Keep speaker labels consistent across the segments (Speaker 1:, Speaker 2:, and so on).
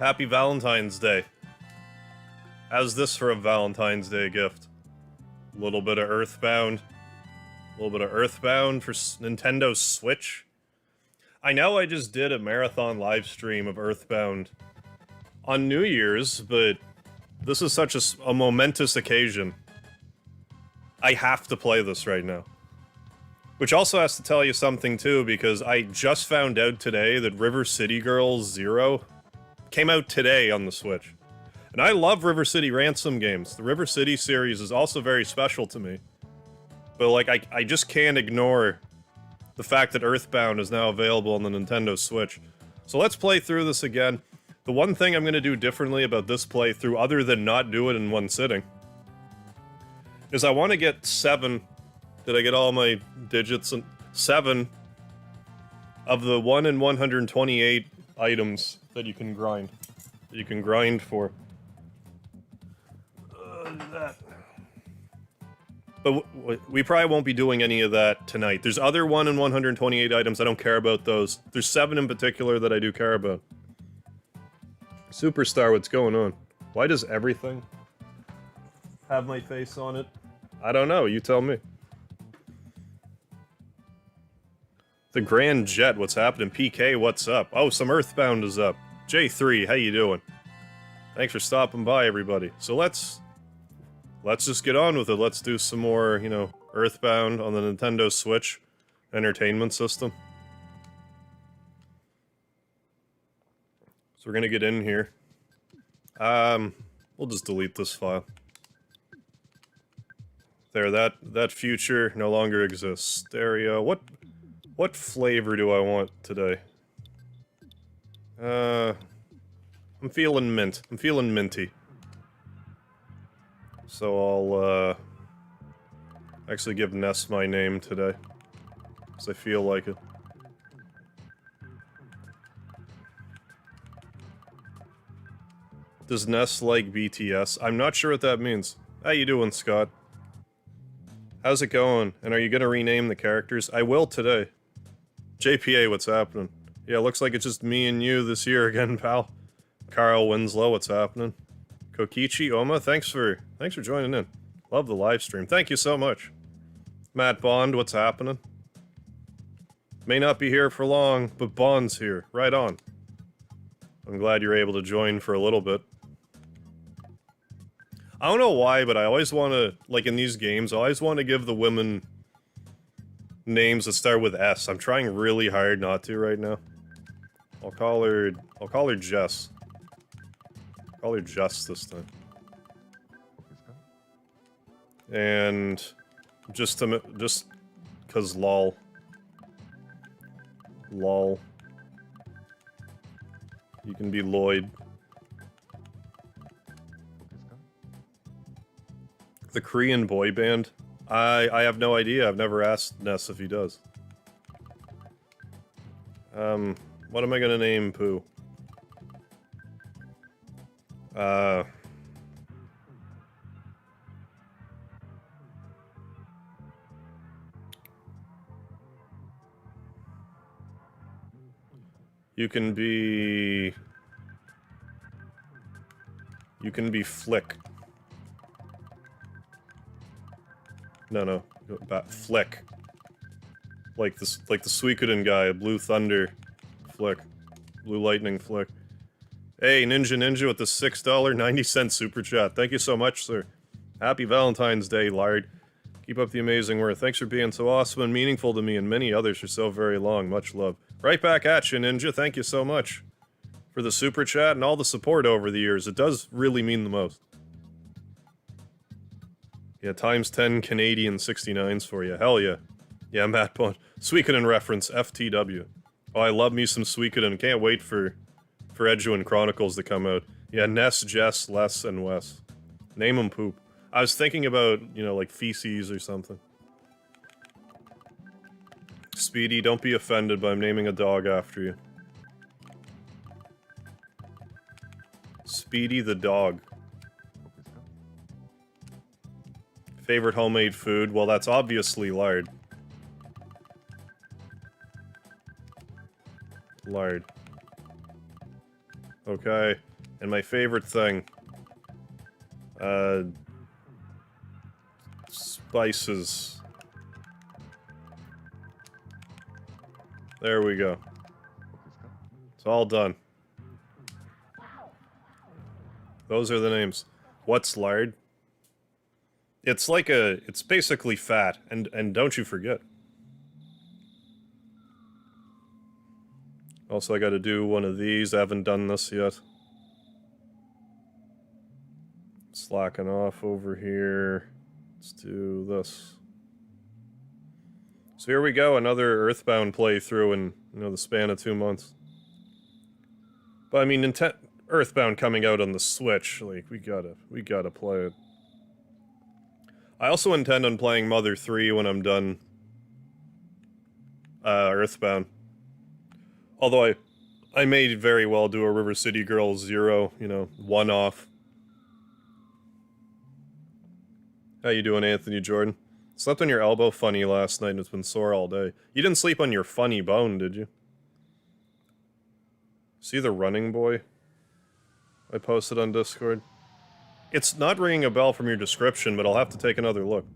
Speaker 1: Happy Valentine's Day. How's this for a Valentine's Day gift? A little bit of Earthbound. A little bit of Earthbound for Nintendo Switch. I know I just did a marathon live stream of Earthbound on New Year's, but this is such a momentous occasion. I have to play this right now. Which also has to tell you something too, because I just found out today that River City Girls 0 came out today on the Switch. And I love River City Ransom games. The River City series is also very special to me. But like, I just can't ignore the fact that Earthbound is now available on the Nintendo Switch. So let's play through this again. The one thing I'm going to do differently about this playthrough, other than not do it in one sitting, is I want to get 7... Did I get all my digits? 7 of the 1 in 128 items that you can grind. That you can grind for. That. But we probably won't be doing any of that tonight. There's other 1 in 128 items, I don't care about those. There's 7 in particular that I do care about. Superstar, what's going on? Why does everything have my face on it? I don't know, you tell me. The Grand Jet, what's happening? PK, what's up? Oh, some Earthbound is up. J3, how you doing? Thanks for stopping by, everybody. So let's just get on with it. Let's do some more, you know, Earthbound on the Nintendo Switch entertainment system. So we're gonna get in here. We'll just delete this file. There, that future no longer exists. Stereo, what flavor do I want today? I'm feeling mint. I'm feeling minty. So I'll, actually give Ness my name today. Because I feel like it. Does Ness like BTS? I'm not sure what that means. How you doing, Scott? How's it going? And are you gonna rename the characters? I will today. JPA, what's happening? Yeah, looks like it's just me and you this year again, pal. Carl Winslow, what's happening? Kokichi, Oma, thanks for joining in. Love the live stream. Thank you so much. Matt Bond, what's happening? May not be here for long, but Bond's here. Right on. I'm glad you're able to join for a little bit. I don't know why, but I always want to, like in these games, I always want to give the women names that start with S. I'm trying really hard not to right now. I'll call her Jess. Call her Jess this time. And just cause lol. Lol. You can be Lloyd. The Korean boy band? I have no idea. I've never asked Ness if he does. What am I gonna name Pooh? You can be Flick. No, Flick. Like the Suikoden guy, Blue Thunder Flick. Blue Lightning Flick. Hey, Ninja with the $6.90 super chat. Thank you so much, sir. Happy Valentine's Day, Lard. Keep up the amazing work. Thanks for being so awesome and meaningful to me and many others for so very long. Much love. Right back at you, Ninja. Thank you so much for the super chat and all the support over the years. It does really mean the most. Yeah, times 10 Canadian 69s for you. Hell yeah. Yeah, Matt Bond. Suikoden reference, FTW. Oh, I love me some Suikoden. Can't wait for Edgewind Chronicles to come out. Yeah, Ness, Jess, Les, and Wes. Name them Poop. I was thinking about, you know, like feces or something. Speedy, don't be offended by naming a dog after you. Speedy the dog. Favorite homemade food? Well, that's obviously lard. Lard. Okay. And my favorite thing, spices. There we go. It's all done. Those are the names. What's lard? It's like it's basically fat, and don't you forget. Also, I gotta do one of these. I haven't done this yet. Slacking off over here. Let's do this. So here we go, another Earthbound playthrough in, you know, the span of 2 months. But I mean, Earthbound coming out on the Switch, like, we gotta play it. I also intend on playing Mother 3 when I'm done Earthbound. Although I may very well do a River City Girls 0, you know, one-off. How you doing, Anthony Jordan? Slept on your elbow funny last night and it's been sore all day. You didn't sleep on your funny bone, did you? See the running boy I posted on Discord? It's not ringing a bell from your description, but I'll have to take another look.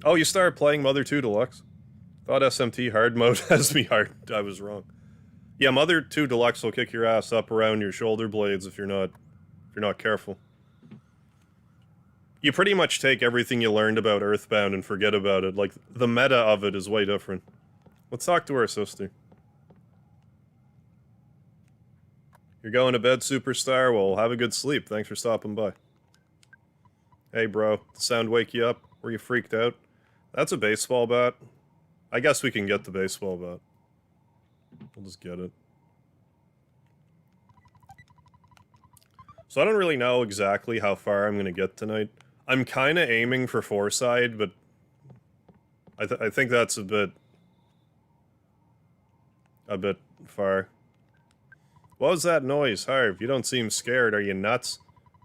Speaker 1: Oh, you started playing Mother 2 Deluxe? Thought SMT hard mode has me hard. I was wrong. Yeah, Mother 2 Deluxe will kick your ass up around your shoulder blades if you're not careful. You pretty much take everything you learned about Earthbound and forget about it. Like, the meta of it is way different. Let's talk to our sister. You're going to bed, superstar? Well, have a good sleep. Thanks for stopping by. Hey, bro. Did the sound wake you up? Were you freaked out? That's a baseball bat. I guess we can get the baseball bat. We'll just get it. So I don't really know exactly how far I'm gonna get tonight. I'm kinda aiming for 4-side, but I think that's a bit far. What was that noise, Harv? You don't seem scared. Are you nuts?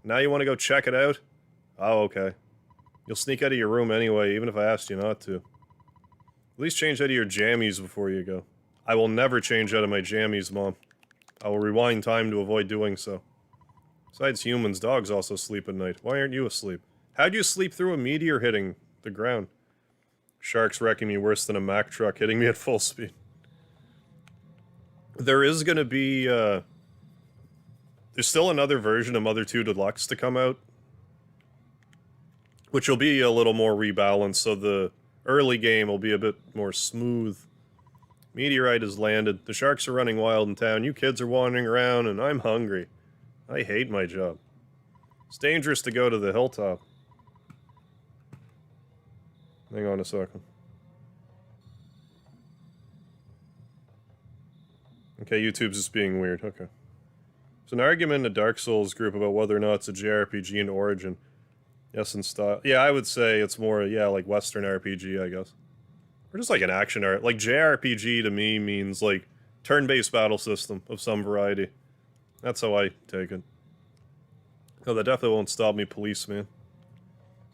Speaker 1: Now you want to go check it out? Oh, okay. You'll sneak out of your room anyway, even if I asked you not to. At least change out of your jammies before you go. I will never change out of my jammies, Mom. I will rewind time to avoid doing so. Besides humans, dogs also sleep at night. Why aren't you asleep? How'd you sleep through a meteor hitting the ground? Sharks wrecking me worse than a Mack truck hitting me at full speed. There is gonna be, there's still another version of Mother 2 Deluxe to come out. Which will be a little more rebalanced, so the early game will be a bit more smooth. Meteorite has landed. The sharks are running wild in town. You kids are wandering around, and I'm hungry. I hate my job. It's dangerous to go to the hilltop. Hang on a second. Okay, YouTube's just being weird. Okay. There's an argument in the Dark Souls group about whether or not it's a JRPG in origin. Yes, in style. Yeah, I would say it's more, yeah, like Western RPG, I guess. Or just like an action art. Like, JRPG to me means, like, turn-based battle system of some variety. That's how I take it. Oh, that definitely won't stop me, policeman.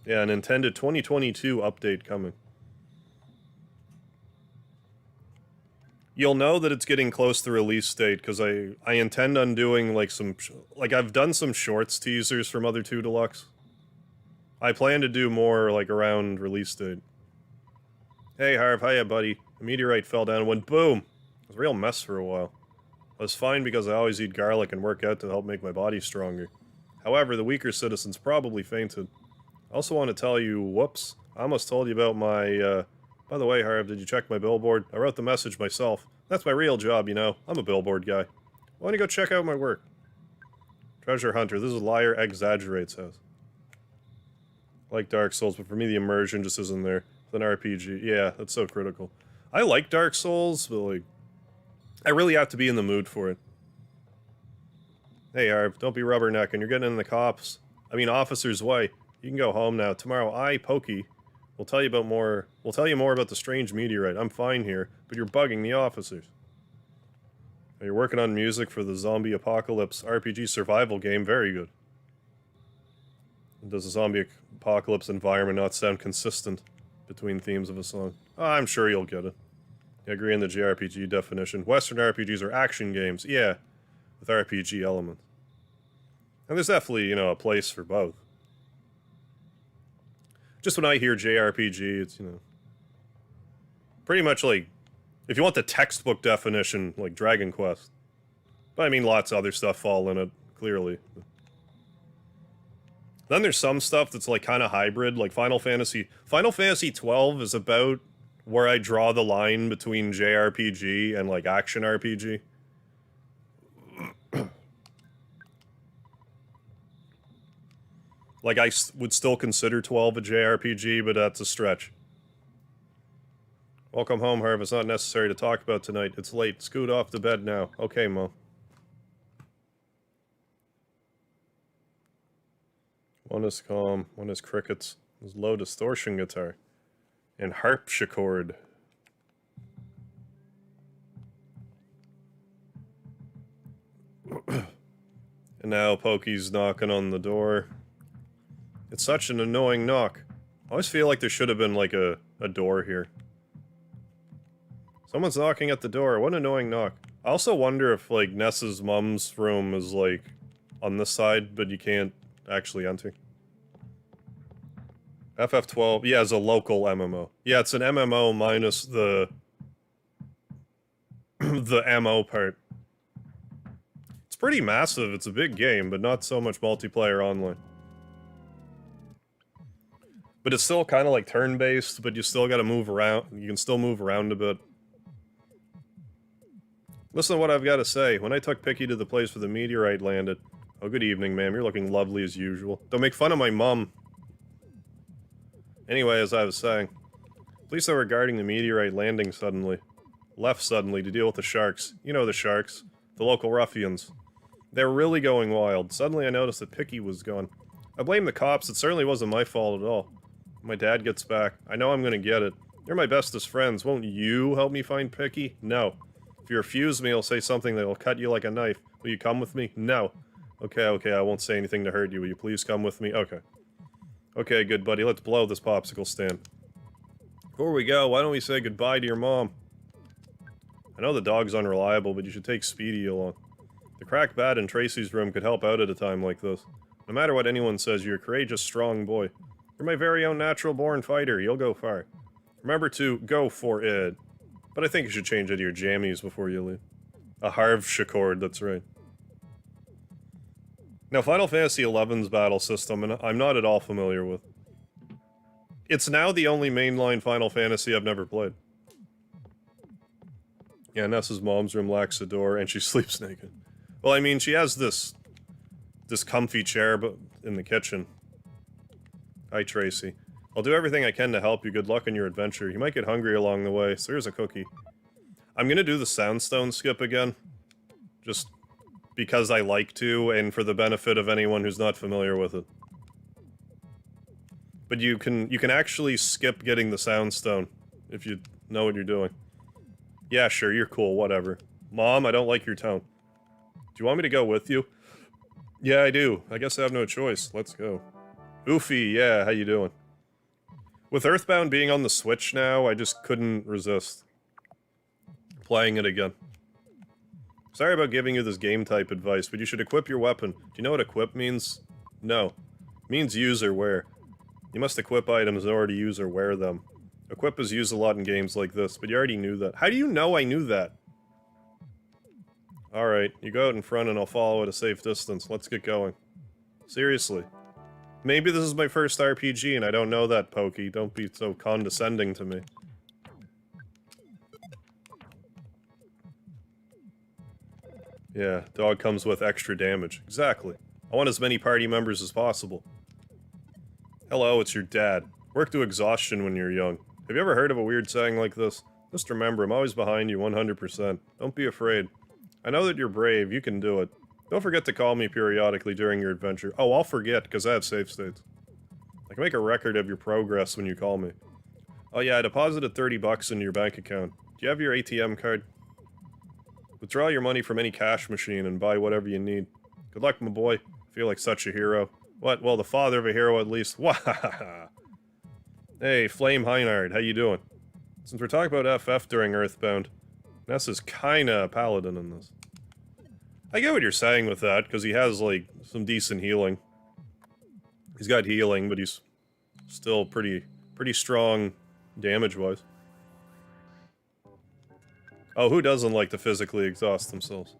Speaker 1: Yeah, an intended 2022 update coming. You'll know that it's getting close to release date, because I intend on doing, like, some... Like, I've done some shorts teasers for Mother 2 Deluxe. I plan to do more, like, around release date. Hey, Harv, hiya, buddy. A meteorite fell down and went boom! It was a real mess for a while. I was fine because I always eat garlic and work out to help make my body stronger. However, the weaker citizens probably fainted. I also want to tell you, whoops, I almost told you about my, By the way, Harv, did you check my billboard? I wrote the message myself. That's my real job, you know. I'm a billboard guy. Why don't you go check out my work? Treasure Hunter, this is Liar Exaggerates house. I like Dark Souls, but for me the immersion just isn't there. With an RPG, yeah, that's so critical. I like Dark Souls, but like, I really have to be in the mood for it. Hey, Harv, don't be rubbernecking. You're getting in the cops. I mean, officer's way. You can go home now. Tomorrow, Pokey, will tell you more about the strange meteorite. I'm fine here, but you're bugging the officers. You're working on music for the zombie apocalypse RPG survival game. Very good. Does the zombie apocalypse environment not sound consistent between themes of a song? Oh, I'm sure you'll get it. I agree on the JRPG definition. Western RPGs are action games, yeah, with RPG elements. And there's definitely, you know, a place for both. Just when I hear JRPG, it's, you know, pretty much like, if you want the textbook definition, like Dragon Quest. But I mean, lots of other stuff fall in it, clearly. Then there's some stuff that's like kind of hybrid, like Final Fantasy. Final Fantasy 12 is about where I draw the line between JRPG and like action RPG. Like, I would still consider 12 a JRPG, but that's a stretch. Welcome home, Harv. It's not necessary to talk about tonight. It's late. Scoot off to bed now. Okay, Mo. One is calm, one is crickets. There's low distortion guitar. And harpsichord. And now Pokey's knocking on the door. It's such an annoying knock. I always feel like there should have been, like, a door here. Someone's knocking at the door. What an annoying knock. I also wonder if, like, Ness's mom's room is, like, on this side, but you can't actually enter. FF12, yeah, it's a local MMO. Yeah, it's an MMO minus the... the MO part. It's pretty massive, it's a big game, but not so much multiplayer online. But it's still kind of like turn-based, but you still gotta move around. You can still move around a bit. Listen to what I've got to say. When I took Picky to the place where the meteorite landed... Oh, good evening, ma'am. You're looking lovely as usual. Don't make fun of my mum. Anyway, as I was saying, police are regarding the meteorite landing suddenly. Left suddenly to deal with the sharks. You know the sharks. The local ruffians. They were really going wild. Suddenly I noticed that Picky was gone. I blame the cops. It certainly wasn't my fault at all. When my dad gets back, I know I'm gonna get it. You're my bestest friends. Won't you help me find Picky? No. If you refuse me, I'll say something that will cut you like a knife. Will you come with me? No. Okay, okay, I won't say anything to hurt you. Will you please come with me? Okay. Okay, good buddy, let's blow this popsicle stand. Before we go, why don't we say goodbye to your mom? I know the dog's unreliable, but you should take Speedy along. The cracked bat in Tracy's room could help out at a time like this. No matter what anyone says, you're a courageous, strong boy. You're my very own natural-born fighter. You'll go far. Remember to go for it. But I think you should change it to your jammies before you leave. A harpsichord, that's right. Now, Final Fantasy XI's battle system, and I'm not at all familiar with. It's now the only mainline Final Fantasy I've never played. Yeah, Nessa's mom's room lacks a door, and she sleeps naked. Well, I mean, she has this comfy chair but in the kitchen. Hi, Tracy. I'll do everything I can to help you. Good luck on your adventure. You might get hungry along the way, so here's a cookie. I'm gonna do the Soundstone skip again. Just because I like to, and for the benefit of anyone who's not familiar with it. But you can actually skip getting the Soundstone, if you know what you're doing. Yeah, sure, you're cool, whatever. Mom, I don't like your tone. Do you want me to go with you? Yeah, I do. I guess I have no choice. Let's go. Oofy, yeah, how you doing? With Earthbound being on the Switch now, I just couldn't resist playing it again. Sorry about giving you this game type advice, but you should equip your weapon. Do you know what equip means? No. It means use or wear. You must equip items in order to use or wear them. Equip is used a lot in games like this, but you already knew that. How do you know I knew that? Alright, you go out in front and I'll follow at a safe distance. Let's get going. Seriously. Maybe this is my first RPG and I don't know that, Pokey. Don't be so condescending to me. Yeah, dog comes with extra damage. Exactly. I want as many party members as possible. Hello, it's your dad. Work to exhaustion when you're young. Have you ever heard of a weird saying like this? Just remember, I'm always behind you 100%. Don't be afraid. I know that you're brave, you can do it. Don't forget to call me periodically during your adventure. Oh, I'll forget, because I have save states. I can make a record of your progress when you call me. Oh yeah, I deposited 30 bucks into your bank account. Do you have your ATM card? Withdraw your money from any cash machine and buy whatever you need. Good luck, my boy. I feel like such a hero. What? Well, the father of a hero at least. Wahahaha. Hey, Flame Heinard, how you doing? Since we're talking about FF during Earthbound, Ness is kinda a paladin in this. I get what you're saying with that, because he has, like, some decent healing. He's got healing, but he's still pretty strong damage-wise. Oh, who doesn't like to physically exhaust themselves?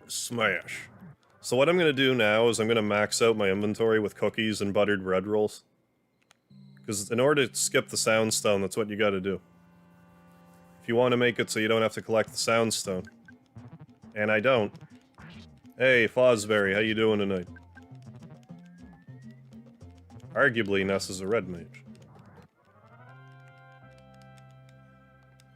Speaker 1: Smash. So what I'm gonna do now is I'm gonna max out my inventory with cookies and buttered bread rolls. Because in order to skip the soundstone, that's what you gotta do. If you want to make it so you don't have to collect the soundstone. And I don't. Hey, Fosberry, how you doing tonight? Arguably, Ness is a red mage.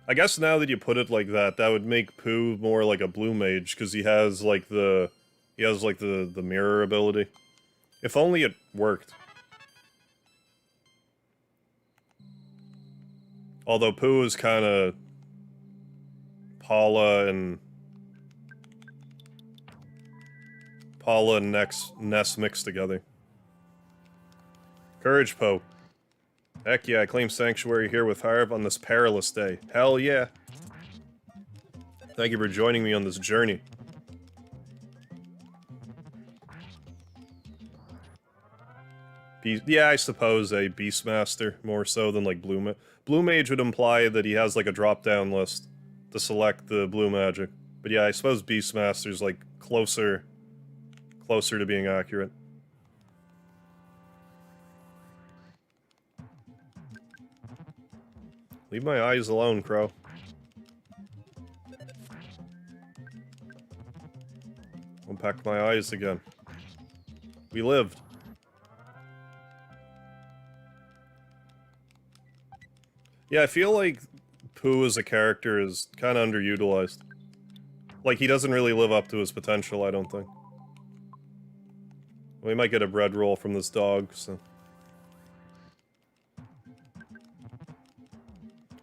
Speaker 1: I guess now that you put it like that, that would make Pooh more like a blue mage, because he has, like, the mirror ability. If only it worked. Although Pooh is kinda... Paula and Ness mixed together. Courage, Poe. Heck yeah, I claim sanctuary here with Harv on this perilous day. Hell yeah. Thank you for joining me on this journey. Yeah, I suppose a Beastmaster, more so than like Blue Mage. Blue Mage would imply that he has like a drop-down list to select the blue magic. But yeah, I suppose Beastmaster's like closer to being accurate. Leave my eyes alone, Crow. Unpack my eyes again. We lived. Yeah, I feel like Pooh as a character is kind of underutilized. Like, he doesn't really live up to his potential, I don't think. We might get a bread roll from this dog, so...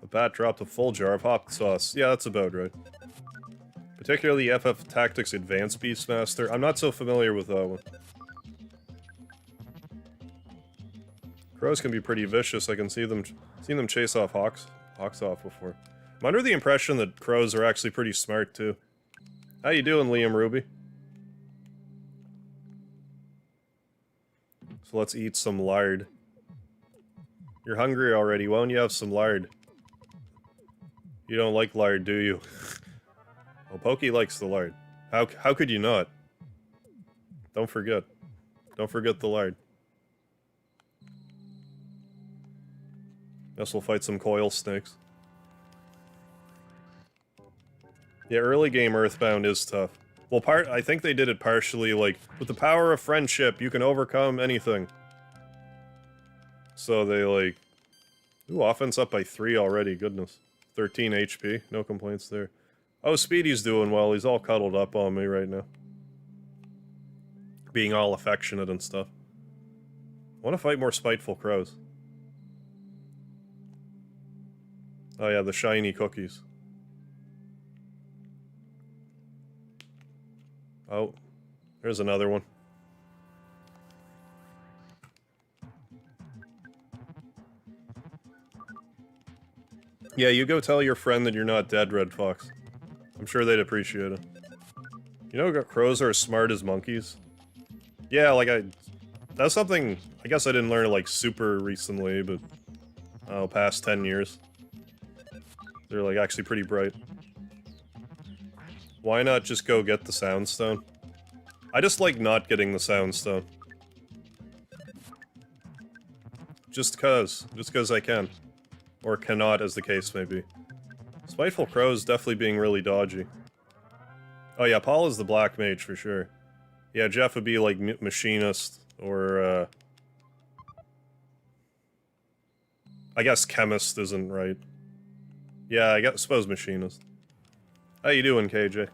Speaker 1: The bat dropped a full jar of hot sauce. Yeah, that's about right. Particularly FF Tactics Advanced Beastmaster. I'm not so familiar with that one. Crows can be pretty vicious. I can see them... seen them chase off hawks off before. I'm under the impression that crows are actually pretty smart, too. How you doing, Liam Ruby? So let's eat some lard. You're hungry already, why don't you have some lard? You don't like lard, do you? Well, Pokey likes the lard. How could you not? Don't forget. Don't forget the lard. Guess we'll fight some coil snakes. Yeah, early game Earthbound is tough. Well, I think they did it partially, like, with the power of friendship, you can overcome anything. So they, like... Ooh, offense up by 3 already, goodness. 13 HP, no complaints there. Oh, Speedy's doing well, he's all cuddled up on me right now. Being all affectionate and stuff. I want to fight more spiteful crows. Oh yeah, the shiny cookies. Oh, there's another one. Yeah, you go tell your friend that you're not dead, Red Fox. I'm sure they'd appreciate it. You know, crows are as smart as monkeys? Yeah, like that's something, I guess I didn't learn it, like, super recently, but... Oh, past 10 years. They're, like, actually pretty bright. Why not just go get the Soundstone? I just like not getting the Soundstone. Just cause I can. Or cannot, as the case may be. Spiteful Crow's definitely being really dodgy. Oh yeah, Paula's the black mage for sure. Yeah, Jeff would be like machinist, or I guess chemist isn't right. Yeah, I suppose machinist. How you doing, KJ?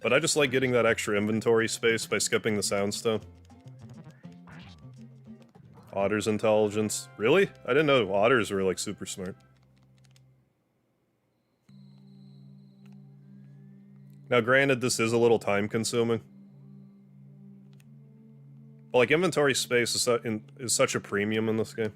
Speaker 1: But I just like getting that extra inventory space by skipping the Soundstone. Otter's intelligence. Really? I didn't know otters were, like, super smart. Now, granted, this is a little time-consuming. But, like, inventory space is such a premium in this game.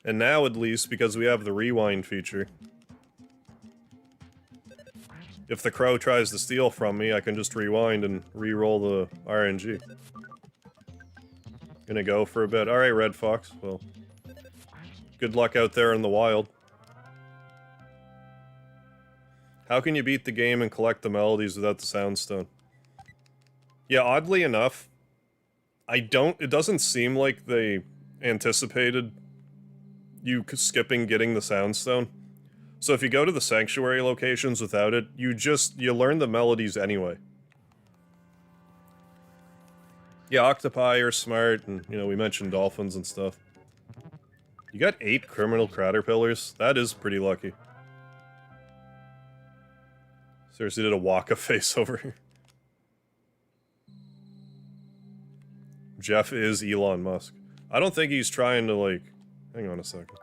Speaker 1: And now, at least, because we have the rewind feature, if the crow tries to steal from me, I can just rewind and re-roll the RNG. Gonna go for a bit. Alright, Red Fox. Well, good luck out there in the wild. How can you beat the game and collect the melodies without the Soundstone? Yeah, oddly enough, it doesn't seem like they anticipated you skipping getting the Soundstone. So if you go to the Sanctuary locations without it, you learn the melodies anyway. Yeah, octopi are smart, and, you know, we mentioned dolphins and stuff. You got 8 criminal caterpillars? That is pretty lucky. Seriously did a Waka face over here. Jeff is Elon Musk. I don't think he's trying to, like... Hang on a second.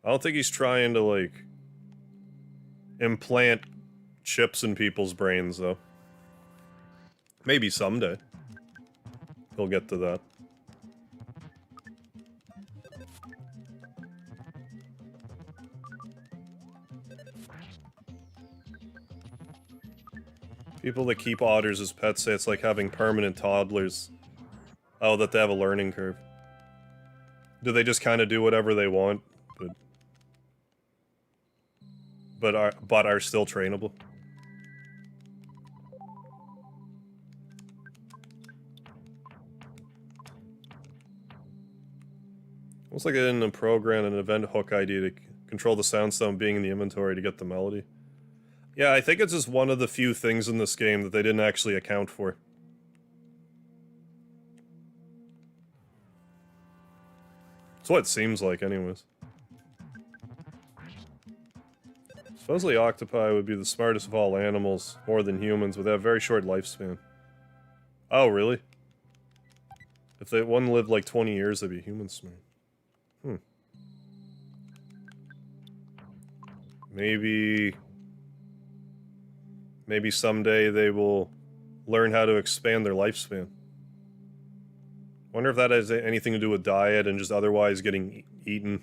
Speaker 1: I don't think he's trying to, like... implant chips in people's brains, though. Maybe someday. He'll get to that. People that keep otters as pets say it's like having permanent toddlers. Oh, that they have a learning curve. Do they just kind of do whatever they want, but are still trainable? Looks like they didn't program an event hook ID to control the Soundstone being in the inventory to get the melody. Yeah, I think it's just one of the few things in this game that they didn't actually account for. That's what it seems like, anyways. Supposedly octopi would be the smartest of all animals, more than humans, but they have very short lifespan. Oh, really? If one lived like 20 years, they'd be human smart. Maybe someday they will learn how to expand their lifespan. Wonder if that has anything to do with diet and just otherwise getting eaten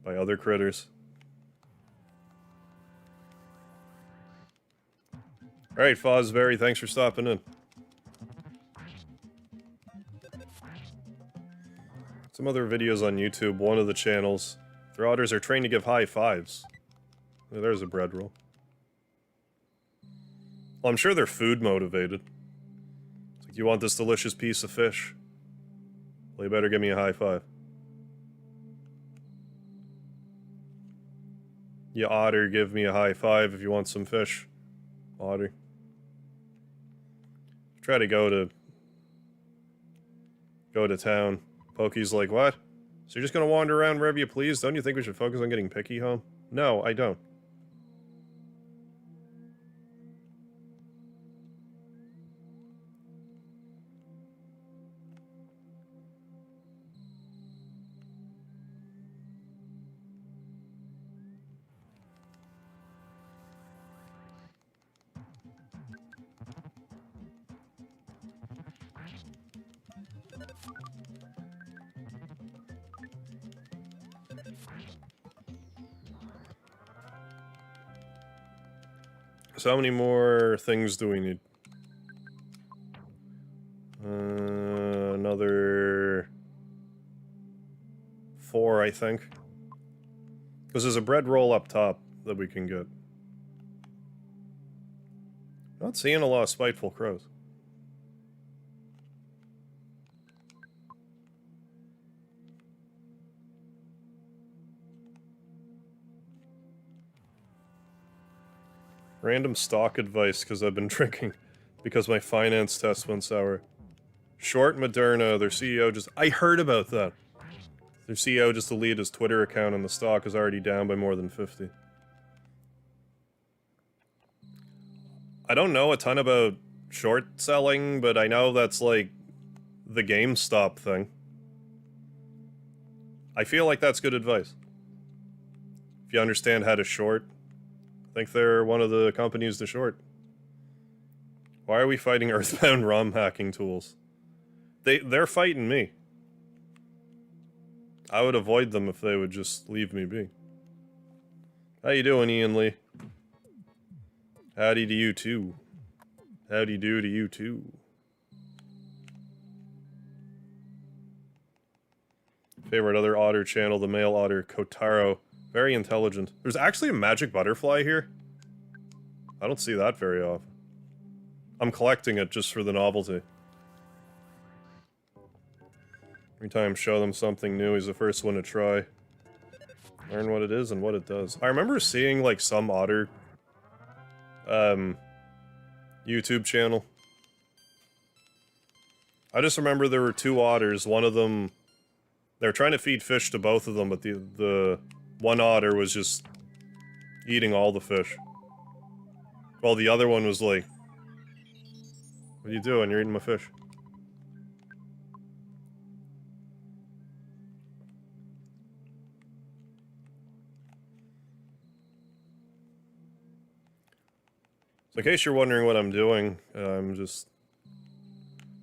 Speaker 1: by other critters. Alright, Fozberry, thanks for stopping in. Some other videos on YouTube, one of the channels. Their otters are trained to give high fives. Oh, there's a bread roll. Well, I'm sure they're food motivated. It's like, you want this delicious piece of fish? Well, you better give me a high five. You otter, give me a high five if you want some fish. Otter. Try to go to town. Pokey's like, what? So you're just gonna wander around wherever you please? Don't you think we should focus on getting Picky home? No, I don't. So how many more things do we need? Another 4, I think. Because there's a bread roll up top that we can get. Not seeing a lot of spiteful crows. Random stock advice because I've been drinking because my finance test went sour. Short Moderna, their CEO just... I heard about that. Their CEO just deleted his Twitter account and the stock is already down by more than 50. I don't know a ton about short selling, but I know that's like the GameStop thing. I feel like that's good advice. If you understand how to short, think they're one of the companies to short. Why are we fighting Earthbound ROM hacking tools? They're fighting me. I would avoid them if they would just leave me be. How you doing, Ian Lee? Howdy to you too. Howdy do to you too. Favorite other otter channel, the male otter, Kotaro. Very intelligent. There's actually a magic butterfly here. I don't see that very often. I'm collecting it just for the novelty. Every time I show them something new, he's the first one to try. Learn what it is and what it does. I remember seeing, like, some otter, YouTube channel. I just remember there were two otters, one of them... They were trying to feed fish to both of them, but the one otter was just eating all the fish. While the other one was like, what are you doing? You're eating my fish. So in case you're wondering what I'm doing, I'm just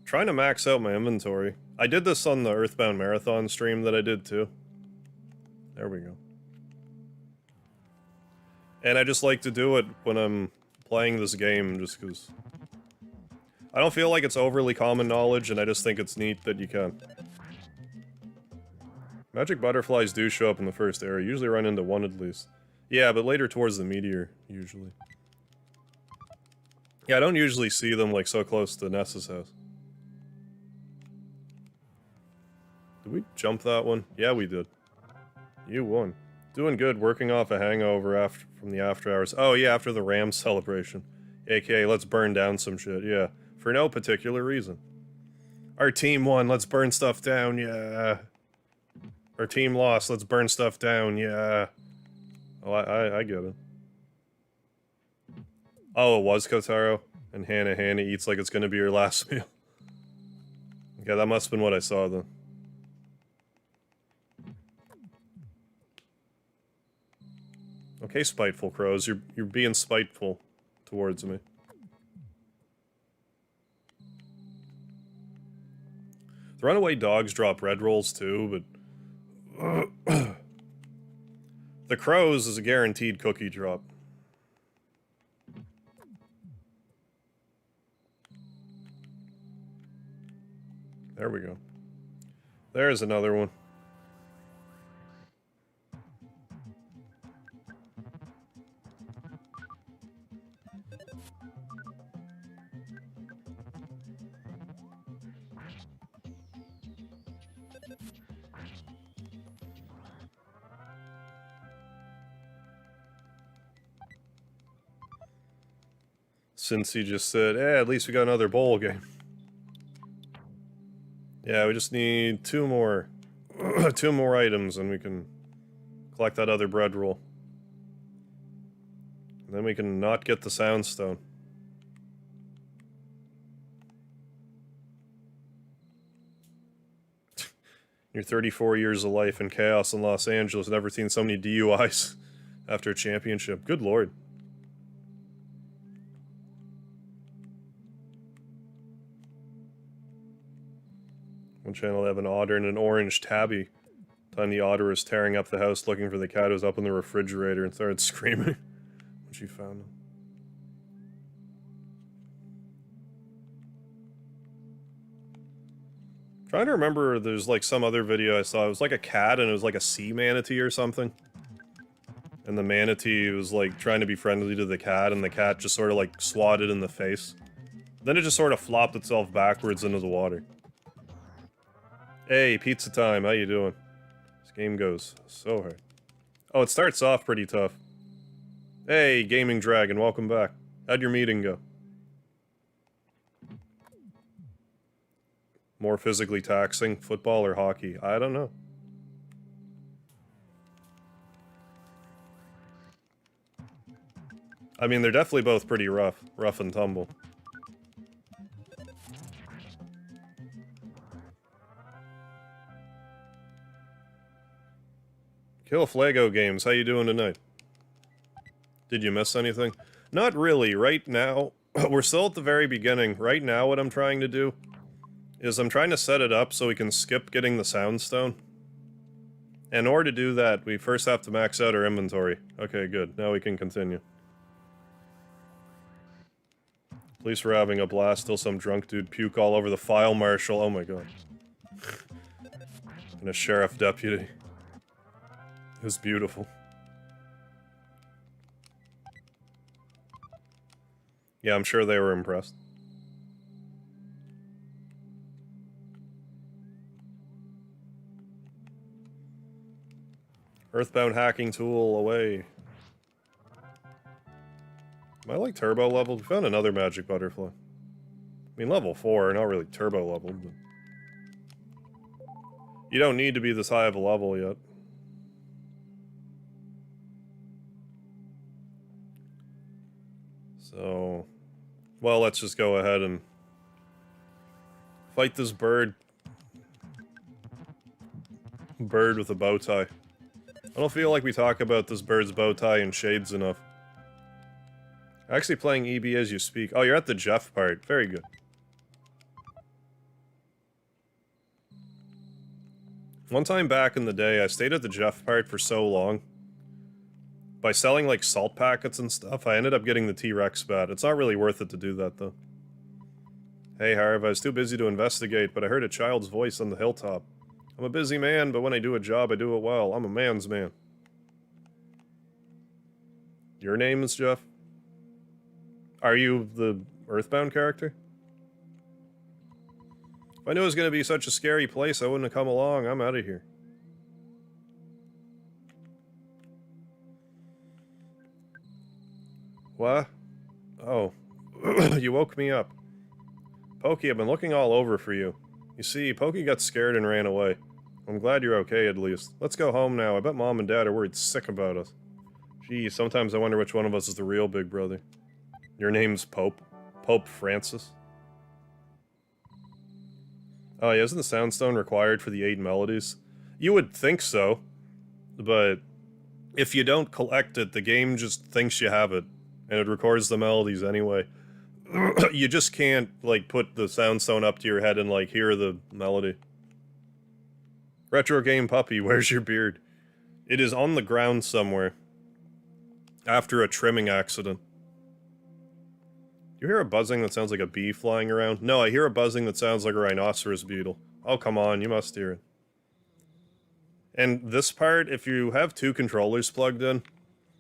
Speaker 1: trying to max out my inventory. I did this on the Earthbound Marathon stream that I did too. There we go. And I just like to do it when I'm playing this game, just because I don't feel like it's overly common knowledge, and I just think it's neat that you can. Magic butterflies do show up in the first area, usually run into one at least. Yeah, but later towards the meteor, usually. Yeah, I don't usually see them, like, so close to Ness's house. Did we jump that one? Yeah, we did. You won. Doing good, working off a hangover from the after hours. Oh yeah, after the Rams celebration. AKA, let's burn down some shit, yeah. For no particular reason. Our team won, let's burn stuff down, yeah. Our team lost, let's burn stuff down, yeah. Oh, I get it. Oh, it was Kotaro? And Hannah eats like it's gonna be her last meal. Yeah, that must have been what I saw then. Okay, spiteful crows, you're being spiteful towards me. The runaway dogs drop red rolls too, but the crows is a guaranteed cookie drop. There we go. There's another one. Since he just said, eh, at least we got another bowl game. Yeah, we just need two more items and we can collect that other bread roll. And then we can not get the soundstone. You're 34 years of life in chaos in Los Angeles, never seen so many DUIs after a championship. Good lord. One channel have an otter and an orange tabby. Time the otter was tearing up the house looking for the cat who was up in the refrigerator and started screaming when she found him. Trying to remember, there's like some other video I saw. It was like a cat and it was like a sea manatee or something. And the manatee was like trying to be friendly to the cat and the cat just sort of like swatted in the face. Then it just sort of flopped itself backwards into the water. Hey, pizza time, how you doing? This game goes so hard. Oh, it starts off pretty tough. Hey, Gaming Dragon, welcome back. How'd your meeting go? More physically taxing, football or hockey? I don't know. I mean, they're definitely both pretty rough and tumble. Kill Flago Games, how you doing tonight? Did you miss anything? Not really. Right now, we're still at the very beginning. Right now, what I'm trying to do is I'm trying to set it up so we can skip getting the Soundstone. In order to do that, we first have to max out our inventory. Okay, good. Now we can continue. Police were having a blast till some drunk dude puke all over the file marshal. Oh my god. And a sheriff deputy. It was beautiful. Yeah, I'm sure they were impressed. Earthbound hacking tool away. Am I like turbo leveled? We found another magic butterfly. I mean, level 4, not really turbo leveled, but... You don't need to be this high of a level yet. So... Well, let's just go ahead and... fight this bird. Bird with a bow tie. I don't feel like we talk about this bird's bow tie and shades enough. Actually playing EB as you speak. Oh, you're at the Jeff part. Very good. One time back in the day, I stayed at the Jeff part for so long. By selling, like, salt packets and stuff, I ended up getting the T-Rex bat. It's not really worth it to do that, though. Hey, Harv, I was too busy to investigate, but I heard a child's voice on the hilltop. I'm a busy man, but when I do a job, I do it well. I'm a man's man. Your name is Jeff? Are you the Earthbound character? If I knew it was going to be such a scary place, I wouldn't have come along. I'm out of here. What? Oh. You woke me up. Pokey, I've been looking all over for you. You see, Pokey got scared and ran away. I'm glad you're okay, at least. Let's go home now. I bet Mom and Dad are worried sick about us. Gee, sometimes I wonder which one of us is the real big brother. Your name's Pope? Pope Francis? Oh yeah, isn't the Soundstone required for the 8 melodies? You would think so, but if you don't collect it, the game just thinks you have it, and it records the melodies anyway. You just can't, like, put the Soundstone up to your head and, like, hear the melody. Retro Game Puppy, where's your beard? It is on the ground somewhere. After a trimming accident. You hear a buzzing that sounds like a bee flying around? No, I hear a buzzing that sounds like a rhinoceros beetle. Oh, come on, you must hear it. And this part, if you have 2 controllers plugged in,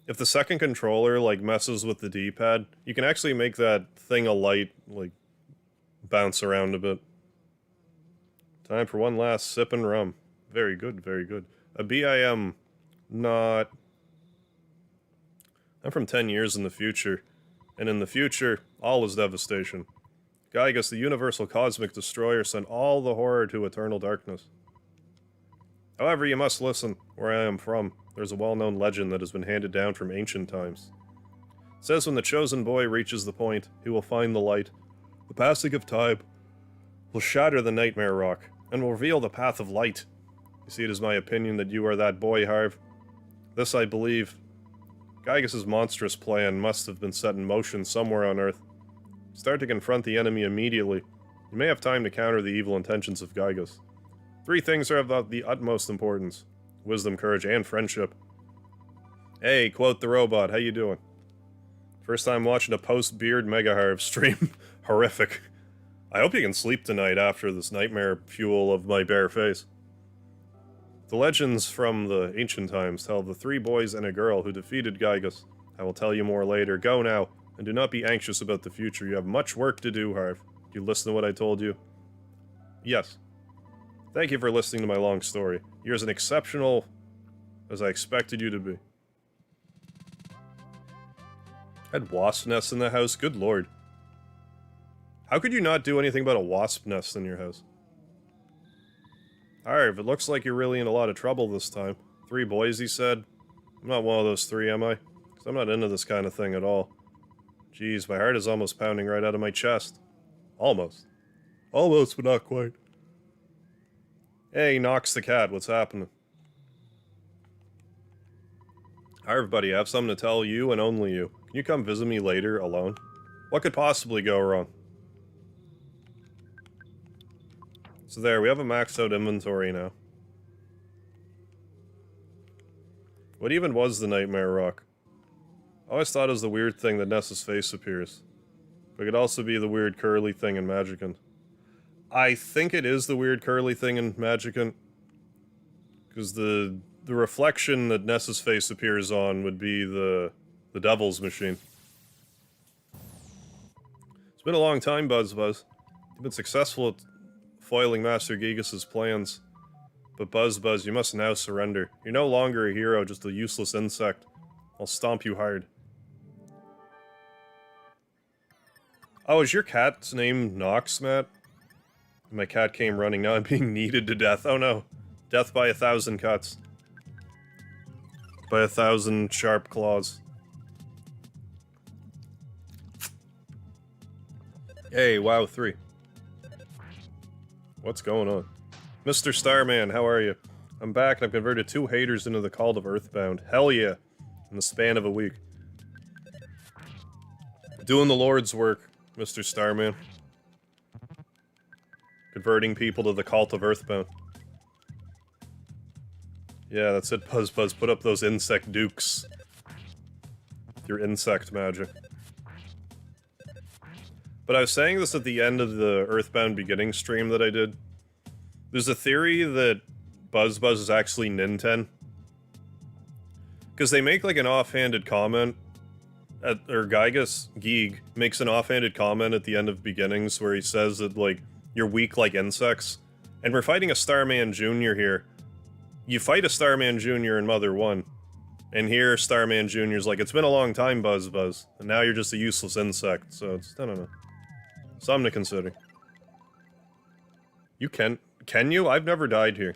Speaker 1: if the second controller, like, messes with the D-pad, you can actually make that thing of light, like, bounce around a bit. Time for one last sip and rum. Very good, very good. A BIM, not... I'm from 10 years in the future. And in the future, all is devastation. Gygas, the universal cosmic destroyer, sent all the horror to eternal darkness. However, you must listen. Where I am from, there's a well-known legend that has been handed down from ancient times. It says when the chosen boy reaches the point, he will find the light. The passing of time will shatter the nightmare rock, and will reveal the path of light. You see, it is my opinion that you are that boy, Harv. This I believe. Gygas' monstrous plan must have been set in motion somewhere on Earth. Start to confront the enemy immediately. You may have time to counter the evil intentions of Gygas. 3 things are of the utmost importance. Wisdom, courage, and friendship. Hey, quote the robot, how you doing? First time watching a post-beard Mega Harv stream. Horrific. I hope you can sleep tonight after this nightmare fuel of my bare face. The legends from the ancient times tell of the 3 boys and a girl who defeated Gygas. I will tell you more later. Go now, and do not be anxious about the future. You have much work to do, Harv. Do you listen to what I told you? Yes. Thank you for listening to my long story. You're as exceptional as I expected you to be. Had wasp nests in the house? Good lord. How could you not do anything about a wasp nest in your house? Harv, it looks like you're really in a lot of trouble this time. 3 boys, he said. I'm not one of those 3, am I? Because I'm not into this kind of thing at all. Jeez, my heart is almost pounding right out of my chest. Almost. Almost, but not quite. Hey, Knox the cat, what's happening? Hi everybody, I have something to tell you and only you. Can you come visit me later, alone? What could possibly go wrong? So there, we have a maxed out inventory now. What even was the Nightmare Rock? I always thought it was the weird thing that Ness's face appears. But it could also be the weird curly thing in Magicant. I think it is the weird curly thing in Magicant. Because the reflection that Ness's face appears on would be the Devil's Machine. It's been a long time, Buzz. You've been successful at foiling Master Gigas' plans. But Buzz, you must now surrender. You're no longer a hero, just a useless insect. I'll stomp you hard. Oh, is your cat's name Nox, Matt? My cat came running, now I'm being kneaded to death. Oh no. Death by 1,000 cuts. By 1,000 sharp claws. Hey, WoW 3. What's going on? Mr. Starman, how are you? I'm back and I've converted 2 haters into the cult of Earthbound. Hell yeah. In the span of a week. Doing the Lord's work, Mr. Starman. Converting people to the cult of Earthbound. Yeah, that's it, Buzz. Put up those insect dukes. With your insect magic. But I was saying this at the end of the Earthbound Beginnings stream that I did. There's a theory that Buzz is actually Ninten. Because they make like an offhanded comment, or Geig makes an offhanded comment at the end of Beginnings where he says that, like, you're weak like insects. And we're fighting a Starman Jr. here. You fight a Starman Jr. in Mother 1. And here Starman Jr. is like, it's been a long time, Buzz. And now you're just a useless insect. So it's, I don't know. Something to consider. You can you? I've never died here.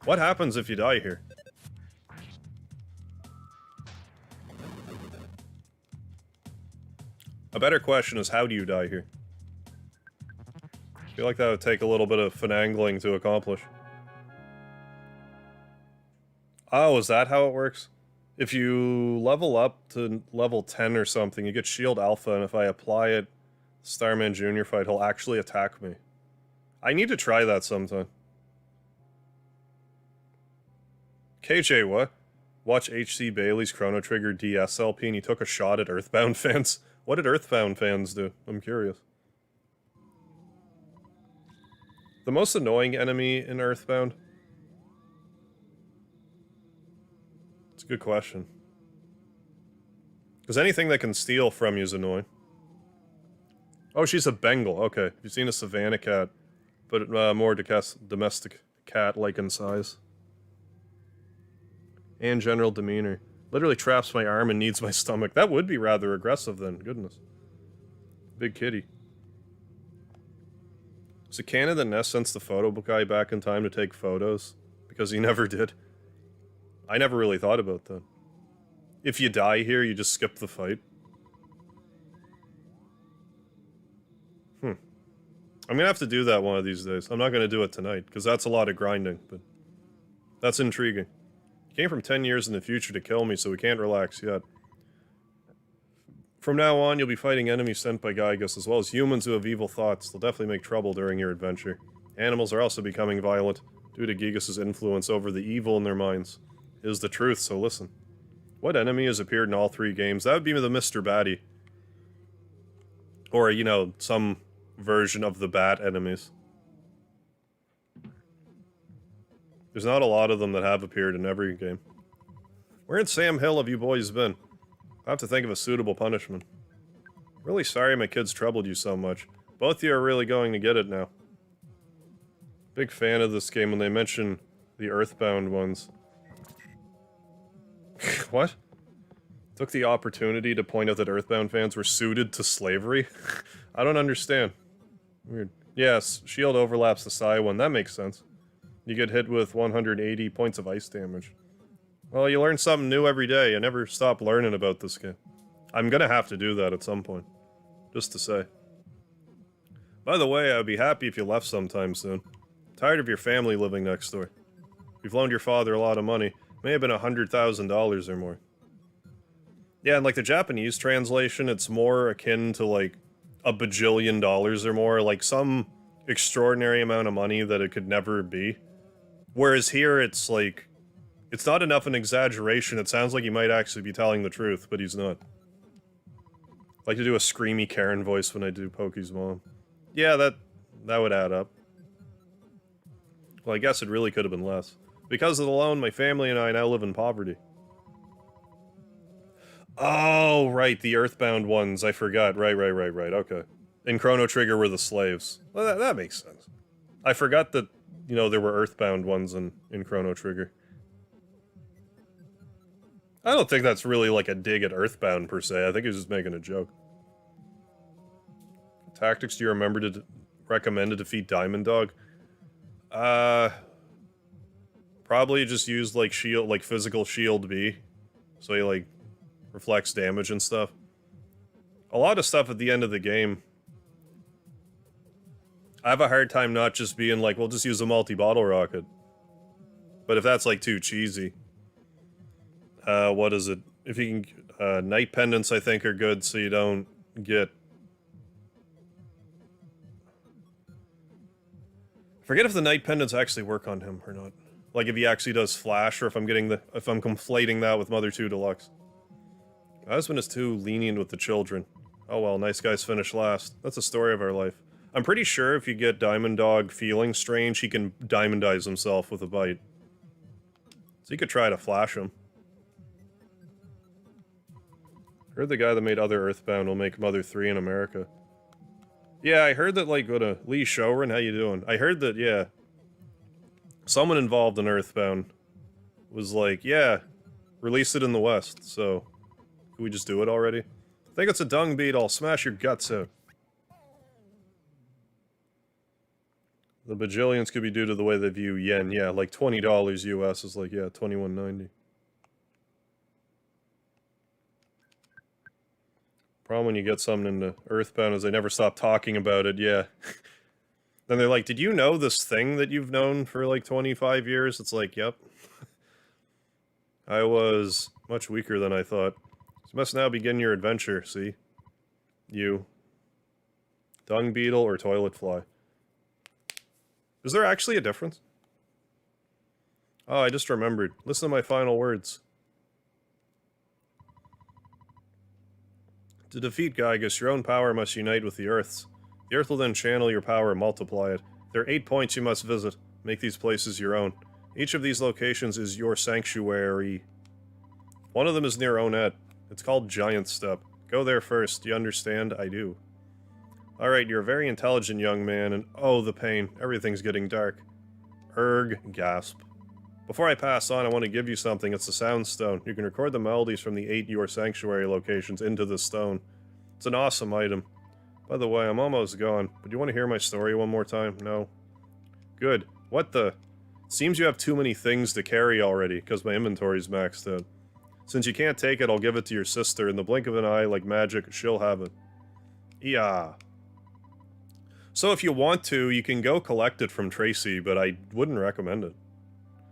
Speaker 1: What happens if you die here? A better question is, how do you die here? I feel like that would take a little bit of finagling to accomplish. Oh, is that how it works? If you level up to level 10 or something, you get Shield Alpha, and if I apply it, Starman Jr. fight, he'll actually attack me. I need to try that sometime. KJ, what? Watch HC Bailey's Chrono Trigger DSLP and he took a shot at Earthbound fans. What did Earthbound fans do? I'm curious. The most annoying enemy in Earthbound? It's a good question. Because anything that can steal from you is annoying. Oh, she's a Bengal. Okay. You've seen a Savannah cat, but more domestic cat-like in size. And general demeanor. Literally traps my arm and needs my stomach. That would be rather aggressive then. Goodness. Big kitty. Is it canon that Ness sends the photo book guy back in time to take photos? Because he never did. I never really thought about that. If you die here, you just skip the fight. I'm gonna have to do that one of these days. I'm not gonna do it tonight, because that's a lot of grinding, but that's intriguing. He came from 10 years in the future to kill me, so we can't relax yet. From now on, you'll be fighting enemies sent by Gigas, as well as humans who have evil thoughts. They'll definitely make trouble during your adventure. Animals are also becoming violent, due to Gigas' influence over the evil in their minds. It is the truth, so listen. What enemy has appeared in all 3 games? That would be the Mr. Batty. Or, you know, some version of the bat enemies. There's not a lot of them that have appeared in every game. Where in Sam Hill have you boys been? I have to think of a suitable punishment. Really sorry my kids troubled you so much. Both of you are really going to get it now. Big fan of this game when they mention the Earthbound ones. What? Took the opportunity to point out that Earthbound fans were suited to slavery? I don't understand. Weird. Yes, shield overlaps the Psy one. That makes sense. You get hit with 180 points of ice damage. Well, you learn something new every day. You never stop learning about this game. I'm gonna have to do that at some point. Just to say. By the way, I'd be happy if you left sometime soon. Tired of your family living next door. You've loaned your father a lot of money. May have been $100,000 or more. Yeah, and like the Japanese translation, it's more akin to like a bajillion dollars or more, like some extraordinary amount of money that it could never be. Whereas here, it's like, it's not enough an exaggeration. It sounds like he might actually be telling the truth, but he's not. I like to do a screamy Karen voice when I do Pokey's mom. Yeah, that would add up. Well, I guess it really could have been less. Because of the loan, my family and I now live in poverty. Oh, right, the Earthbound ones. I forgot. Right, okay. And Chrono Trigger were the slaves. Well, that makes sense. I forgot that, you know, there were Earthbound ones in Chrono Trigger. I don't think that's really like a dig at Earthbound per se. I think he's just making a joke. Tactics do you remember to recommend to defeat Diamond Dog? Probably just use like shield, like physical shield B. So he like reflects damage and stuff. A lot of stuff at the end of the game. I have a hard time not just being like, we'll just use a multi-bottle rocket. But if that's like too cheesy. What is it? If you can, night pendants I think are good so you don't get... Forget if the night pendants actually work on him or not. Like if he actually does flash, or if I'm conflating that with Mother 2 Deluxe. My husband is too lenient with the children. Oh well, nice guys finish last. That's the story of our life. I'm pretty sure if you get Diamond Dog feeling strange, he can diamondize himself with a bite. So you could try to flash him. Heard the guy that made Other Earthbound will make Mother 3 in America. Yeah, I heard that, like, Lee Showren, how you doing? I heard that, yeah, someone involved in Earthbound was like, yeah, release it in the West, so can we just do it already? I think it's a dung beat, I'll smash your guts out. The bajillions could be due to the way they view yen, yeah, like $20 US is like, yeah, $21.90. Problem when you get something into Earthbound is they never stop talking about it, yeah. Then they're like, did you know this thing that you've known for like 25 years? It's like, yep. I was much weaker than I thought. You must now begin your adventure, see? You. Dung beetle or toilet fly? Is there actually a difference? Oh, I just remembered. Listen to my final words. To defeat Gygus, your own power must unite with the Earth's. The Earth will then channel your power and multiply it. There are 8 points you must visit. Make these places your own. Each of these locations is your sanctuary. One of them is near Onett. It's called Giant Step. Go there first. Do you understand? I do. Alright, you're a very intelligent young man, and oh, the pain. Everything's getting dark. Gasp. Before I pass on, I want to give you something. It's a sound stone. You can record the melodies from the 8 your sanctuary locations into the stone. It's an awesome item. By the way, I'm almost gone, but do you want to hear my story one more time? No? Good. What the? Seems you have too many things to carry already, because my inventory's maxed out. Since you can't take it, I'll give it to your sister. In the blink of an eye, like magic, she'll have it. Yeah. So if you want to, you can go collect it from Tracy, but I wouldn't recommend it.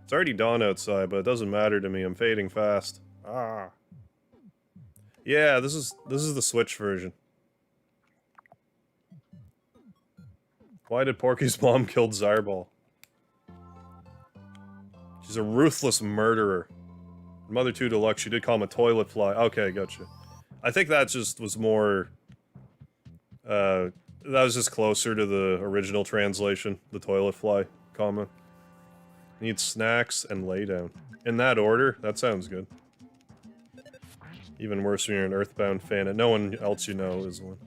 Speaker 1: It's already dawn outside, but it doesn't matter to me. I'm fading fast. Ah. Yeah, this is the Switch version. Why did Porky's mom kill Zarbal? She's a ruthless murderer. Mother 2 Deluxe, she did call him a toilet fly. Okay, gotcha. I think that just was more... that was just closer to the original translation, the toilet fly comment. Need snacks and lay down. In that order? That sounds good. Even worse when you're an Earthbound fan and no one else you know is one.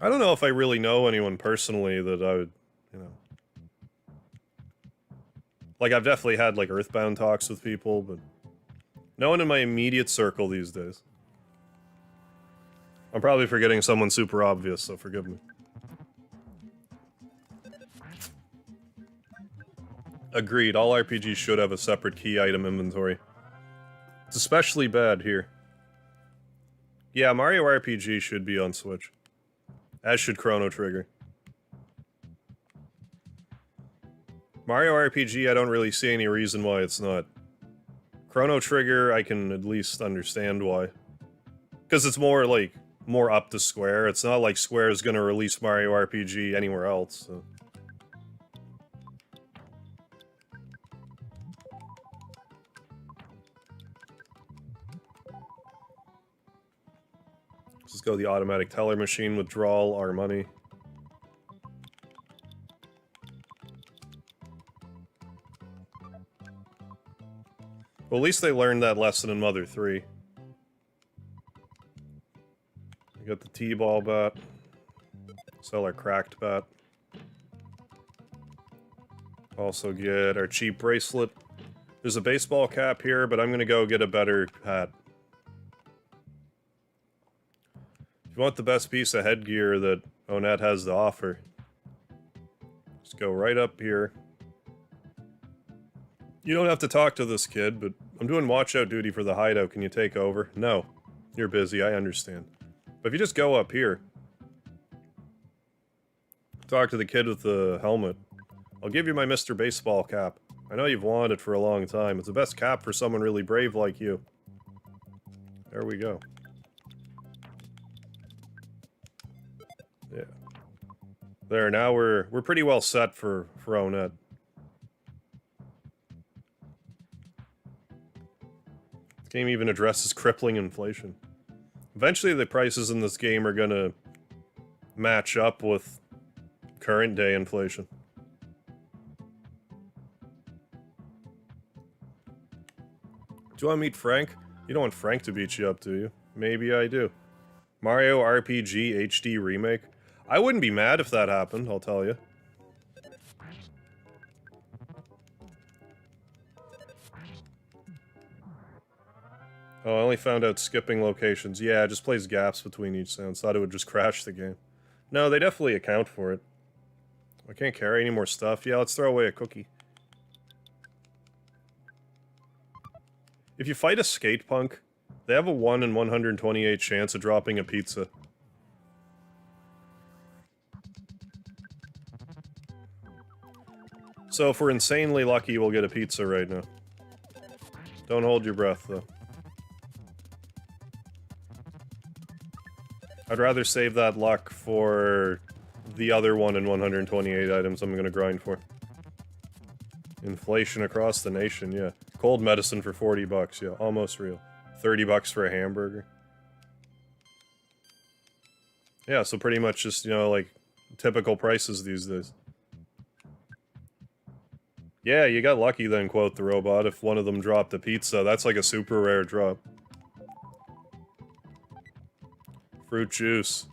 Speaker 1: I don't know if I really know anyone personally that I would, you know... Like, I've definitely had, like, Earthbound talks with people, but... no one in my immediate circle these days. I'm probably forgetting someone super obvious, so forgive me. Agreed, all RPGs should have a separate key item inventory. It's especially bad here. Yeah, Mario RPG should be on Switch. As should Chrono Trigger. Mario RPG, I don't really see any reason why it's not. Chrono Trigger, I can at least understand why. Because it's more, like, more up to Square. It's not like Square is gonna release Mario RPG anywhere else, so. Let's just go the automatic teller machine, withdraw our money. Well, at least they learned that lesson in Mother 3. We got the T-ball bat. Sell our cracked bat. Also get our cheap bracelet. There's a baseball cap here, but I'm gonna go get a better hat. If you want the best piece of headgear that Onett has to offer, just go right up here. You don't have to talk to this kid, but I'm doing watch-out duty for the hideout. Can you take over? No. You're busy, I understand. But if you just go up here, talk to the kid with the helmet. I'll give you my Mr. Baseball cap. I know you've wanted it for a long time. It's the best cap for someone really brave like you. There we go. Yeah. There, now we're pretty well set for Onett. This game even addresses crippling inflation. Eventually the prices in this game are gonna match up with current day inflation. Do you want to meet Frank? You don't want Frank to beat you up, do you? Maybe I do. Mario RPG HD Remake? I wouldn't be mad if that happened, I'll tell you. Oh, I only found out skipping locations. Yeah, it just plays gaps between each sound. Thought it would just crash the game. No, they definitely account for it. I can't carry any more stuff. Yeah, let's throw away a cookie. If you fight a skate punk, they have a 1 in 128 chance of dropping a pizza. So if we're insanely lucky, we'll get a pizza right now. Don't hold your breath, though. I'd rather save that luck for the other 1 in 128 items I'm gonna grind for. Inflation across the nation, yeah. Cold medicine for 40 bucks, yeah, almost real. 30 bucks for a hamburger. Yeah, so pretty much just, you know, like, typical prices these days. Yeah, you got lucky then, quote the robot, if one of them dropped a pizza. That's like a super rare drop. Fruit juice.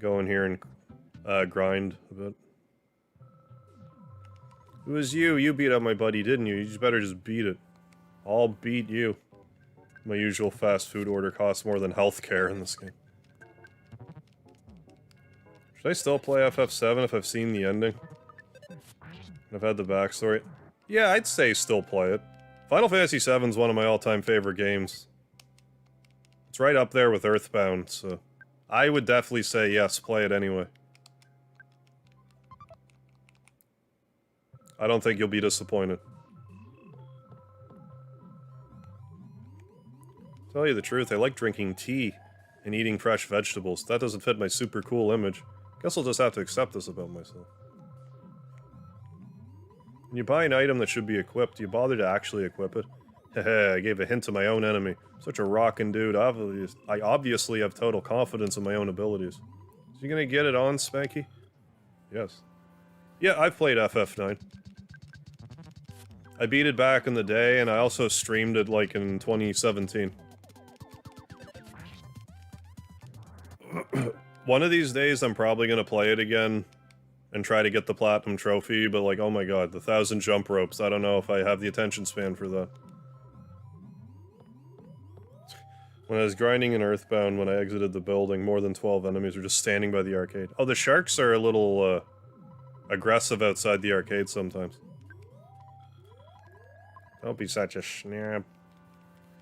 Speaker 1: Go in here and grind a bit. It was you. You beat up my buddy, didn't you? You just better just beat it. I'll beat you. My usual fast food order costs more than healthcare in this game. Should I still play FF7 if I've seen the ending? I've had the backstory. Yeah, I'd say still play it. Final Fantasy VII is one of my all-time favorite games. It's right up there with Earthbound, so I would definitely say yes, play it anyway. I don't think you'll be disappointed. Tell you the truth, I like drinking tea and eating fresh vegetables. That doesn't fit my super cool image. Guess I'll just have to accept this about myself. When you buy an item that should be equipped, do you bother to actually equip it? Heh, I gave a hint to my own enemy. Such a rockin' dude. I obviously have total confidence in my own abilities. Is you gonna get it on, Spanky? Yes. Yeah, I've played FF9. I beat it back in the day, and I also streamed it, like, in 2017. One of these days, I'm probably gonna play it again and try to get the Platinum Trophy, but, like, oh my god, the 1,000 jump ropes. I don't know if I have the attention span for that. When I was grinding in Earthbound, when I exited the building, more than 12 enemies were just standing by the arcade. Oh, the sharks are a little, aggressive outside the arcade sometimes. Don't be such a schnab.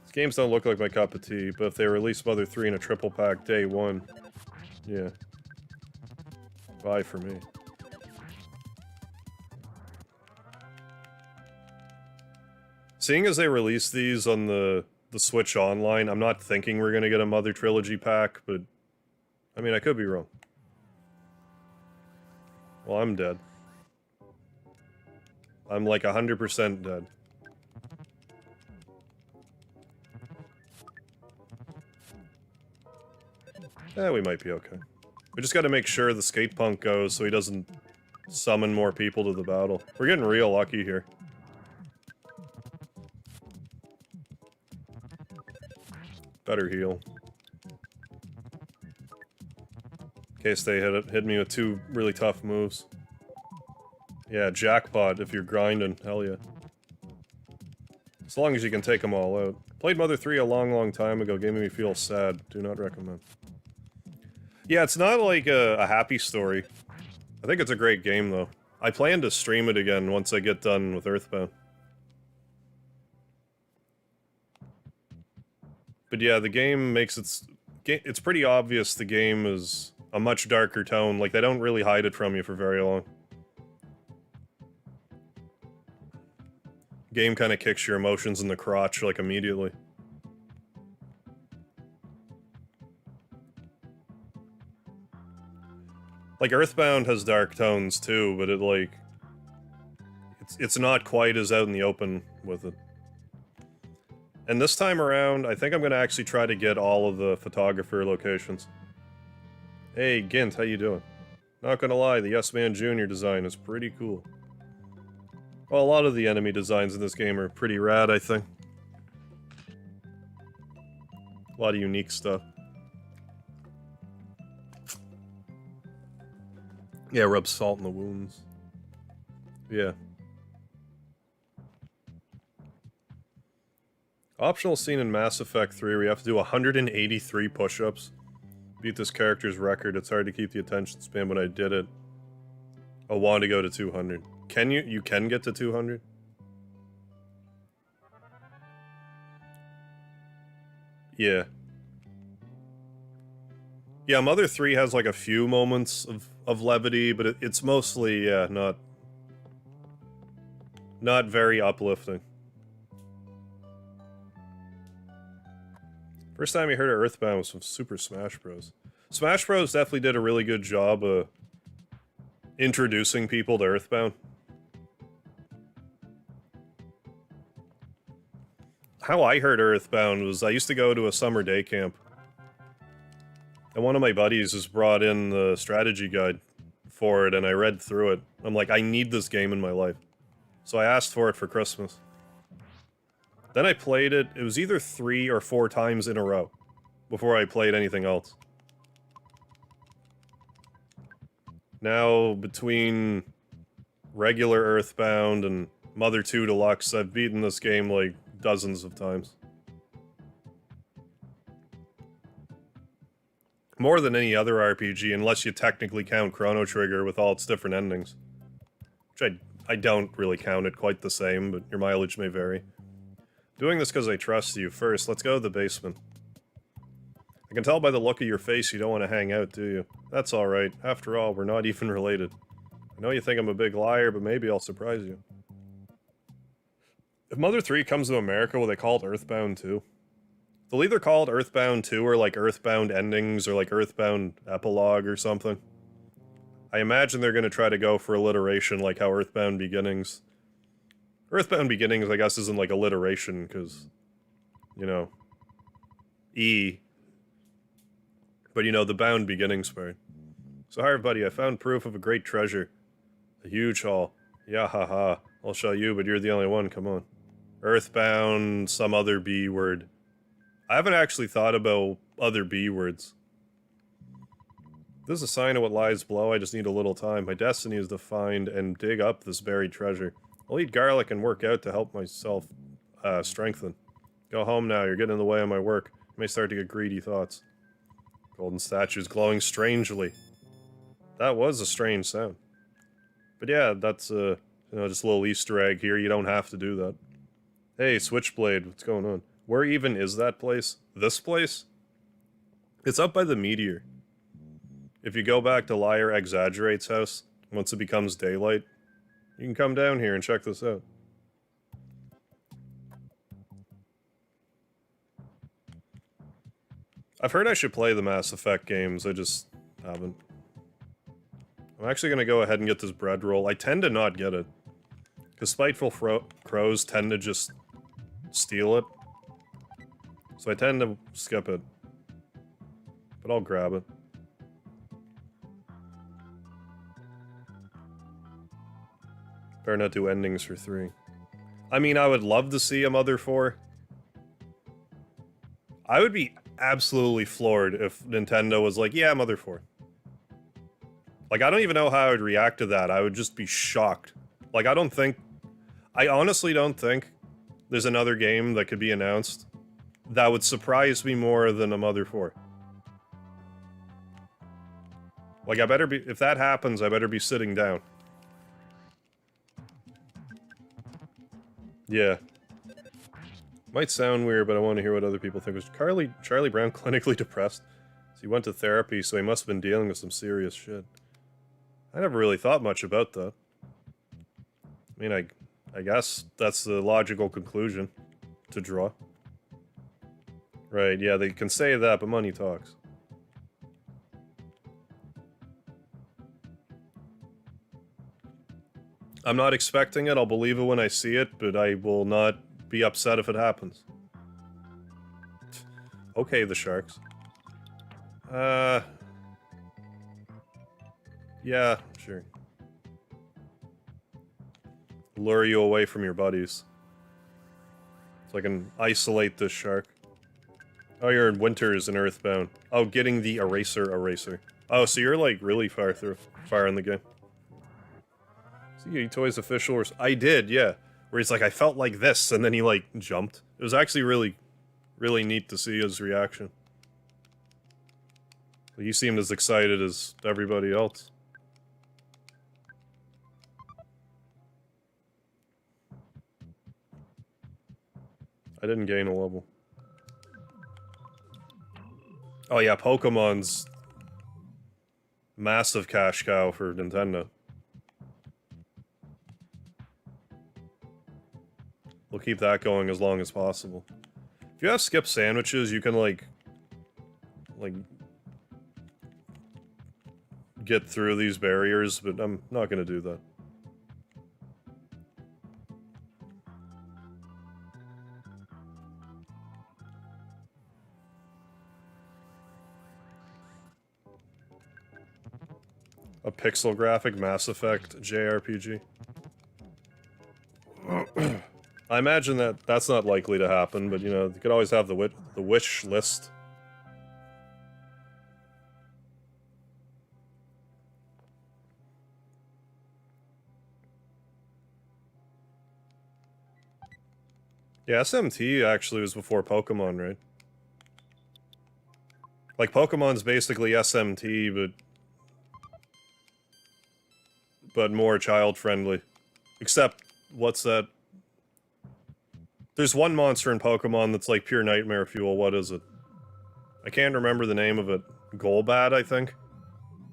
Speaker 1: These games don't look like my cup of tea, but if they release Mother 3 in a triple pack day 1, yeah. Bye for me. Seeing as they release these on the Switch Online, I'm not thinking we're gonna get a Mother Trilogy pack, but I mean, I could be wrong. Well, I'm dead. I'm like 100% dead. We might be okay. We just gotta make sure the skate punk goes so he doesn't summon more people to the battle. We're getting real lucky here. Better heal. In case they hit me with 2 really tough moves. Yeah, jackpot if you're grinding. Hell yeah. As long as you can take them all out. Played Mother 3 a long time ago. Game made me feel sad. Do not recommend. Yeah, it's not like a happy story. I think it's a great game, though. I plan to stream it again once I get done with Earthbound. But yeah, the game makes it's pretty obvious the game is a much darker tone. Like, they don't really hide it from you for very long. Game kind of kicks your emotions in the crotch, like, immediately. Like, Earthbound has dark tones, too, but it, like... It's not quite as out in the open with it. And this time around, I think I'm gonna actually try to get all of the photographer locations. Hey, Gint, how you doing? Not gonna lie, the Starman Jr. design is pretty cool. Well, a lot of the enemy designs in this game are pretty rad, I think. A lot of unique stuff. Yeah, rub salt in the wounds. Yeah. Optional scene in Mass Effect 3 where you have to do 183 push-ups. Beat this character's record. It's hard to keep the attention span, but I did it. I want to go to 200. Can you? You can get to 200? Yeah. Yeah, Mother 3 has like a few moments of levity, but it's mostly, yeah, not very uplifting. First time you heard of Earthbound was from Super Smash Bros. Smash Bros definitely did a really good job of introducing people to Earthbound. How I heard Earthbound was I used to go to a summer day camp. And one of my buddies has brought in the strategy guide for it, and I read through it. I'm like, I need this game in my life. So I asked for it for Christmas. Then I played it. It was either 3 or 4 times in a row before I played anything else. Now, between regular Earthbound and Mother 2 Deluxe, I've beaten this game like dozens of times. More than any other RPG, unless you technically count Chrono Trigger with all its different endings. Which I don't really count it quite the same, but your mileage may vary. Doing this because I trust you. First, let's go to the basement. I can tell by the look of your face you don't want to hang out, do you? That's alright. After all, we're not even related. I know you think I'm a big liar, but maybe I'll surprise you. If Mother 3 comes to America, will they call it Earthbound 2? They'll either call it Earthbound 2 or like Earthbound Endings or like Earthbound Epilogue or something. I imagine they're going to try to go for alliteration like how Earthbound Beginnings... Earthbound Beginnings, I guess, isn't like alliteration, because, you know, E. But, you know, the Bound Beginnings part. So, hi everybody, I found proof of a great treasure. A huge haul. Yeah, haha. I'll show you, but you're the only one, come on. Earthbound, some other B word. I haven't actually thought about other B words. This is a sign of what lies below, I just need a little time. My destiny is to find and dig up this buried treasure. I'll eat garlic and work out to help myself strengthen. Go home now, you're getting in the way of my work. I may start to get greedy thoughts. Golden statues glowing strangely. That was a strange sound. But yeah, that's you know, just a little Easter egg here, you don't have to do that. Hey, Switchblade, what's going on? Where even is that place? This place? It's up by the meteor. If you go back to Liar Exaggerate's house, once it becomes daylight, you can come down here and check this out. I've heard I should play the Mass Effect games, I just haven't. I'm actually gonna go ahead and get this bread roll. I tend to not get it. Because spiteful crows tend to just steal it. So I tend to skip it. But I'll grab it. Better not do endings for 3. I mean, I would love to see a Mother 4. I would be absolutely floored if Nintendo was like, yeah, Mother 4. Like, I don't even know how I would react to that. I would just be shocked. Like, I honestly don't think there's another game that could be announced that would surprise me more than a Mother 4. Like, if that happens, I better be sitting down. Yeah. Might sound weird, but I want to hear what other people think. Was Charlie Brown clinically depressed? So he went to therapy, so he must have been dealing with some serious shit. I never really thought much about that. I mean, I guess that's the logical conclusion to draw. Right, yeah, they can say that, but money talks. I'm not expecting it, I'll believe it when I see it, but I will not be upset if it happens. Okay, the sharks. Yeah, sure. Lure you away from your buddies. So I can isolate this shark. Oh, you're in Winters in Earthbound. Oh, getting the eraser. Oh, so you're like really far in the game. See, Toys official or I did, yeah. Where he's like, I felt like this, and then he like jumped. It was actually really neat to see his reaction. He seemed as excited as everybody else. I didn't gain a level. Oh yeah, Pokemon's massive cash cow for Nintendo. We'll keep that going as long as possible. If you have skip sandwiches, you can like get through these barriers, but I'm not gonna do that. A pixel graphic Mass Effect JRPG. I imagine that's not likely to happen, but you know, you could always have the wish list. Yeah, SMT actually was before Pokemon, right? Like, Pokemon's basically SMT, but more child-friendly. Except, what's that? There's one monster in Pokemon that's like pure nightmare fuel, what is it? I can't remember the name of it. Golbat, I think?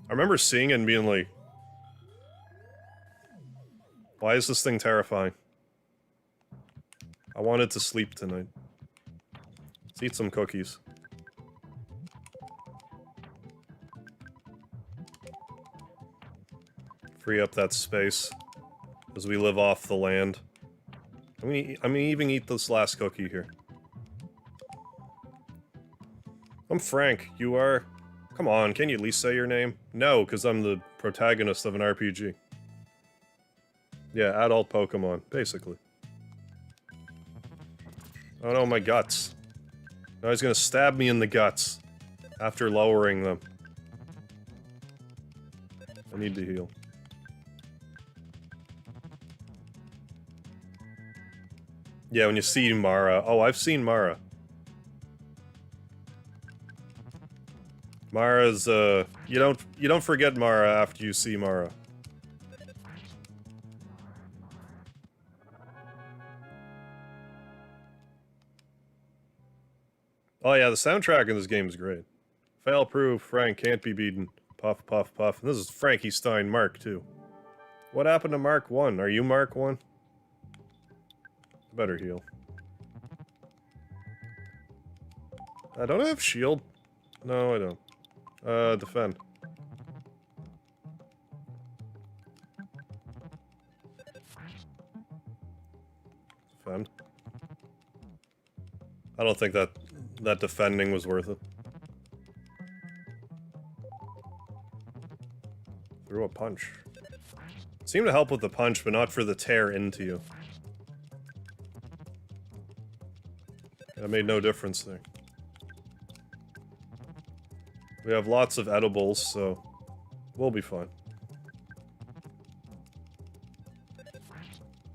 Speaker 1: I remember seeing it and being like... Why is this thing terrifying? I wanted to sleep tonight. Let's eat some cookies. Free up that space as we live off the land. I'm gonna even eat this last cookie here. I'm Frank. You are... Come on, can you at least say your name? No, because I'm the protagonist of an RPG. Yeah, adult Pokemon, basically. Oh no, my guts. Now he's gonna stab me in the guts after lowering them. I need to heal. Yeah, when you see Mara. Oh, I've seen Mara. Mara's, you don't forget Mara after you see Mara. Oh yeah, the soundtrack in this game is great. Fail-proof, Frank can't be beaten. Puff, puff, puff. And this is Frankie Stein Mark 2. What happened to Mark 1? Are you Mark 1? Better heal. I don't have shield. No, I don't. Defend. Defend. I don't think that defending was worth it. Threw a punch. Seemed to help with the punch, but not for the tear into you. That made no difference there. We have lots of edibles, so we'll be fine.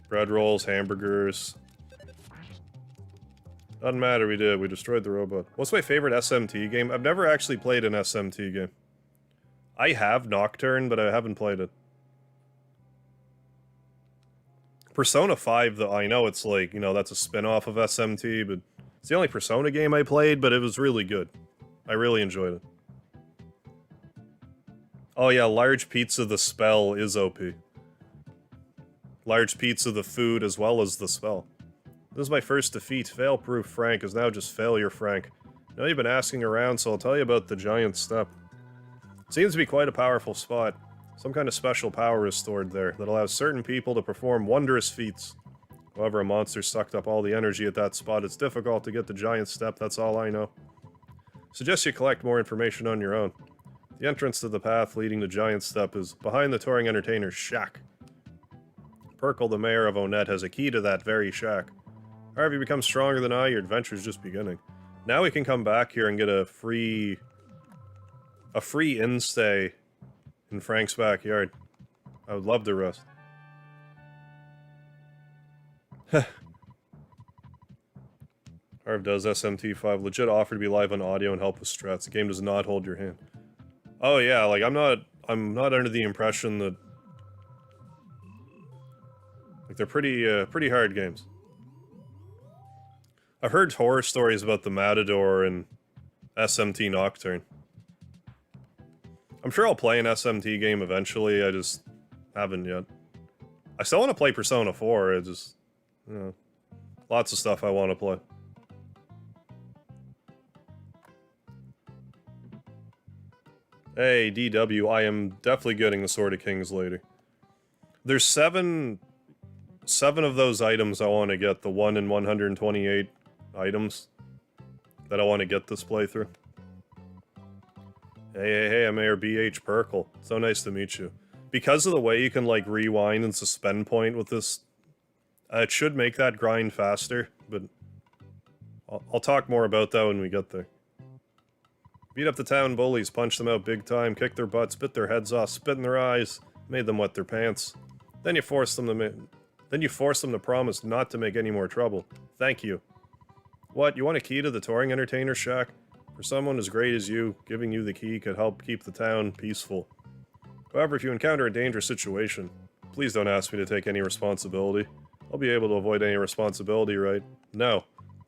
Speaker 1: Bread rolls, hamburgers. Doesn't matter, we did. We destroyed the robot. What's my favorite SMT game? I've never actually played an SMT game. I have Nocturne, but I haven't played it. Persona 5, though, I know it's like, you know, that's a spin-off of SMT, but it's the only Persona game I played, but it was really good. I really enjoyed it. Oh yeah, large pizza the spell is OP. Large pizza the food as well as the spell. This is my first defeat. Fail-proof Frank is now just failure Frank. I know you've been asking around, so I'll tell you about the giant step. Seems to be quite a powerful spot. Some kind of special power is stored there that allows certain people to perform wondrous feats. However, a monster sucked up all the energy at that spot. It's difficult to get the giant step, that's all I know. Suggest you collect more information on your own. The entrance to the path leading to Giant Step is behind the touring entertainer's shack. Pirkle, the mayor of Onett, has a key to that very shack. However, you become stronger than I, your adventure's just beginning. Now we can come back here and get a free in-stay in Frank's backyard. I would love to rest. Harv does SMT5. Legit offer to be live on audio and help with strats. The game does not hold your hand. Oh yeah, like I'm not under the impression that like they're pretty hard games. I've heard horror stories about the Matador and SMT Nocturne. I'm sure I'll play an SMT game eventually, I just haven't yet. I still want to play Persona 4, it just, you know, lots of stuff I want to play. Hey, DW, I am definitely getting the Sword of Kings later. There's seven of those items I want to get, the 1 in 128 items that I want to get this playthrough. Hey, I'm Mayor BH Pirkle. So nice to meet you. Because of the way you can, like, rewind and suspend point with this, it should make that grind faster, but I'll talk more about that when we get there. Beat up the town bullies, punch them out big time, kick their butts, bit their heads off, spit in their eyes, made them wet their pants. Then you force them to promise not to make any more trouble. Thank you. What, you want a key to the touring entertainer shack? For someone as great as you, giving you the key could help keep the town peaceful. However, if you encounter a dangerous situation, please don't ask me to take any responsibility. I'll be able to avoid any responsibility, right? No.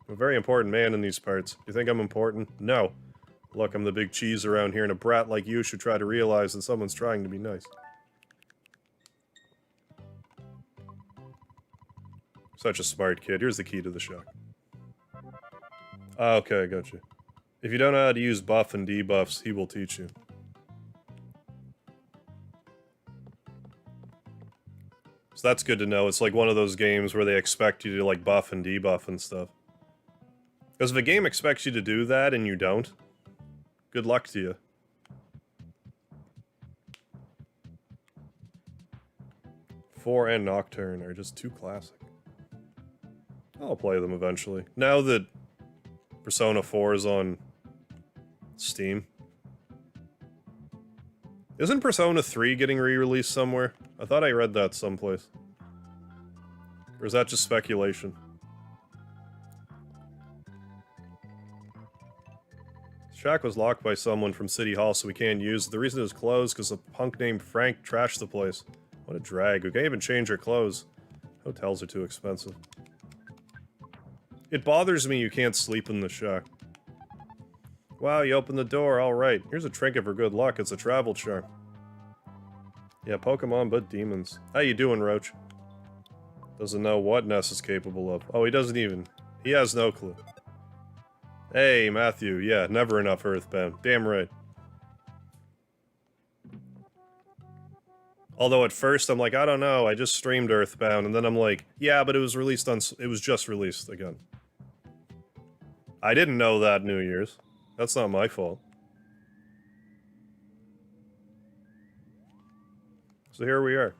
Speaker 1: I'm a very important man in these parts. You think I'm important? No. Look, I'm the big cheese around here, and a brat like you should try to realize that someone's trying to be nice. Such a smart kid. Here's the key to the shack. Okay, I got you. If you don't know how to use buff and debuffs, he will teach you. So that's good to know. It's like one of those games where they expect you to like buff and debuff and stuff. Because if a game expects you to do that and you don't, good luck to you. Four and Nocturne are just too classic. I'll play them eventually. Now that Persona 4 is on Steam. Isn't Persona 3 getting re-released somewhere? I thought I read that someplace. Or is that just speculation? Shack was locked by someone from City Hall, so we can't use it. The reason it was closed because a punk named Frank trashed the place. What a drag. We can't even change our clothes. Hotels are too expensive. It bothers me you can't sleep in the shack. Wow, you opened the door, alright. Here's a trinket for good luck, it's a travel charm. Yeah, Pokemon, but demons. How you doing, Roach? Doesn't know what Ness is capable of. Oh, he doesn't even... He has no clue. Hey, Matthew. Yeah, never enough Earthbound. Damn right. Although at first I'm like, I don't know, I just streamed Earthbound, and then I'm like, yeah, but it was released on... it was just released again. I didn't know that New Year's. That's not my fault. So here we are.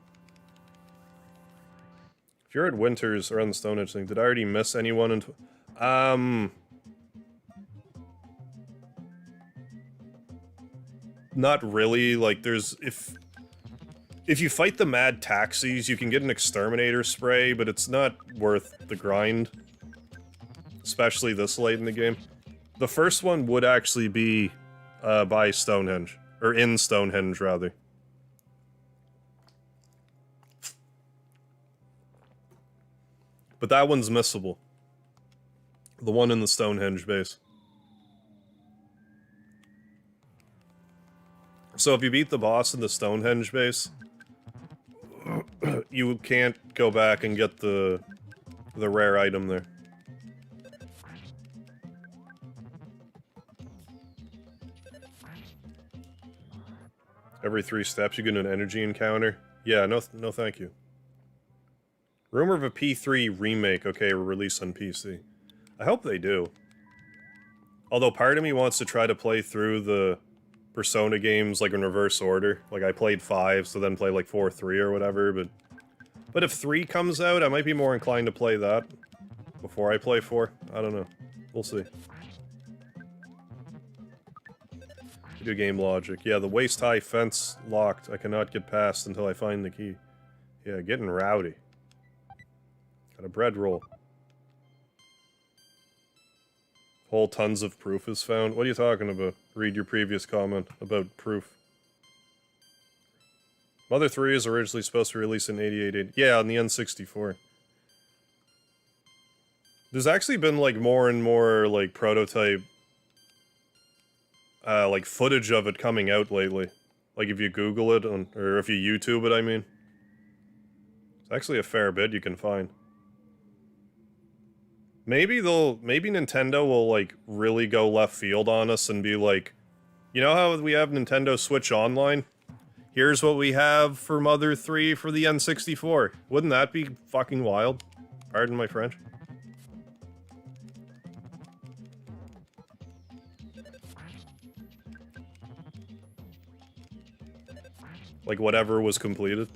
Speaker 1: If you're at Winters or on the Stonehenge thing, did I already miss anyone in... Not really, like, there's... If you fight the mad taxis, you can get an Xterminator Spray, but it's not worth the grind. Especially this late in the game. The first one would actually be, by Stonehenge. Or in Stonehenge, rather. But that one's missable. The one in the Stonehenge base. So if you beat the boss in the Stonehenge base, you can't go back and get the rare item there. Every 3 steps you get an energy encounter. Yeah, no thank you. Rumor of a P3 remake, okay, release on PC. I hope they do. Although part of me wants to try to play through the Persona games like in reverse order. Like I played 5, so then play like 4, 3 or whatever, but if 3 comes out, I might be more inclined to play that before I play 4. I don't know. We'll see. Do game logic. Yeah, the waist-high fence locked. I cannot get past until I find the key. Yeah, getting rowdy. Got a bread roll. Whole tons of proof is found. What are you talking about? Read your previous comment about proof. Mother 3 is originally supposed to release in 88. Yeah, on the N64. There's actually been, like, more and more, like, prototype... like, footage of it coming out lately. Like, if you Google it, or if you YouTube it, I mean. It's actually a fair bit you can find. Maybe Nintendo will, like, really go left field on us and be like, you know how we have Nintendo Switch Online? Here's what we have for Mother 3 for the N64. Wouldn't that be fucking wild? Pardon my French. Like, whatever was completed.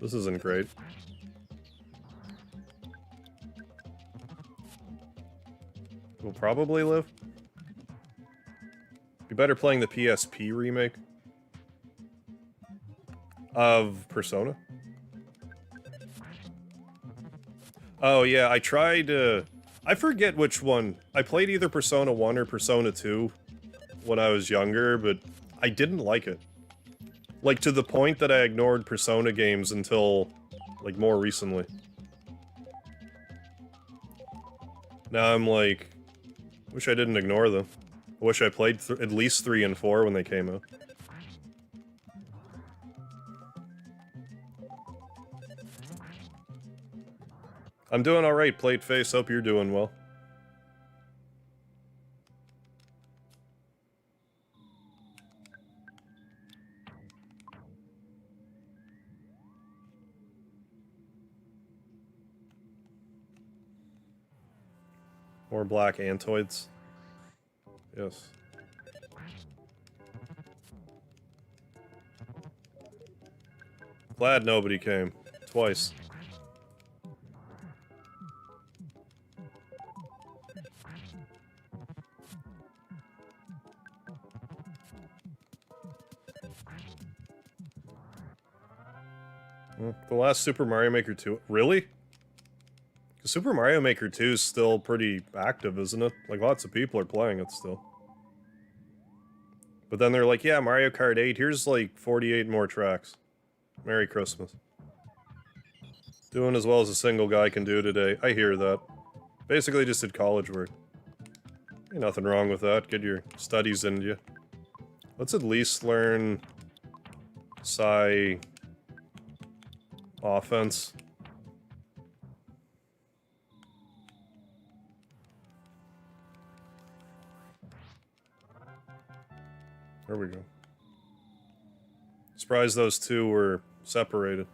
Speaker 1: This isn't great. We'll probably live. Be better playing the PSP remake of Persona. Oh yeah, I tried, I forget which one. I played either Persona 1 or Persona 2 when I was younger, but I didn't like it. Like, to the point that I ignored Persona games until, like, more recently. Now I'm like, wish I didn't ignore them. I wish I played at least 3 and 4 when they came out. I'm doing alright, Plate Face. Hope you're doing well. More black antoids. Yes. Glad nobody came. Twice. The last Super Mario Maker 2... Really? Super Mario Maker 2 is still pretty active, isn't it? Like, lots of people are playing it still. But then they're like, yeah, Mario Kart 8, here's like 48 more tracks. Merry Christmas. Doing as well as a single guy can do today. I hear that. Basically just did college work. Ain't nothing wrong with that. Get your studies into you. Let's at least learn... offense. There we go. Surprised those two were separated.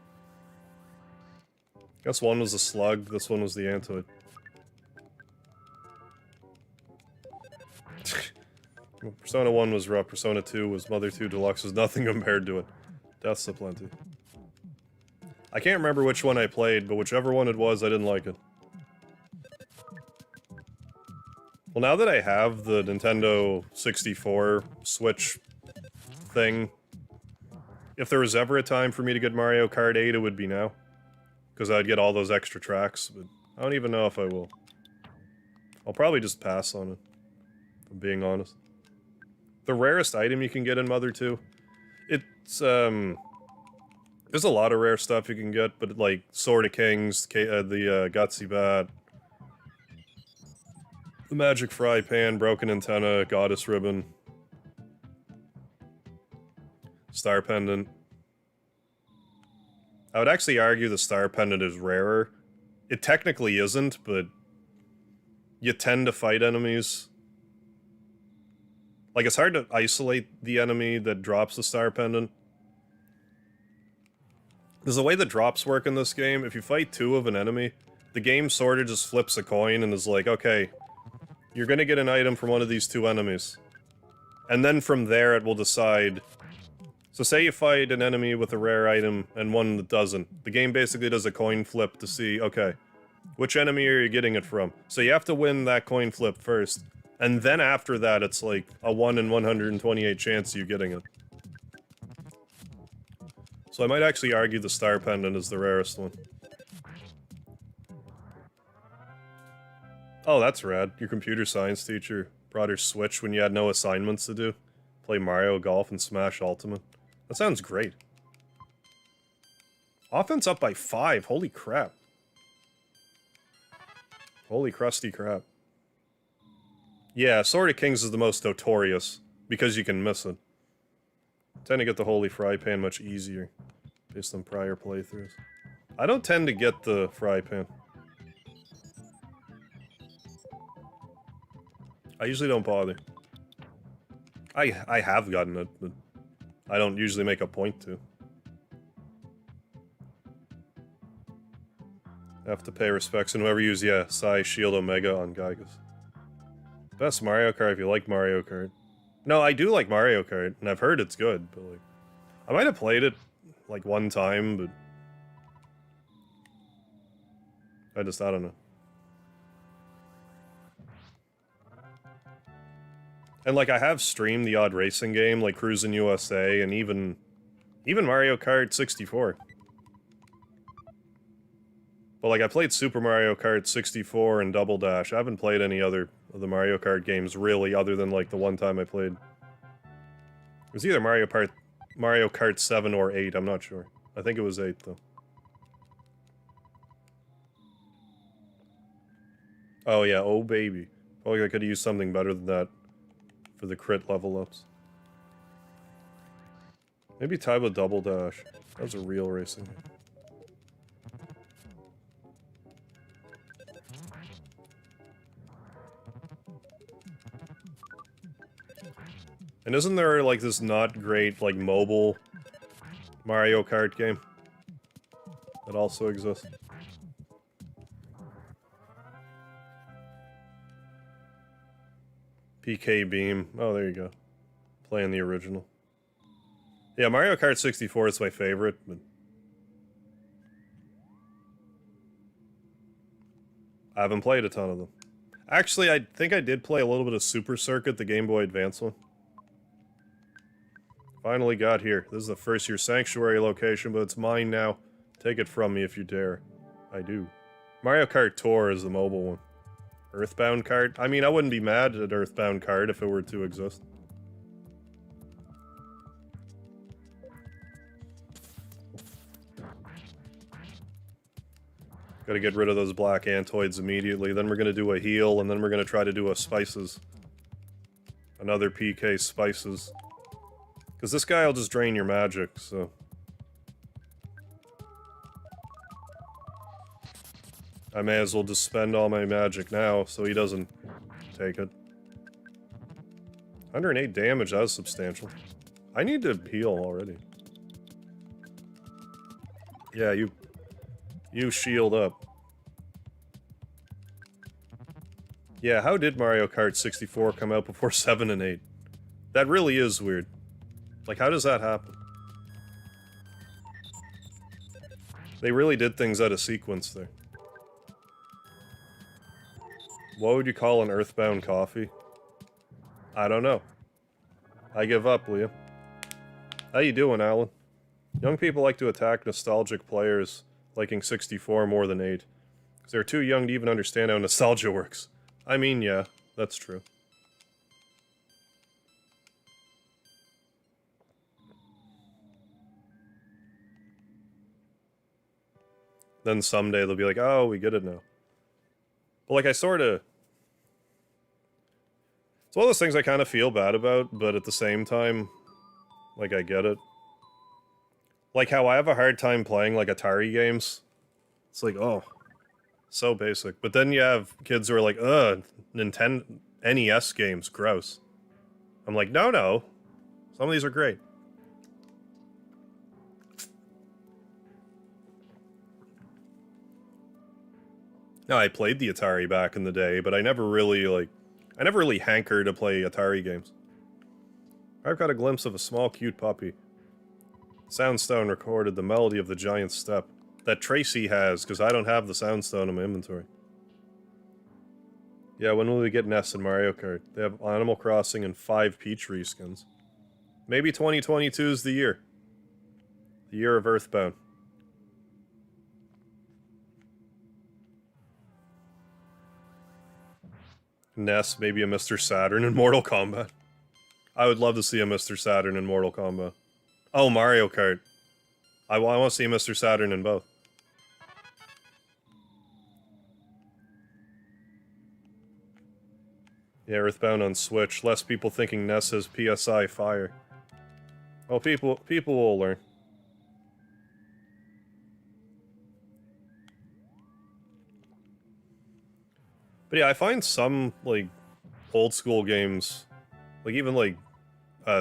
Speaker 1: Guess one was a slug, this one was the Antoid. Persona 1 was rough, Persona 2 was Mother 2 Deluxe, was nothing compared to it. Deaths aplenty. I can't remember which one I played, but whichever one it was, I didn't like it. Well, now that I have the Nintendo 64 Switch thing, if there was ever a time for me to get Mario Kart 8, it would be now. Because I'd get all those extra tracks, but I don't even know if I will. I'll probably just pass on it, if I'm being honest. The rarest item you can get in Mother 2, it's, there's a lot of rare stuff you can get, but like, Sword of Kings, the Gutsy Bat, the Magic Fry Pan, Broken Antenna, Goddess Ribbon, Star Pendant. I would actually argue the Star Pendant is rarer. It technically isn't, but you tend to fight enemies. Like, it's hard to isolate the enemy that drops the Star Pendant. There's a way the drops work in this game. If you fight two of an enemy, the game sort of just flips a coin and is like, okay, you're gonna get an item from one of these two enemies. And then from there it will decide... So say you fight an enemy with a rare item and one that doesn't. The game basically does a coin flip to see, okay, which enemy are you getting it from? So you have to win that coin flip first. And then after that, it's like a 1 in 128 chance of you getting it. So I might actually argue the Star Pendant is the rarest one. Oh, that's rad. Your computer science teacher brought her Switch when you had no assignments to do. Play Mario Golf and Smash Ultimate. That sounds great. Offense up by 5. Holy crap. Holy crusty crap. Yeah, Sword of Kings is the most notorious, because you can miss it. Tend to get the Holy Fry Pan much easier, based on prior playthroughs. I don't tend to get the Fry Pan. I usually don't bother. I have gotten it, but I don't usually make a point to. I have to pay respects and whoever uses, yeah, Sai Shield Omega on Gygas. Best Mario Kart if you like Mario Kart. No, I do like Mario Kart, and I've heard it's good, but like... I might have played it, like, one time, but... I don't know. And like, I have streamed the odd racing game, like Cruisin' USA, and even Mario Kart 64. But like, I played Super Mario Kart 64 and Double Dash. I haven't played any other of the Mario Kart games, really, other than like the one time I played. It was either Mario Kart 7 or 8, I'm not sure. I think it was 8, though. Oh yeah, oh baby. Probably I could've used something better than that for the crit level ups. Maybe Taiba Double Dash. That was a real racing game. And isn't there, like, this not great, like, mobile Mario Kart game that also exists? PK Beam. Oh, there you go. Playing the original. Yeah, Mario Kart 64 is my favorite, but... I haven't played a ton of them. Actually, I think I did play a little bit of Super Circuit, the Game Boy Advance one. Finally got here. This is the first year Sanctuary location, but it's mine now. Take it from me if you dare. I do. Mario Kart Tour is the mobile one. Earthbound Kart? I mean, I wouldn't be mad at Earthbound Kart if it were to exist. Gotta get rid of those black Antoids immediately, then we're gonna do a heal, and then we're gonna try to do a Spices. Another PK Spices. Because this guy will just drain your magic, so... I may as well just spend all my magic now, so he doesn't take it. 108 damage, that was substantial. I need to heal already. Yeah, you shield up. Yeah, how did Mario Kart 64 come out before 7 and 8? That really is weird. Like, how does that happen? They really did things out of sequence there. What would you call an Earthbound coffee? I don't know. I give up, Liam. How you doing, Alan? Young people like to attack nostalgic players liking 64 more than 8. Because they're too young to even understand how nostalgia works. I mean, yeah, that's true. Then someday they'll be like, oh, we get it now. But like, I sorta... It's one of those things I kind of feel bad about, but at the same time, like, I get it. Like how I have a hard time playing, like, Atari games. It's like, oh, so basic. But then you have kids who are like, ugh, Nintendo NES games, gross. I'm like, no. Some of these are great. No, I played the Atari back in the day, but I never really hankered to play Atari games. I've got a glimpse of a small, cute puppy. Soundstone recorded the melody of the giant step. That Tracy has, because I don't have the Soundstone in my inventory. Yeah, when will we get Ness in Mario Kart? They have Animal Crossing and 5 Peach reskins. Maybe 2022 is the year. The year of Earthbound. Ness, maybe a Mr. Saturn in Mortal Kombat. I would love to see a Mr. Saturn in Mortal Kombat. Oh, Mario Kart. I want to see Mr. Saturn in both. Yeah, Earthbound on Switch. Less people thinking Ness has PSI fire. Oh, people will learn. But yeah, I find some, like, old school games, like even, like,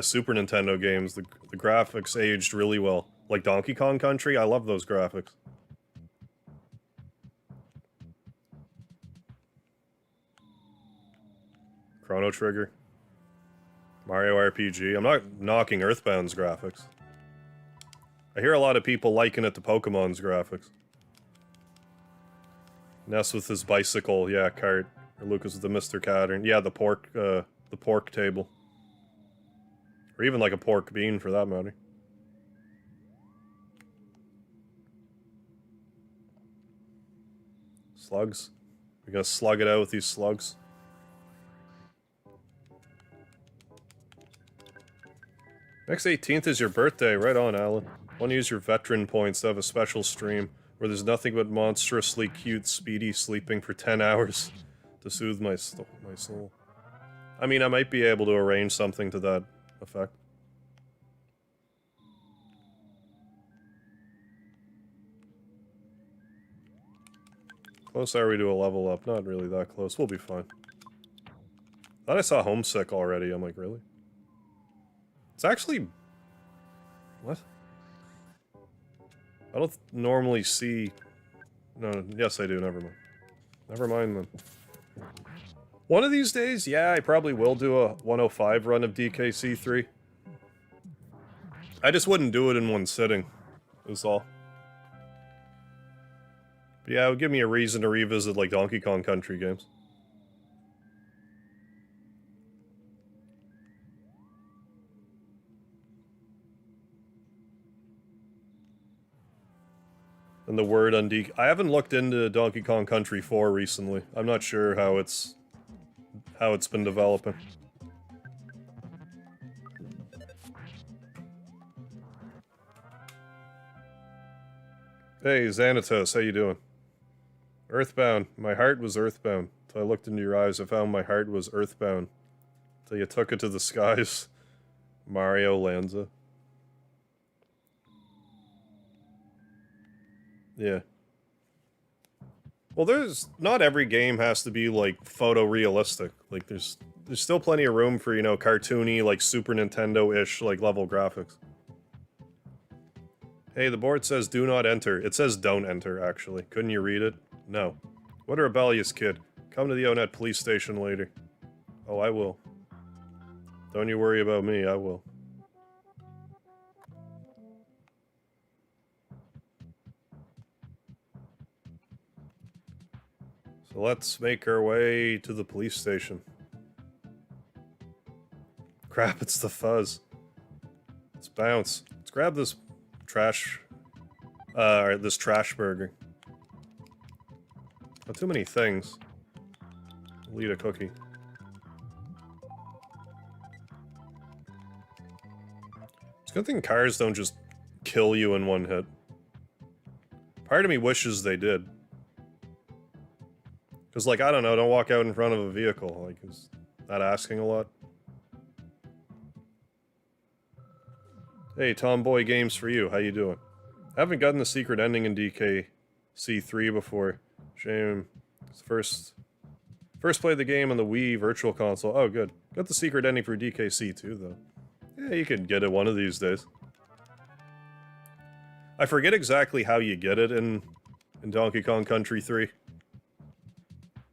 Speaker 1: Super Nintendo games, the graphics aged really well. Like Donkey Kong Country, I love those graphics. Chrono Trigger. Mario RPG. I'm not knocking Earthbound's graphics. I hear a lot of people liken it to Pokemon's graphics. Ness with his bicycle, yeah, cart. Or Lucas with the Mr. Cattern. Yeah, the pork table. Or even like a pork bean, for that matter. Slugs. We're gonna slug it out with these slugs. Next 18th is your birthday, right on, Alan. Want to use your veteran points to have a special stream where there's nothing but monstrously cute Speedy sleeping for 10 hours to soothe my soul. I mean, I might be able to arrange something to that effect. Close are we to a level up? Not really that close. We'll be fine. Thought I saw Homesick already. I'm like, really? It's actually... What? I don't normally see... No, yes I do, never mind. Never mind then. One of these days, yeah, I probably will do a 105 run of DKC3. I just wouldn't do it in one sitting, is all. But yeah, it would give me a reason to revisit, like, Donkey Kong Country games. And the word on I haven't looked into Donkey Kong Country 4 recently. I'm not sure how it's been developing. Hey, Xanatos, how you doing? Earthbound. My heart was earthbound. Till I looked into your eyes, I found my heart was earthbound. Till you took it to the skies. Mario Lanza. Yeah. Well, not every game has to be, like, photorealistic. Like, there's there's still plenty of room for, you know, cartoony, like Super Nintendo-ish, like, level graphics. Hey, the board says do not enter. It says don't enter, actually. Couldn't you read it? No. What a rebellious kid. Come to the Onett police station later. Oh, I will. Don't you worry about me, I will. So let's make our way to the police station. Crap, it's the fuzz. Let's bounce. Let's grab this trash... this trash burger. Not too many things. I'll eat a cookie. It's a good thing cars don't just kill you in one hit. Part of me wishes they did. Because, like, I don't know, don't walk out in front of a vehicle. Like, is that asking a lot? Hey, Tomboy Games for you. How you doing? Haven't gotten the secret ending in DKC3 before. Shame. It's first played the game on the Wii Virtual Console. Oh, good. Got the secret ending for DKC2, though. Yeah, you can get it one of these days. I forget exactly how you get it in Donkey Kong Country 3.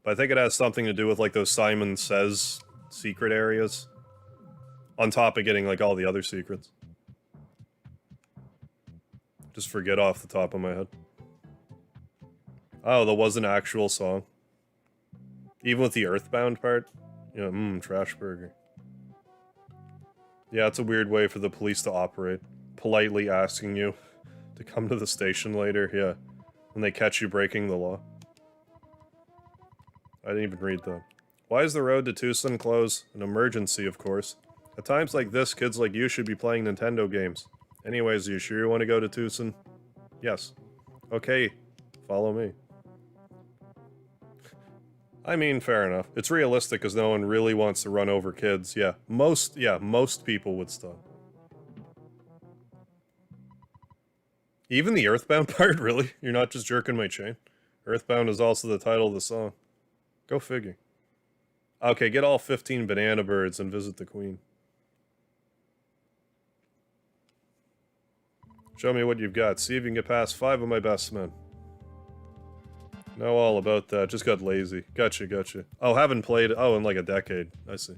Speaker 1: But I think it has something to do with, like, those Simon Says secret areas. On top of getting, like, all the other secrets. Just forget off the top of my head. Oh, there was an actual song. Even with the Earthbound part? Yeah, trash burger. Yeah, it's a weird way for the police to operate. Politely asking you to come to the station later, yeah. When they catch you breaking the law. I didn't even read that. Why is the road to Twoson closed? An emergency, of course. At times like this, kids like you should be playing Nintendo games. Anyways, are you sure you want to go to Twoson? Yes. Okay, follow me. I mean, fair enough. It's realistic because no one really wants to run over kids. Yeah, most people would stop. Even the Earthbound part, really? You're not just jerking my chain? Earthbound is also the title of the song. Go figure. Okay, get all 15 banana birds and visit the queen. Show me what you've got. See if you can get past 5 of my best men. Know all about that. Just got lazy. Gotcha. Oh, haven't played... Oh, in like a decade. I see.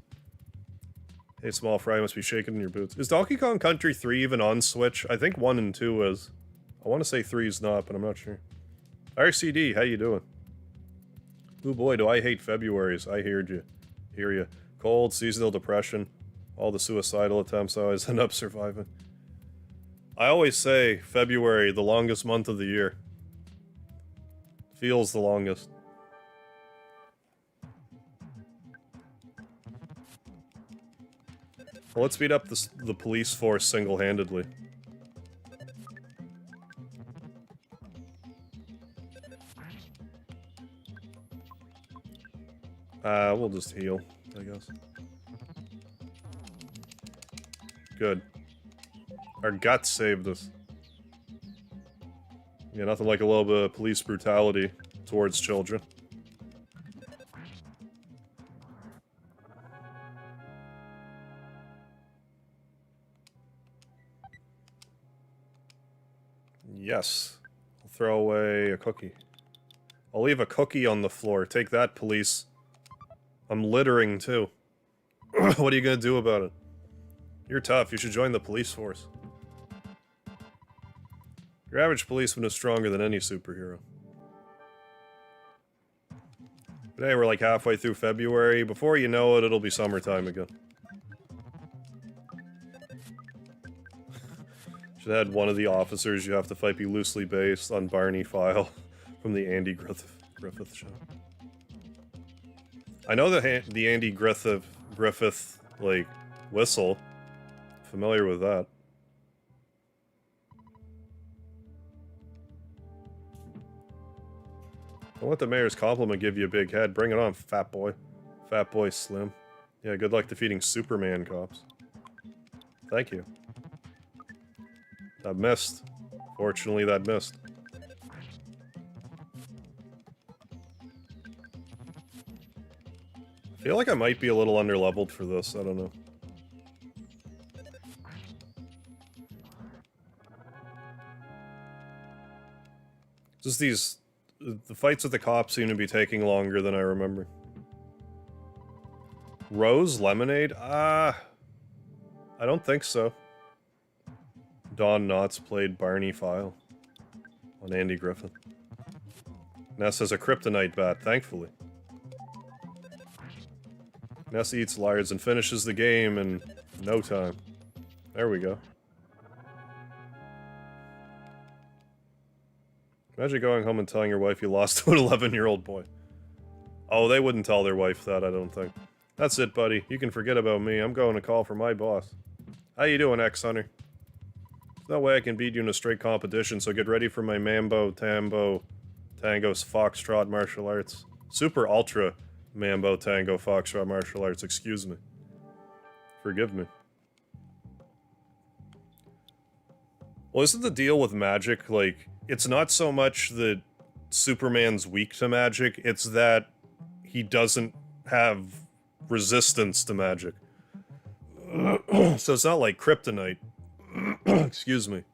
Speaker 1: Hey, small fry, must be shaking in your boots. Is Donkey Kong Country 3 even on Switch? I think 1 and 2 is. I want to say 3's not, but I'm not sure. RCD, how you doing? Ooh boy, do I hate Februarys. I hear you. Cold, seasonal depression, all the suicidal attempts I always end up surviving. I always say February, the longest month of the year. Feels the longest. Well, let's beat up the police force single-handedly. We'll just heal, I guess. Good. Our guts saved us. Yeah, nothing like a little bit of police brutality towards children. Yes. I'll throw away a cookie. I'll leave a cookie on the floor. Take that, police. I'm littering, too. What are you gonna do about it? You're tough. You should join the police force. Your average policeman is stronger than any superhero. But hey, we're like halfway through February. Before you know it, it'll be summertime again. Should have had one of the officers you have to fight be loosely based on Barney File from the Andy Griffith show. I know the Andy Griffith, like, whistle. Familiar with that. Don't let the mayor's compliment give you a big head. Bring it on, fat boy. Fat boy Slim. Yeah, good luck defeating Superman cops. Thank you. That missed. Fortunately, that missed. feel like I might be a little underleveled for this, I don't know. Just these... The fights with the cops seem to be taking longer than I remember. Rose Lemonade? I don't think so. Don Knotts played Barney File on Andy Griffith. Ness has a kryptonite bat, thankfully. Ness eats lards and finishes the game in no time. There we go. Imagine going home and telling your wife you lost to an 11-year-old boy. Oh, they wouldn't tell their wife that, I don't think. That's it, buddy. You can forget about me. I'm going to call for my boss. How you doing, X-Hunter? There's no way I can beat you in a straight competition, so get ready for my Mambo, Tambo, Tango's Foxtrot martial arts. Super Ultra Mambo, Tango, Foxtrot martial arts, excuse me. Forgive me. Well, isn't the deal with magic, like, it's not so much that Superman's weak to magic, it's that he doesn't have resistance to magic. So it's not like kryptonite. Excuse me.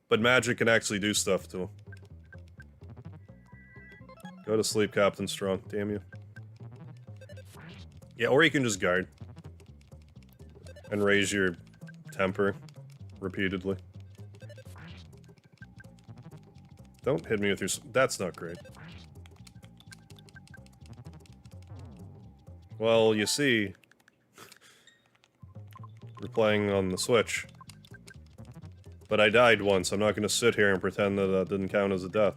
Speaker 1: But magic can actually do stuff to him. Go to sleep, Captain Strong. Damn you. Yeah, or you can just guard. And raise your temper repeatedly. Don't hit me with your... That's not great. Well, you see... We're playing on the Switch. But I died once, I'm not gonna sit here and pretend that that didn't count as a death.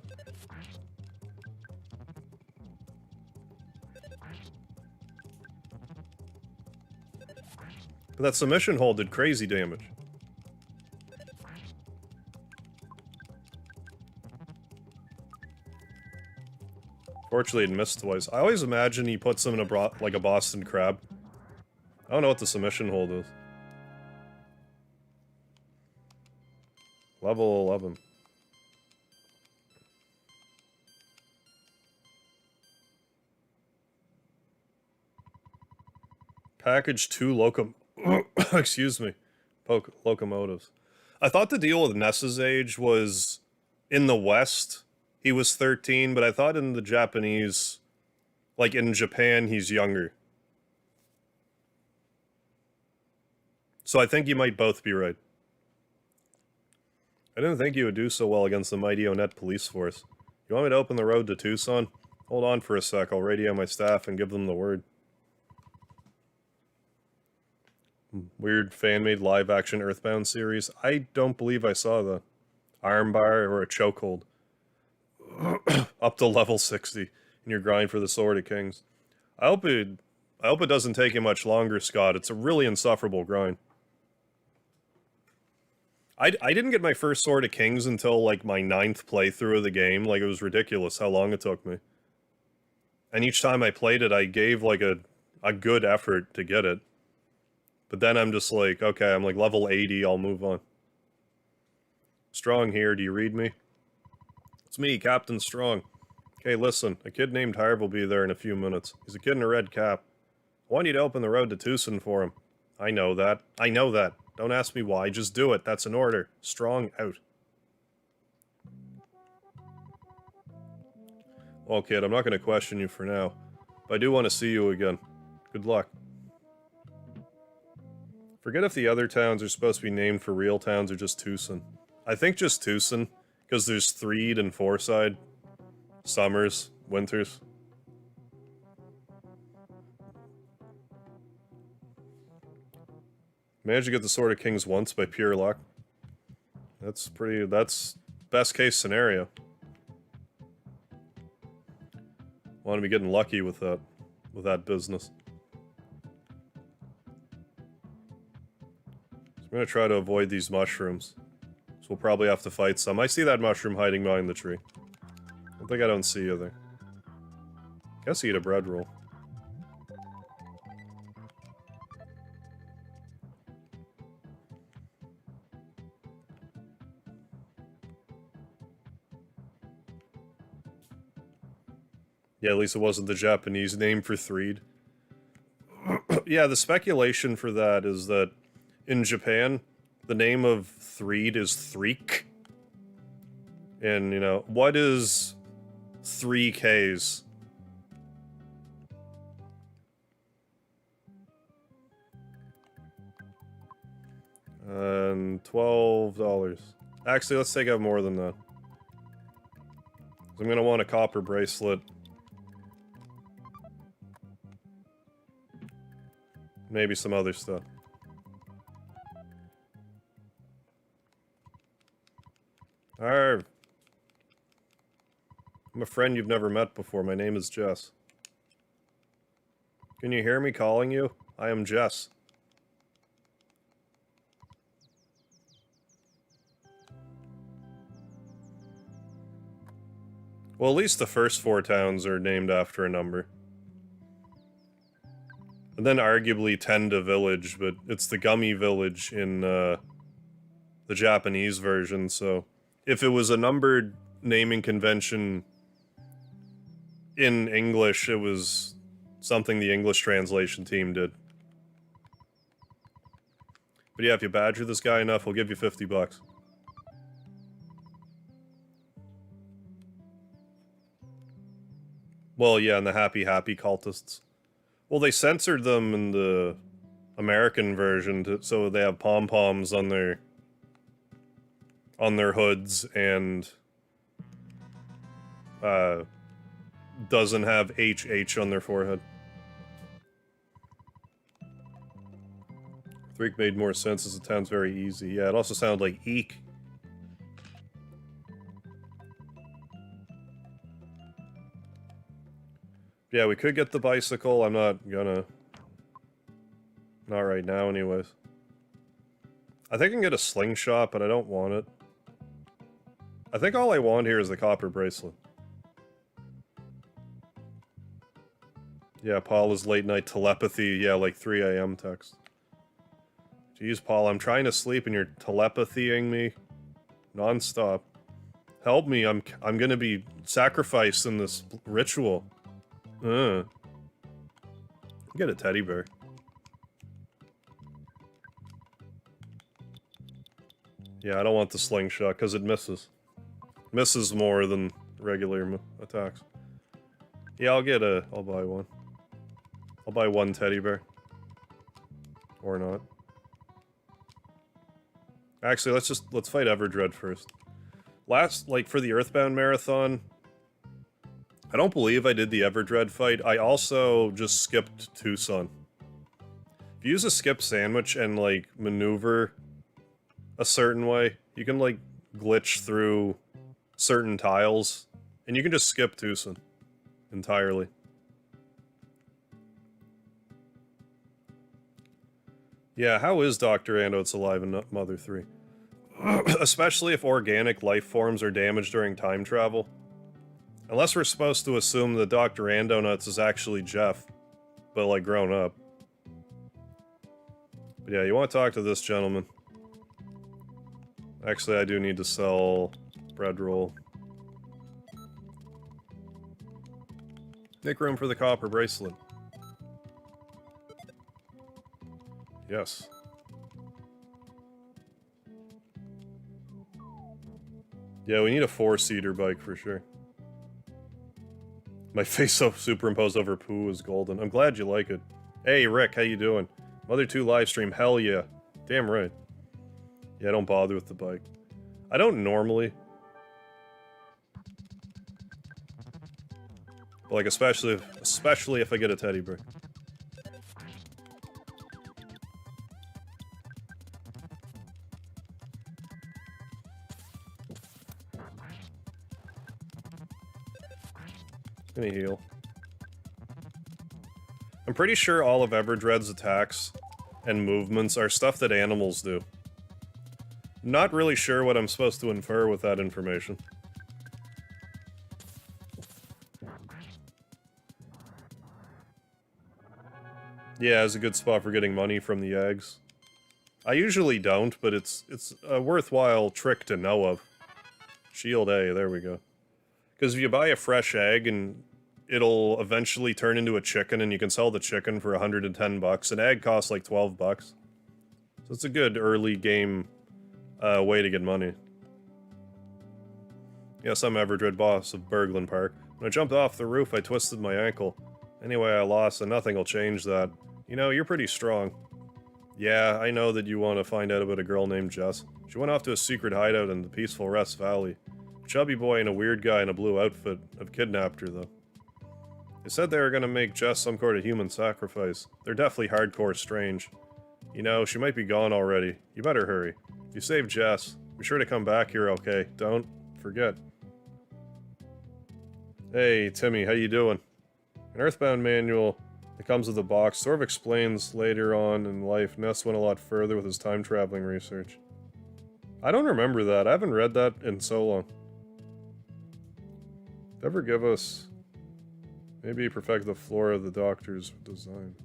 Speaker 1: But that submission hold did crazy damage. Fortunately, it missed twice. I always imagine he puts him in a like a Boston Crab. I don't know what the submission hold is. Level 11. Package 2 excuse me. Locomotives. I thought the deal with Ness's age was in the West. He was 13, but I thought in the Japanese, like in Japan, he's younger. So I think you might both be right. I didn't think you would do so well against the mighty Onett police force. You want me to open the road to Twoson? Hold on for a sec, I'll radio my staff and give them the word. Weird fan-made live-action Earthbound series. I don't believe I saw the armbar or a chokehold. Up to level 60 in your grind for the Sword of Kings. I hope it doesn't take you much longer, Scott. It's a really insufferable grind. I didn't get my first Sword of Kings until, like, my 9th playthrough of the game. Like, it was ridiculous how long it took me. And each time I played it, I gave, like, a good effort to get it. But then I'm just like, okay, I'm like level 80, I'll move on. Strong here, do you read me? It's me, Captain Strong. Okay, listen, a kid named Harv will be there in a few minutes. He's a kid in a red cap. I want you to open the road to Twoson for him. I know that. I know that. Don't ask me why, just do it. That's an order. Strong out. Well, kid, I'm not going to question you for now. But I do want to see you again. Good luck. Forget if the other towns are supposed to be named for real towns or just Twoson. I think just Twoson, because there's Threed and Fourside. Summers, Winters. Managed to get the Sword of Kings once by pure luck. That's best case scenario. Want to be getting lucky with that business. I'm gonna try to avoid these mushrooms. So we'll probably have to fight some. I see that mushroom hiding behind the tree. I think I don't see you there. Guess eat a bread roll. Yeah, at least it wasn't the Japanese name for Threed. Yeah, the speculation for that is that in Japan, the name of Threed is Threek. And, you know, what is 3Ks? And $12. Actually, let's take out more than that. I'm gonna want a copper bracelet. Maybe some other stuff. Arr. I'm a friend you've never met before. My name is Jess. Can you hear me calling you? I am Jess. Well, at least the first 4 towns are named after a number. And then arguably Tenda Village, but it's the Gummy Village in the Japanese version, so if it was a numbered naming convention in English, it was something the English translation team did. But yeah, if you badger this guy enough, he'll give you $50. Well, yeah, and the Happy cultists. Well, they censored them in the American version, so they have pom-poms on their hoods, and doesn't have HH on their forehead. Threek made more sense as the town's very easy. Yeah, it also sounded like eek. Yeah, we could get the bicycle. I'm not gonna. Not right now, anyways. I think I can get a slingshot, but I don't want it. I think all I want here is the copper bracelet. Yeah, Paula's late night telepathy. Yeah, like 3 a.m. text. Jeez, Paul, I'm trying to sleep and you're telepathying me non-stop. Help me, I'm gonna be sacrificed in this ritual. Get a teddy bear. Yeah, I don't want the slingshot because it misses. Misses more than regular attacks. Yeah, I'll buy one. I'll buy one teddy bear. Or not. Actually, let's fight Everdread first. For the Earthbound Marathon, I don't believe I did the Everdread fight. I also just skipped Twoson. If you use a skip sandwich and, like, maneuver a certain way, you can, like, glitch through certain tiles, and you can just skip Twoson entirely. Yeah, how is Dr. Ando's alive in Mother 3? Especially if organic life forms are damaged during time travel. Unless we're supposed to assume that Dr. Andonuts is actually Jeff, but, like, grown up. But yeah, you want to talk to this gentleman. Actually, I do need to sell bread roll. Make room for the copper bracelet. Yes. Yeah, we need a 4-seater bike for sure. My face so superimposed over poo is golden. I'm glad you like it. Hey, Rick, how you doing? Mother 2 livestream, hell yeah. Damn right. Yeah, don't bother with the bike. I don't normally. But, like, especially if I get a teddy bear. Gonna heal. I'm pretty sure all of Everdread's attacks and movements are stuff that animals do. Not really sure what I'm supposed to infer with that information. Yeah, it's a good spot for getting money from the eggs. I usually don't, but it's a worthwhile trick to know of. Shield A, there we go. Because if you buy a fresh egg and it'll eventually turn into a chicken, and you can sell the chicken for 110 bucks. An egg costs like 12 bucks. So it's a good early game way to get money. Yes, I'm Everdred, boss of Berglund Park. When I jumped off the roof, I twisted my ankle. Anyway, I lost, and nothing will change that. You know, you're pretty strong. Yeah, I know that you want to find out about a girl named Jess. She went off to a secret hideout in the peaceful Rest Valley. A chubby boy and a weird guy in a blue outfit have kidnapped her, though. They said they were gonna make Jess some sort of human sacrifice. They're definitely hardcore strange. You know, she might be gone already. You better hurry. If you save Jess, be sure to come back here, okay? Don't forget. Hey, Timmy, how you doing? An Earthbound manual that comes with a box sort of explains later on in life Ness went a lot further with his time-traveling research. I don't remember that. I haven't read that in so long. Ever give us... Maybe perfect the floor of the Doctor's design.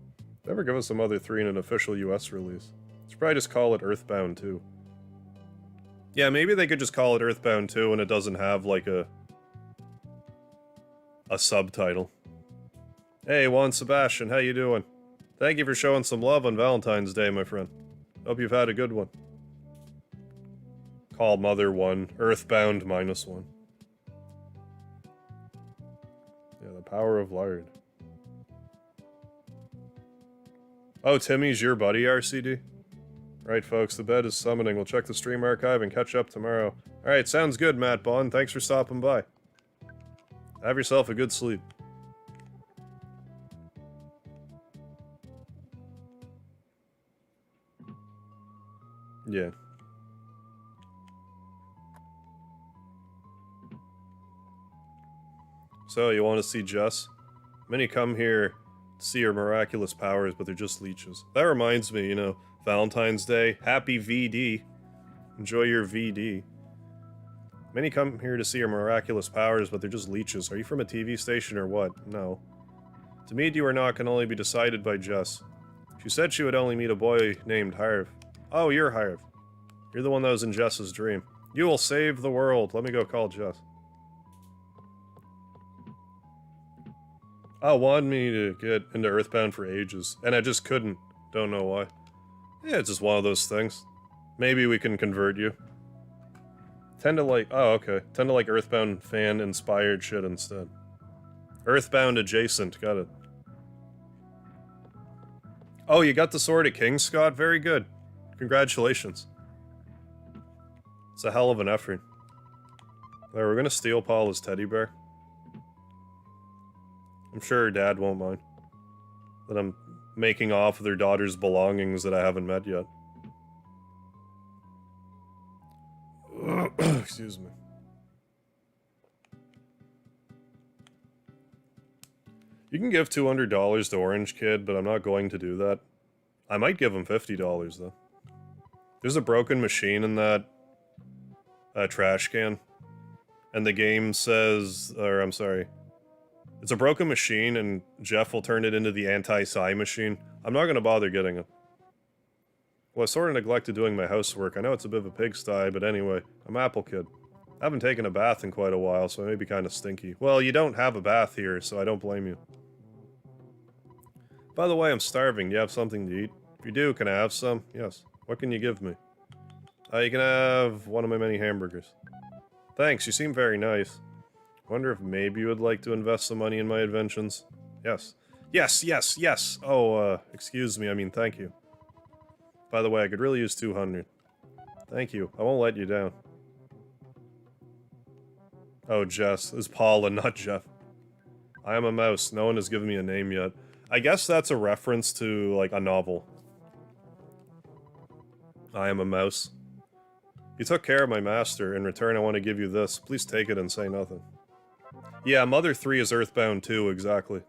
Speaker 1: Ever give us some other 3 in an official US release. Should probably just call it Earthbound 2. Yeah, maybe they could just call it Earthbound 2 and it doesn't have, like, a subtitle. Hey, Juan Sebastian, how you doing? Thank you for showing some love on Valentine's Day, my friend. Hope you've had a good one. Call Mother 1, Earthbound -1. Yeah, the power of lard. Oh, Timmy's your buddy, RCD? Right, folks, the bed is summoning. We'll check the stream archive and catch up tomorrow. Alright, sounds good, Matt Bond. Thanks for stopping by. Have yourself a good sleep. Yeah. So, you want to see Jess? Many come here to see her miraculous powers, but they're just leeches. That reminds me, you know, Valentine's Day. Happy VD. Enjoy your VD. Many come here to see her miraculous powers, but they're just leeches. Are you from a TV station or what? No. To meet you or not can only be decided by Jess. She said she would only meet a boy named Harv. Oh, you're Harv. You're the one that was in Jess's dream. You will save the world. Let me go call Jess. I wanted me to get into Earthbound for ages, and I just couldn't. Don't know why. Yeah, it's just one of those things. Maybe we can convert you. Tend to like... Oh, okay. Tend to like Earthbound fan-inspired shit instead. Earthbound adjacent. Got it. Oh, you got the sword at King, Scott? Very good. Congratulations. It's a hell of an effort. Alright, we're gonna steal Paula's teddy bear. I'm sure her dad won't mind. That I'm making off with her daughter's belongings that I haven't met yet. Excuse me. You can give $200 to Orange Kid, but I'm not going to do that. I might give him $50, though. There's a broken machine in that trash can. And the game says... Or, I'm sorry. It's a broken machine, and Jeff will turn it into the anti-Psy machine. I'm not gonna bother getting it. Well, I sort of neglected doing my housework. I know it's a bit of a pigsty, but anyway, I'm Apple Kid. I haven't taken a bath in quite a while, so I may be kind of stinky. Well, you don't have a bath here, so I don't blame you. By the way, I'm starving. Do you have something to eat? If you do, can I have some? Yes. What can you give me? You can have one of my many hamburgers. Thanks, you seem very nice. Wonder if maybe you would like to invest some money in my inventions? Yes. Yes, yes, yes! Oh, excuse me, I mean thank you. By the way, I could really use 200. Thank you, I won't let you down. Oh, Jess. It's Paula, not Jeff. I am a mouse, no one has given me a name yet. I guess that's a reference to, like, a novel. I am a mouse. You took care of my master. In return, I want to give you this. Please take it and say nothing. Yeah, Mother 3 is Earthbound 2, exactly.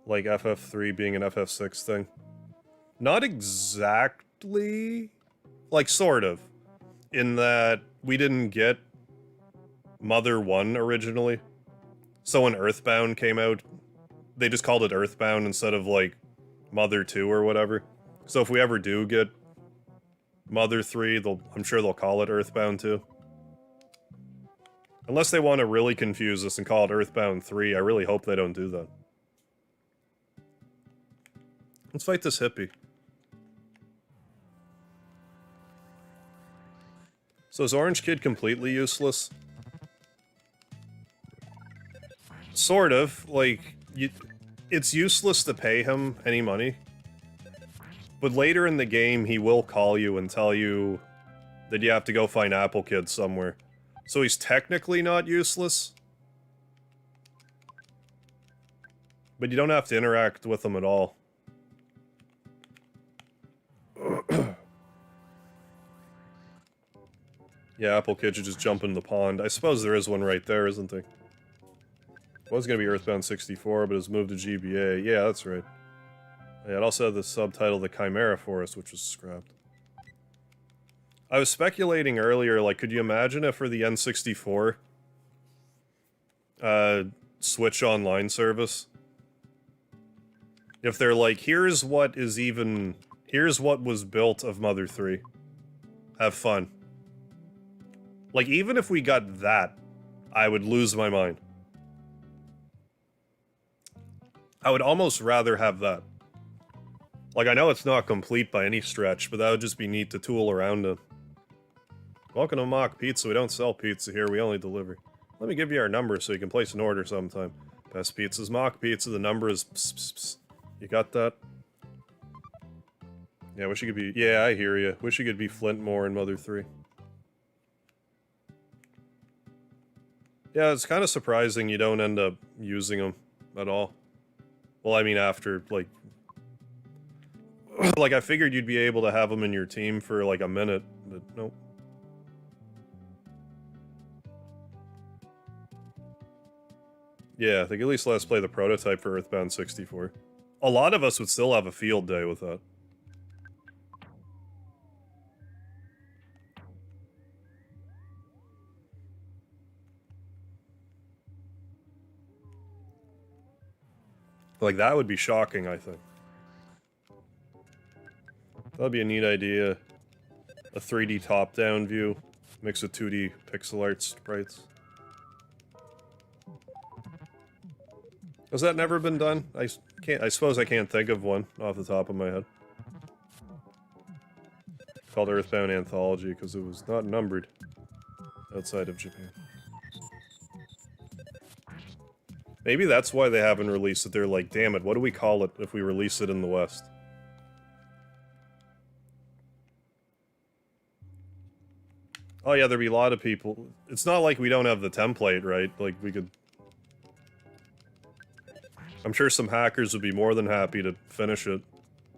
Speaker 1: Like FF3 being an FF6 thing. Not exactly... Like, sort of. In that we didn't get Mother 1 originally. So when Earthbound came out, they just called it Earthbound instead of, like, Mother 2 or whatever. So if we ever do get Mother 3, I'm sure they'll call it Earthbound 2. Unless they want to really confuse us and call it Earthbound 3, I really hope they don't do that. Let's fight this hippie. So is Orange Kid completely useless? Sort of. Like, it's useless to pay him any money. But later in the game, he will call you and tell you that you have to go find Apple Kid somewhere. So he's technically not useless. But you don't have to interact with him at all. Yeah, Apple Kid should just jump in the pond. I suppose there is one right there, isn't there? It was gonna be Earthbound 64, but it's moved to GBA. Yeah, that's right. Yeah, it also had the subtitle The Chimera Forest, which was scrapped. I was speculating earlier, like, could you imagine if for the N64 Switch Online service, if they're like, here's what was built of Mother 3. Have fun. Like, even if we got that, I would lose my mind. I would almost rather have that. Like, I know it's not complete by any stretch, but that would just be neat to tool around it. Welcome to Mock Pizza. We don't sell pizza here, we only deliver. Let me give you our number so you can place an order sometime. Best pizza's Mock Pizza, the number is pss, pss, pss. You got that? Yeah, wish you could be... Yeah, I hear you. Wish you could be Flint more in Mother 3. Yeah, it's kind of surprising you don't end up using them at all. Well, I mean, after, like... like, I figured you'd be able to have them in your team for, like, a minute, but nope. Yeah, I think at least let us play the prototype for Earthbound 64. A lot of us would still have a field day with that. Like, that would be shocking, I think. That'd be a neat idea. A 3D top-down view, mixed with 2D pixel art sprites. Has that never been done? I suppose I can't think of one off the top of my head. It's called Earthbound Anthology because it was not numbered outside of Japan. Maybe that's why they haven't released it. They're like, damn it, what do we call it if we release it in the West? Oh yeah, there'd be a lot of people. It's not like we don't have the template, right? Like, we could... I'm sure some hackers would be more than happy to finish it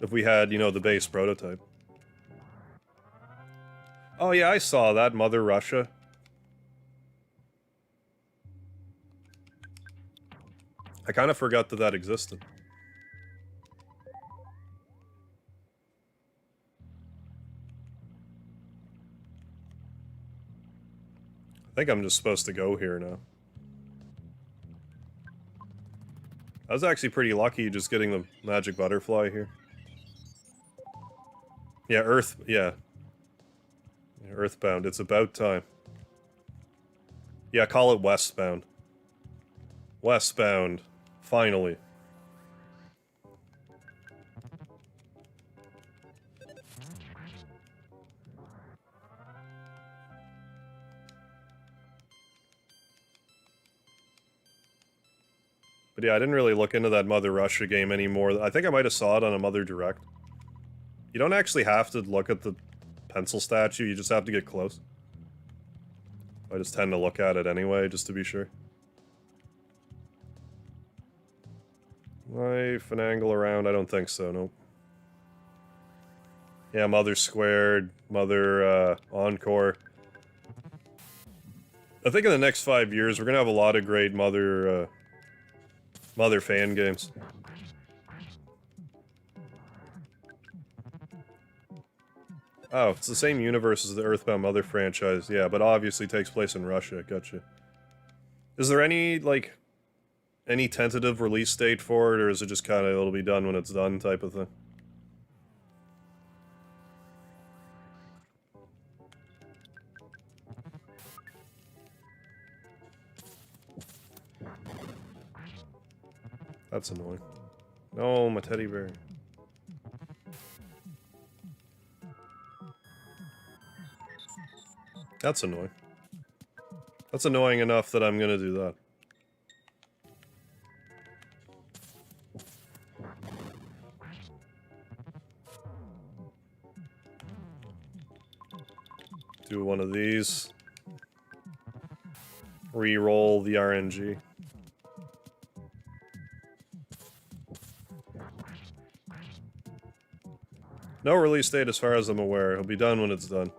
Speaker 1: if we had, you know, the base prototype. Oh yeah, I saw that, Mother Russia. I kind of forgot that that existed. I think I'm just supposed to go here now. I was actually pretty lucky just getting the magic butterfly here. Yeah, Earthbound, it's about time. Yeah, call it Westbound. Westbound. Finally. But yeah, I didn't really look into that Mother Russia game anymore. I think I might have saw it on a Mother Direct. You don't actually have to look at the pencil statue, you just have to get close. I just tend to look at it anyway, just to be sure. Life and angle around, I don't think so, nope. Yeah, Mother Squared, Mother, Encore. I think in the next 5 years, we're gonna have a lot of great Mother fan games. Oh, it's the same universe as the Earthbound Mother franchise, yeah, but obviously takes place in Russia, gotcha. Is there any, like, any tentative release date for it, or is it just kinda, it'll be done when it's done type of thing? That's annoying. No, my teddy bear. That's annoying. That's annoying enough that I'm gonna do that. Do one of these. Re-roll the RNG. No release date as far as I'm aware. It'll be done when it's done.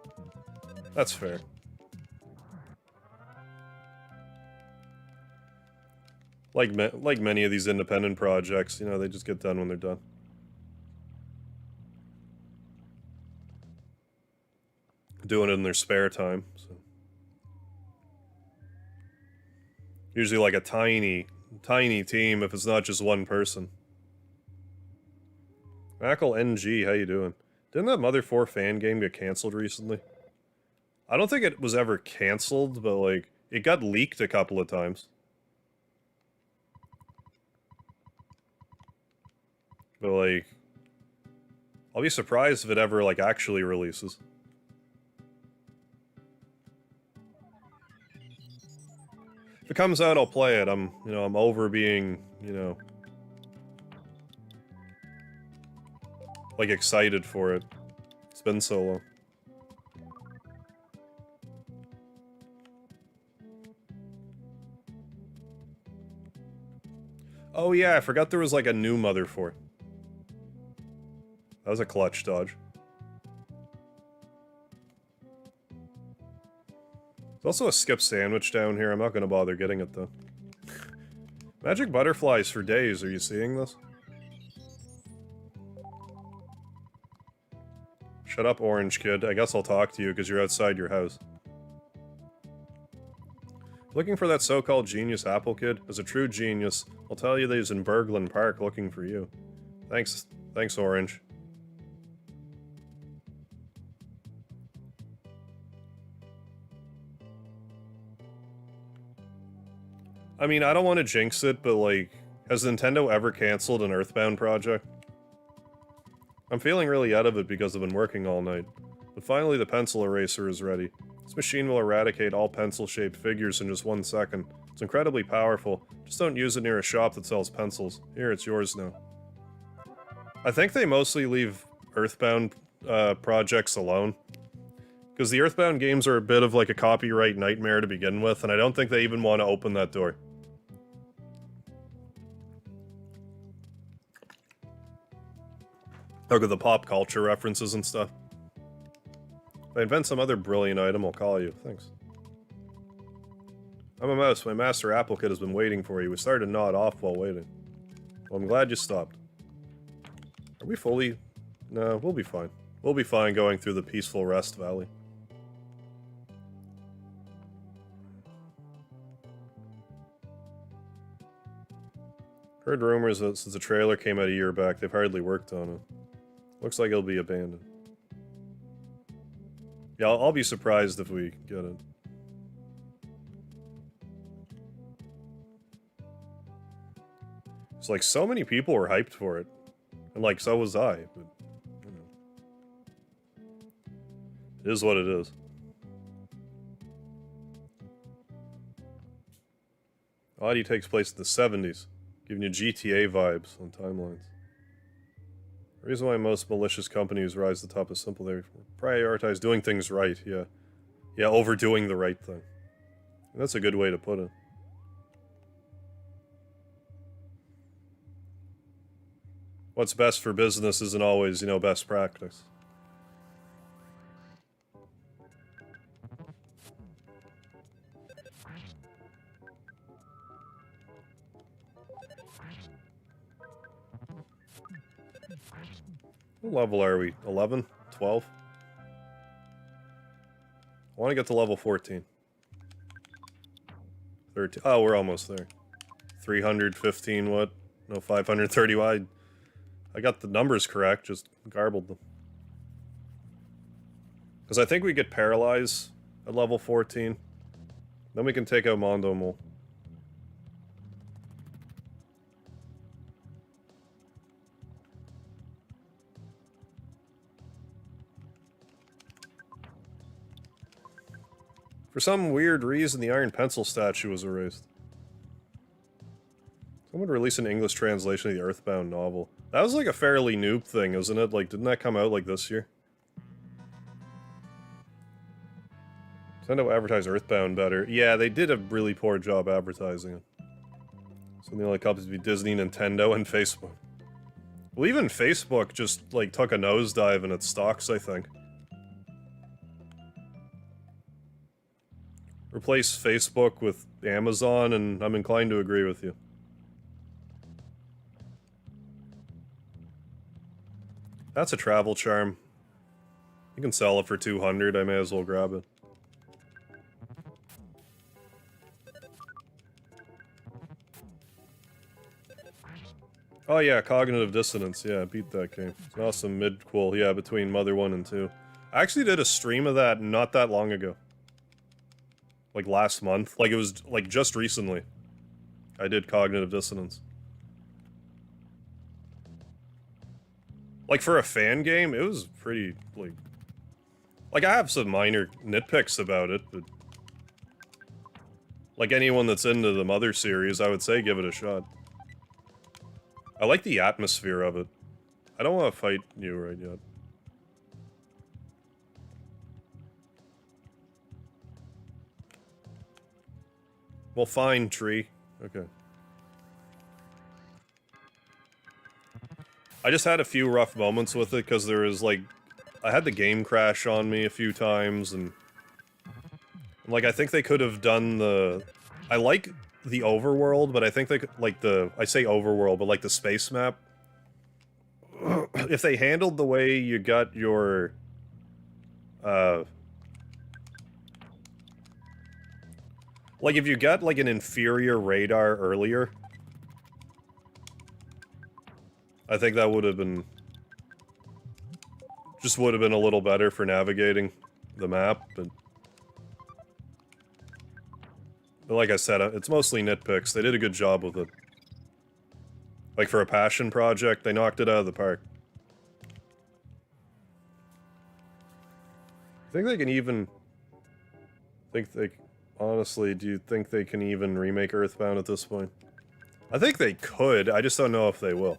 Speaker 1: That's fair. Like many of these independent projects, you know, they just get done when they're done. Doing it in their spare time, so. Usually like a tiny team if it's not just one person. Mackle NG, how you doing? Didn't that Mother 4 fan game get cancelled recently? I don't think it was ever cancelled, but like, it got leaked a couple of times. But like, I'll be surprised if it ever like actually releases. If it comes out, I'll play it. I'm over being, like excited for it. It's been so long. Oh yeah, I forgot there was like a new Mother 4. That was a clutch dodge. There's also a skip sandwich down here. I'm not going to bother getting it, though. Magic butterflies for days. Are you seeing this? Shut up, orange kid. I guess I'll talk to you because you're outside your house. Looking for that so-called genius apple kid? As a true genius, I'll tell you that he's in Berglund Park looking for you. Thanks, orange. I mean, I don't want to jinx it, but like, has Nintendo ever canceled an Earthbound project? I'm feeling really out of it because I've been working all night. But finally the pencil eraser is ready. This machine will eradicate all pencil-shaped figures in just 1 second. It's incredibly powerful. Just don't use it near a shop that sells pencils. Here, it's yours now. I think they mostly leave Earthbound projects alone. Because the Earthbound games are a bit of like a copyright nightmare to begin with, and I don't think they even want to open that door. Look at the pop culture references and stuff. If I invent some other brilliant item, I'll call you. Thanks. I'm a mouse. My master apple kid has been waiting for you. We started to nod off while waiting. Well, I'm glad you stopped. Are we fully... No, we'll be fine. We'll be fine going through the peaceful rest valley. Heard rumors that since the trailer came out a year back, they've hardly worked on it. Looks like it'll be abandoned. Yeah, I'll be surprised if we get it. It's like, so many people were hyped for it. And like, so was I, but, you know. It is what it is. Odyssey takes place in the 70s, giving you GTA vibes on timelines. The reason why most malicious companies rise to the top is simple. They prioritize doing things right, yeah. Yeah, overdoing the right thing. And that's a good way to put it. What's best for business isn't always, you know, best practice. What level are we? 11? 12? I want to get to level 14. 13. Oh, we're almost there. 315 what? No, 530 wide. I got the numbers correct, just garbled them. Because I think we get paralyzed at level 14. Then we can take out Mondo Mole. For some weird reason, the Iron Pencil statue was erased. Someone released an English translation of the Earthbound novel. That was like a fairly noob thing, isn't it? Like, didn't that come out like this year? Nintendo advertised Earthbound better. Yeah, they did a really poor job advertising it. So the only companies would be Disney, Nintendo, and Facebook. Well, even Facebook just, like, took a nosedive in its stocks, I think. Replace Facebook with Amazon, and I'm inclined to agree with you. That's a travel charm. You can sell it for 200, I may as well grab it. Oh yeah, Cognitive Dissonance, yeah, beat that game. It's an awesome mid-quel, yeah, between Mother 1 and 2. I actually did a stream of that not that long ago. Like last month. Like it was, like, just recently. I did Cognitive Dissonance. Like, for a fan game, it was pretty, like... Like, I have some minor nitpicks about it, but... Like, anyone that's into the Mother series, I would say give it a shot. I like the atmosphere of it. I don't want to fight you right yet. Well, fine, tree. Okay. I just had a few rough moments with it, because there was, like... I had the game crash on me a few times, and... Like, I think they could have done the... I like the overworld, but I think they could... Like, the... I say overworld, but, like, the space map. If they handled the way you got your... Like, if you got, like, an inferior radar earlier... I think that would have been... Just would have been a little better for navigating the map, but like I said, it's mostly nitpicks. They did a good job with it. Like, for a passion project, they knocked it out of the park. I think they can even... Honestly, do you think they can even remake Earthbound at this point? I think they could, I just don't know if they will.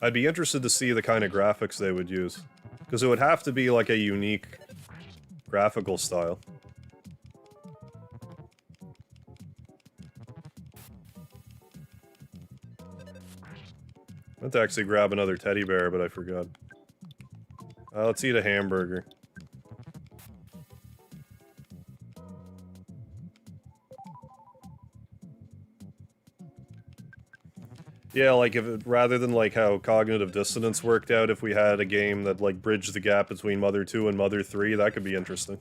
Speaker 1: I'd be interested to see the kind of graphics they would use. Because it would have to be like a unique graphical style. I meant to actually grab another teddy bear, but I forgot. Let's eat a hamburger. Yeah, like, if it, rather than, like, how Cognitive Dissonance worked out, if we had a game that, like, bridged the gap between Mother 2 and Mother 3, that could be interesting.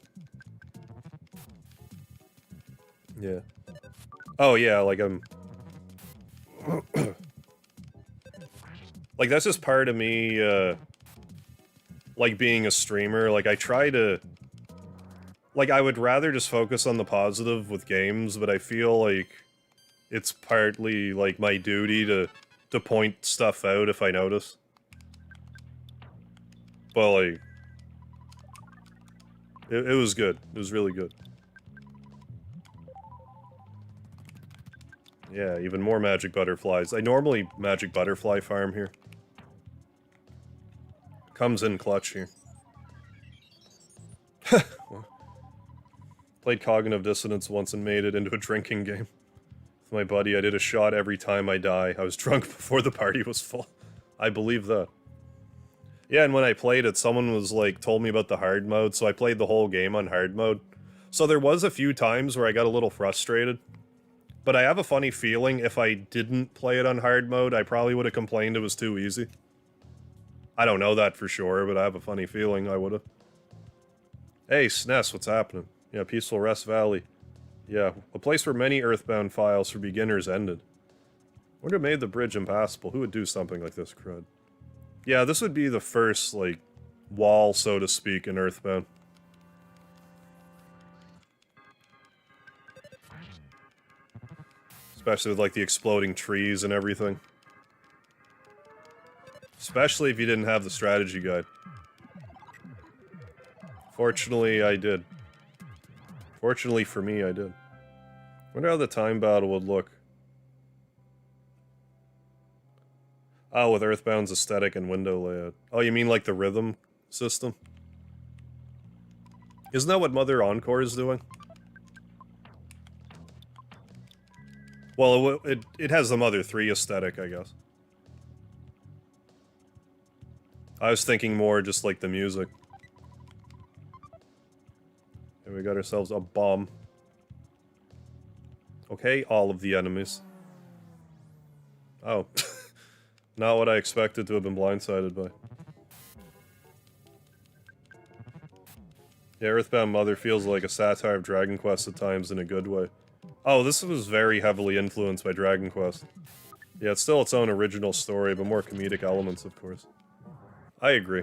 Speaker 1: Yeah. Oh, yeah, like, like, that's just part of me, like, being a streamer. Like, I try to... Like, I would rather just focus on the positive with games, but I feel like it's partly, like, my duty to point stuff out if I notice. But, like... It was good. It was really good. Yeah, even more magic butterflies. I normally magic butterfly farm here. Comes in clutch here. Played Cognitive Dissonance once and made it into a drinking game. With my buddy, I did a shot every time I die. I was drunk before the party was full. I believe that. Yeah, and when I played it, someone was like, told me about the hard mode, so I played the whole game on hard mode. So there was a few times where I got a little frustrated. But I have a funny feeling if I didn't play it on hard mode, I probably would have complained it was too easy. I don't know that for sure, but I have a funny feeling I would have. Hey, SNES, what's happening? Yeah, Peaceful Rest Valley. Yeah, a place where many Earthbound files for beginners ended. Wonder who made the bridge impassable. Who would do something like this, crud? Yeah, this would be the first, like, wall, so to speak, in Earthbound. Especially with, like, the exploding trees and everything. Especially if you didn't have the strategy guide. Fortunately, I did. Fortunately for me, I did. Wonder how the time battle would look. Oh, with Earthbound's aesthetic and window layout. Oh, you mean like the rhythm system? Isn't that what Mother Encore is doing? Well, it has the Mother 3 aesthetic, I guess. I was thinking more just like the music. And we got ourselves a bomb. Okay, all of the enemies. Oh. Not what I expected to have been blindsided by. Yeah, Earthbound Mother feels like a satire of Dragon Quest at times in a good way. Oh, this was very heavily influenced by Dragon Quest. Yeah, it's still its own original story, but more comedic elements, of course. I agree.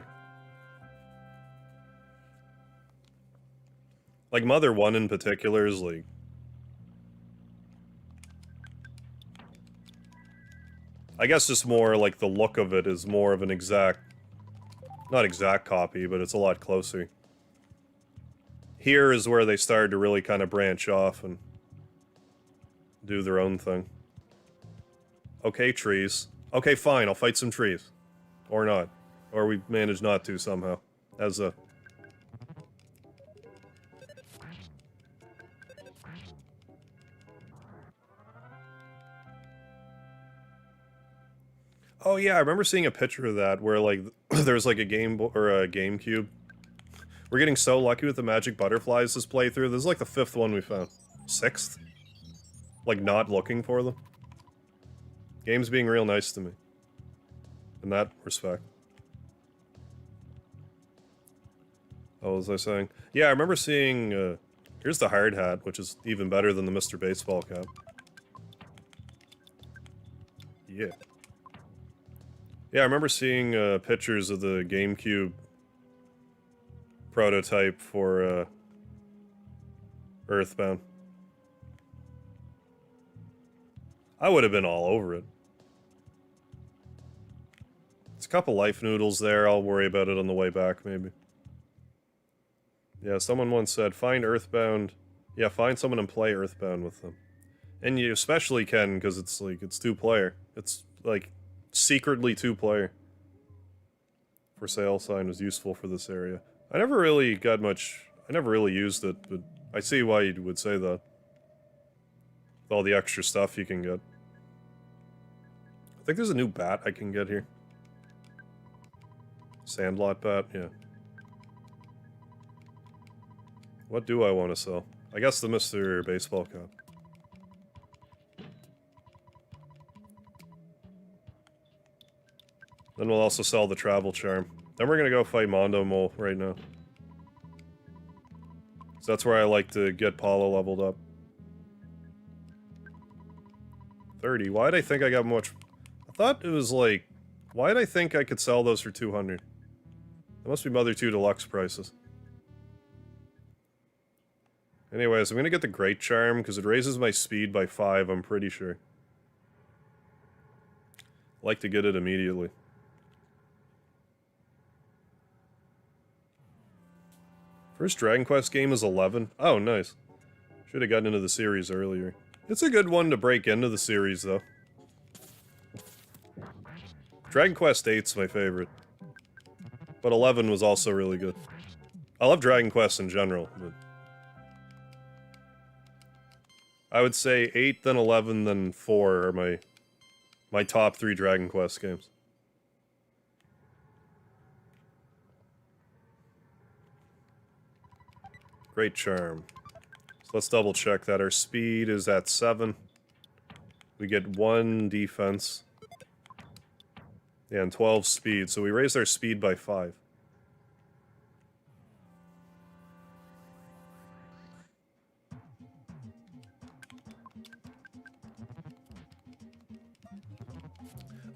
Speaker 1: Like, Mother 1 in particular is, like... I guess just more, like, the look of it is more of an exact... Not exact copy, but it's a lot closer. Here is where they started to really kind of branch off and... do their own thing. Okay, trees. Okay, fine, I'll fight some trees. Or not. Or we manage not to somehow. As a... Oh yeah, I remember seeing a picture of that where, like, there's like a GameCube. We're getting so lucky with the magic butterflies this playthrough. This is like the 5th one we found. 6th? Like, not looking for them. Game's being real nice to me. In that respect. Oh, what was I saying? Yeah, I remember seeing, here's the hard hat, which is even better than the Mr. Baseball cap. Yeah. Yeah, I remember seeing, pictures of the GameCube prototype for, Earthbound. I would have been all over it. It's a couple life noodles there, I'll worry about it on the way back, maybe. Yeah, someone once said, find Earthbound... Yeah, find someone and play Earthbound with them. And you especially can, because it's, like, it's 2-player. It's, like, secretly 2-player. For sale sign was useful for this area. I never really got much... I never really used it, but I see why you would say that. With all the extra stuff you can get. I think there's a new bat I can get here. Sandlot bat, yeah. What do I want to sell? I guess the Mr. Baseball cap. Then we'll also sell the travel charm. Then we're gonna go fight Mondo Mole right now. So that's where I like to get Paula leveled up. 30. Why did I think I got much... I thought it was like... Why did I think I could sell those for 200? That must be Mother 2 Deluxe prices. Anyways, I'm gonna get the Great Charm, because it raises my speed by 5, I'm pretty sure. I like to get it immediately. First Dragon Quest game is 11. Oh, nice. Should have gotten into the series earlier. It's a good one to break into the series, though. Dragon Quest 8's my favorite. But 11 was also really good. I love Dragon Quest in general, but... I would say 8, then 11, then 4 are my top 3 Dragon Quest games. Great Charm. So let's double check that our speed is at 7. We get 1 defense. Yeah, and 12 speed, so we raised our speed by 5.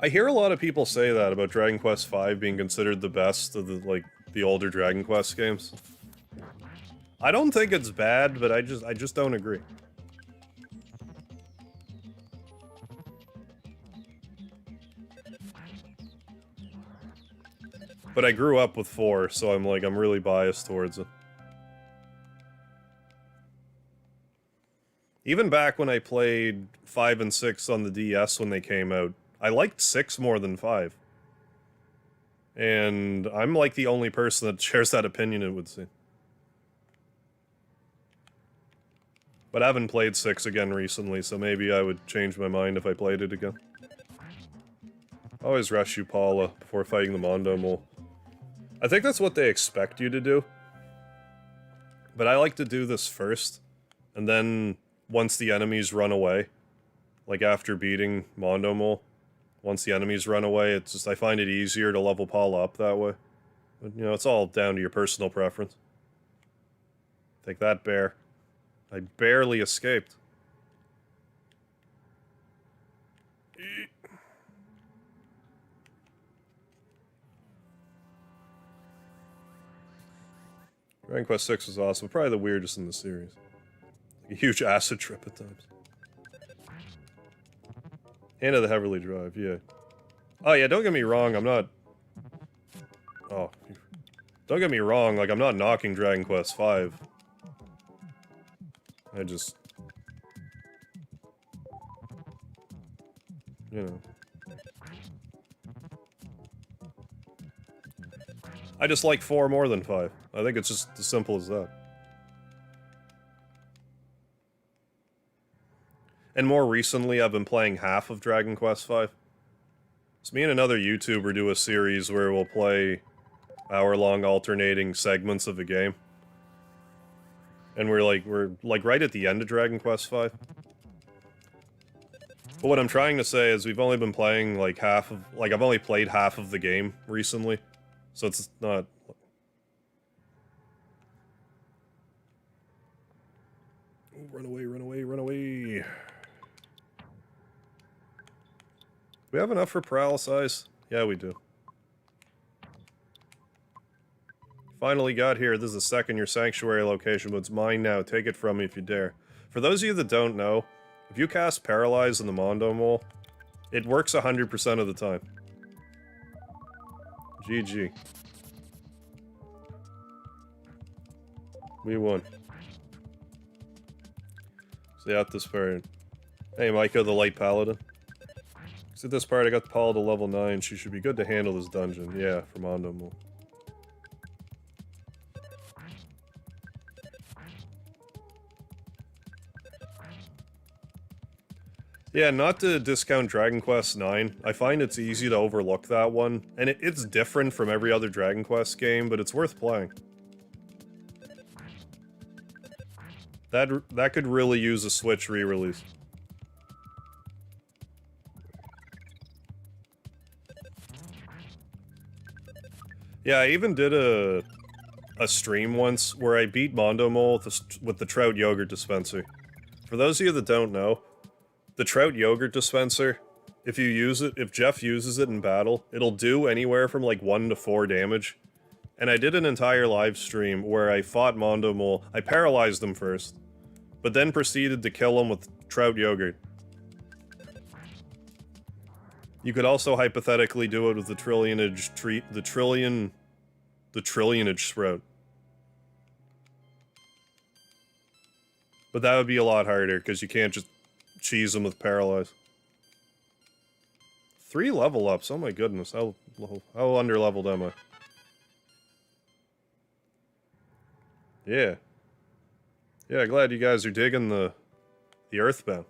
Speaker 1: I hear a lot of people say that about Dragon Quest V being considered the best of the older Dragon Quest games. I don't think it's bad, but I just don't agree. But I grew up with 4, so I'm like, I'm really biased towards it. Even back when I played 5 and 6 on the DS when they came out, I liked 6 more than 5. And I'm like the only person that shares that opinion, it would seem. But I haven't played 6 again recently, so maybe I would change my mind if I played it again. Always rush you, Paula, before fighting the Mondo Mole. I think that's what they expect you to do. But I like to do this first, and then once the enemies run away, like after beating Mondo Mole, once the enemies run away, it's just, I find it easier to level Paula up that way. But, you know, it's all down to your personal preference. Take that, bear. I barely escaped. Dragon Quest 6 is awesome, probably the weirdest in the series. Like a huge acid trip at times. Hand of the Heavenly Drive, yeah. Oh yeah, don't get me wrong, I'm not... Oh. Don't get me wrong, like, I'm not knocking Dragon Quest 5. I just... You know. I just like 4 more than 5. I think it's just as simple as that. And more recently, I've been playing half of Dragon Quest V. So me and another YouTuber do a series where we'll play hour-long alternating segments of a game. And we're like right at the end of Dragon Quest V. But what I'm trying to say is we've only been playing like half of... Like, I've only played half of the game recently. So it's not... Oh, run away, run away, run away. We have enough for paralysis? Yeah, we do. Finally got here. This is the second your sanctuary location, but it's mine now. Take it from me if you dare. For those of you that don't know, if you cast Paralyze in the Mondo Mole, it works 100% of the time. GG. We won. See out this part. Hey, Micah, the Light Paladin. See this part, I got Paula to level 9. She should be good to handle this dungeon. Yeah, for Mondo Mole. Yeah, not to discount Dragon Quest IX. I find it's easy to overlook that one. And it's different from every other Dragon Quest game, but it's worth playing. That could really use a Switch re-release. Yeah, I even did a stream once where I beat Mondo Mole with the Trout Yogurt Dispenser. For those of you that don't know, the Trout Yogurt Dispenser, if you use it, if Jeff uses it in battle, it'll do anywhere from like 1 to 4 damage. And I did an entire live stream where I fought Mondo Mole. I paralyzed him first, but then proceeded to kill him with Trout Yogurt. You could also hypothetically do it with the Trillionage tree, the Trillionage Sprout. But that would be a lot harder, because you can't just cheese them with Paralyze. 3 level ups, oh my goodness, how under-leveled am I? Yeah. Yeah, glad you guys are digging the Earthbound.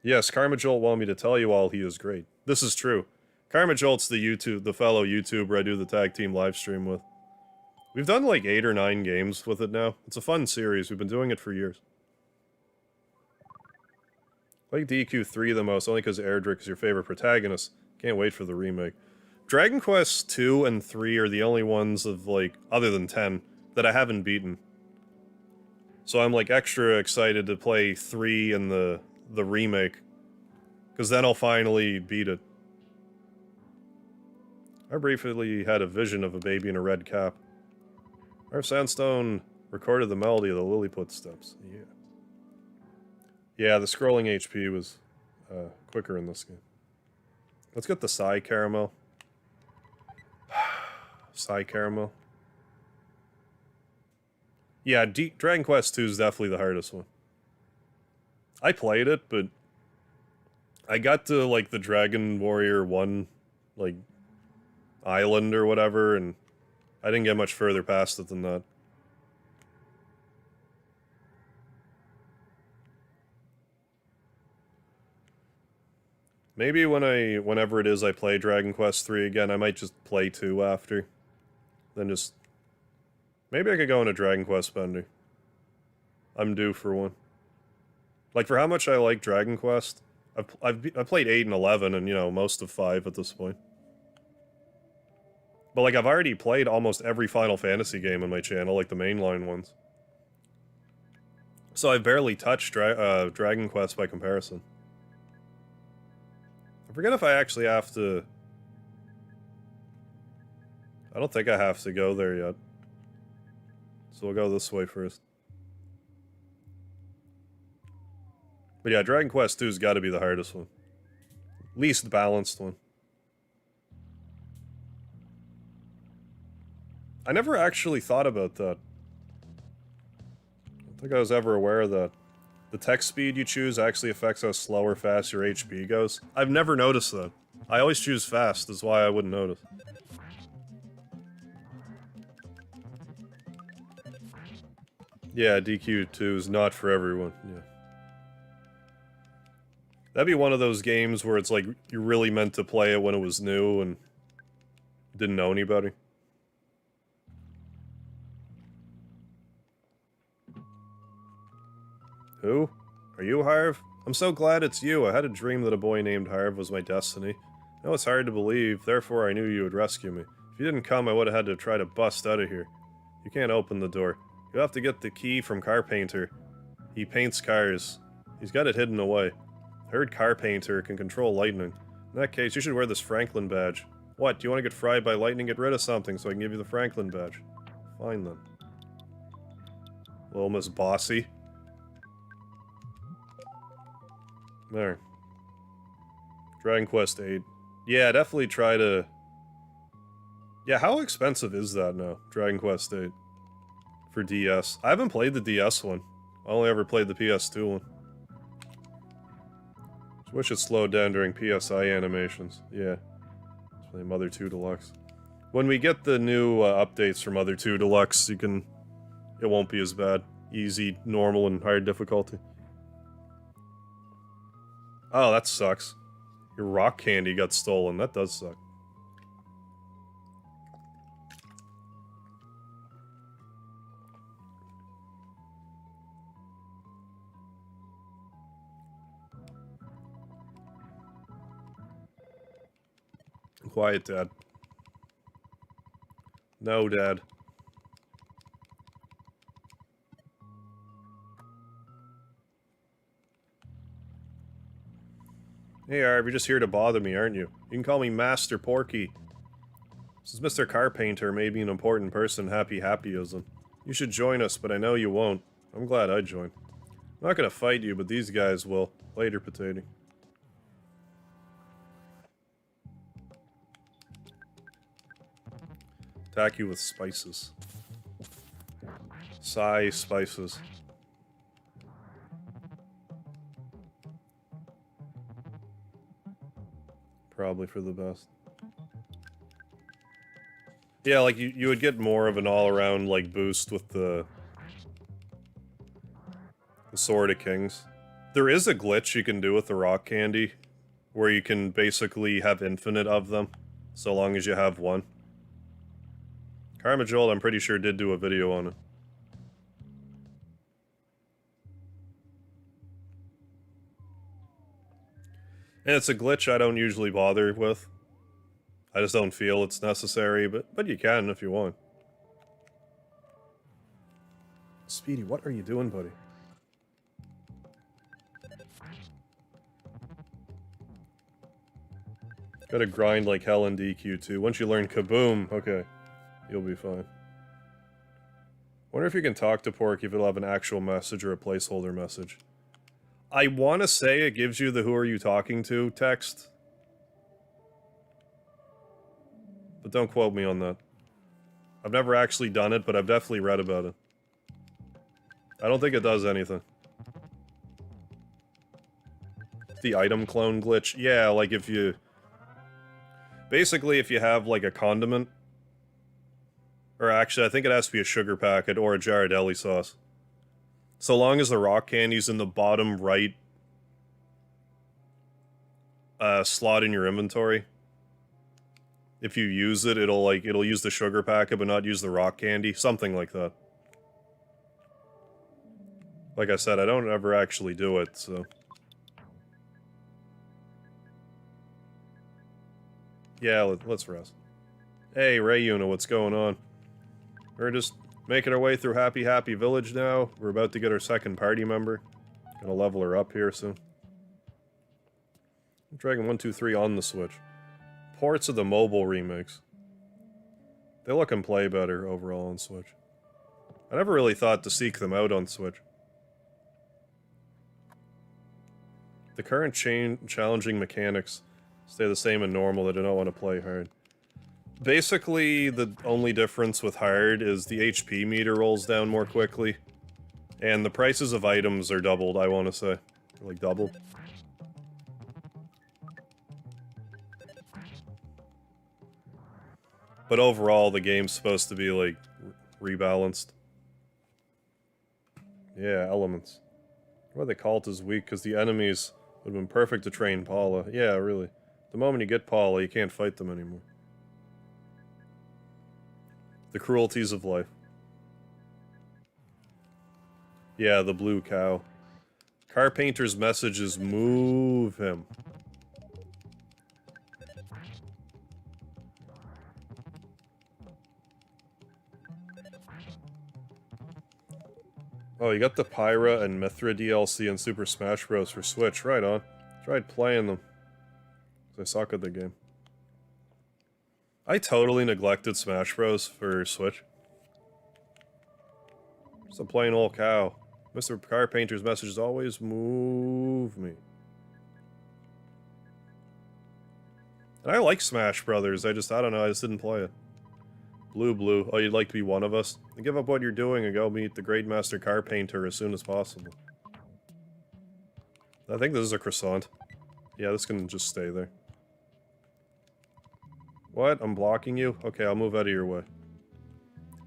Speaker 1: Yes, Karmajolt wanted me to tell you all he is great. This is true. Karmajolt's the fellow YouTuber I do the tag team live stream with. We've done like 8 or 9 games with it now. It's a fun series. We've been doing it for years. I like DQ3 the most, only because Erdrick is your favorite protagonist. Can't wait for the remake. Dragon Quest 2 and 3 are the only ones of, like, other than 10, that I haven't beaten. So I'm, like, extra excited to play 3 and the remake. Because then I'll finally beat it. I briefly had a vision of a baby in a red cap. Our Sandstone recorded the melody of the Lilliput steps. Yeah. Yeah, the scrolling HP was quicker in this game. Let's get the Psy Caramel. High caramel. Yeah, Dragon Quest 2 is definitely the hardest one. I played it, but I got to, like, the Dragon Warrior 1, like, island or whatever, and I didn't get much further past it than that. Maybe whenever it is I play Dragon Quest 3 again, I might just play 2 after. Then just... Maybe I could go on a Dragon Quest bender. I'm due for one. Like, for how much I like Dragon Quest, I've played 8 and 11 and, you know, most of 5 at this point. But, like, I've already played almost every Final Fantasy game on my channel, like the mainline ones. So I barely touched Dragon Quest by comparison. I forget if I actually have to... I don't think I have to go there yet. So we'll go this way first. But yeah, Dragon Quest 2's gotta be the hardest one. Least balanced one. I never actually thought about that. I don't think I was ever aware of that. The text speed you choose actually affects how slow or fast your HP goes. I've never noticed that. I always choose fast, that's why I wouldn't notice. Yeah, DQ2 is not for everyone, yeah. That'd be one of those games where it's like, you're really meant to play it when it was new and didn't know anybody. Who? Are you Harv? I'm so glad it's you. I had a dream that a boy named Harv was my destiny. Now it's hard to believe, therefore I knew you would rescue me. If you didn't come, I would have had to try to bust out of here. You can't open the door. You'll have to get the key from Carpainter. He paints cars. He's got it hidden away. I heard Carpainter can control lightning. In that case, you should wear this Franklin badge. What, do you want to get fried by lightning? Get rid of something so I can give you the Franklin badge. Fine then. Little Miss Bossy. There. Dragon Quest 8. Yeah, definitely try to... Yeah, how expensive is that now? Dragon Quest 8. For DS. I haven't played the DS one. I only ever played the PS2 one. Just wish it slowed down during PSI animations. Yeah. Let's play Mother 2 Deluxe. When we get the new updates for Mother 2 Deluxe, you can... It won't be as bad. Easy, normal, and hard difficulty. Oh, that sucks. Your rock candy got stolen. That does suck. Quiet, Dad. No, Dad. Hey, Arv, you're just here to bother me, aren't you? You can call me Master Porky. Since Mr. Carpainter may be an important person, happyism. You should join us, but I know you won't. I'm glad I joined. I'm not gonna fight you, but these guys will. Later, potato. Attack you with spices. Sigh spices. Probably for the best. Yeah, like, you would get more of an all-around, like, boost with the Sword of Kings. There is a glitch you can do with the rock candy, where you can basically have infinite of them, so long as you have one. Karmajol, I'm pretty sure, did do a video on it. And it's a glitch I don't usually bother with. I just don't feel it's necessary, but you can if you want. Speedy, what are you doing, buddy? Gotta grind like hell in DQ2. Once you learn Kaboom, okay, you'll be fine. Wonder if you can talk to Porky if it'll have an actual message or a placeholder message. I want to say it gives you the "Who are you talking to" text. But don't quote me on that. I've never actually done it, but I've definitely read about it. I don't think it does anything. The item clone glitch? Yeah, like if you... Basically, if you have, like, a condiment... Or actually, I think it has to be a sugar packet or a jar of deli sauce. So long as the rock candy's in the bottom right slot in your inventory. If you use it, it'll use the sugar packet but not use the rock candy. Something like that. Like I said, I don't ever actually do it, so... Yeah, let's rest. Hey, Rayuna, what's going on? We're just making our way through Happy Happy Village now. We're about to get our second party member. Gonna level her up here soon. Dragon 123 on the Switch. Ports of the mobile remakes. They look and play better overall on Switch. I never really thought to seek them out on Switch. The current challenging mechanics stay the same in normal. They do not want to play hard. Basically, the only difference with hard is the HP meter rolls down more quickly. And the prices of items are doubled, I want to say. Like, double. But overall, the game's supposed to be, like, rebalanced. Yeah, elements. Why they call it as weak, because the enemies would have been perfect to train Paula. Yeah, really. The moment you get Paula, you can't fight them anymore. The cruelties of life. Yeah, the blue cow. Carpainter's message is move him. Oh, you got the Pyra and Mithra DLC and Super Smash Bros. For Switch. Right on. Tried playing them. I suck at the game. I totally neglected Smash Bros. For Switch. Just a plain old cow. Mr. Carpainter's message is always move me. And I like Smash Brothers, I don't know, I just didn't play it. Blue, oh, you'd like to be one of us? Then give up what you're doing and go meet the Great Master Carpainter as soon as possible. I think this is a croissant. Yeah, this can just stay there. What? I'm blocking you? Okay, I'll move out of your way.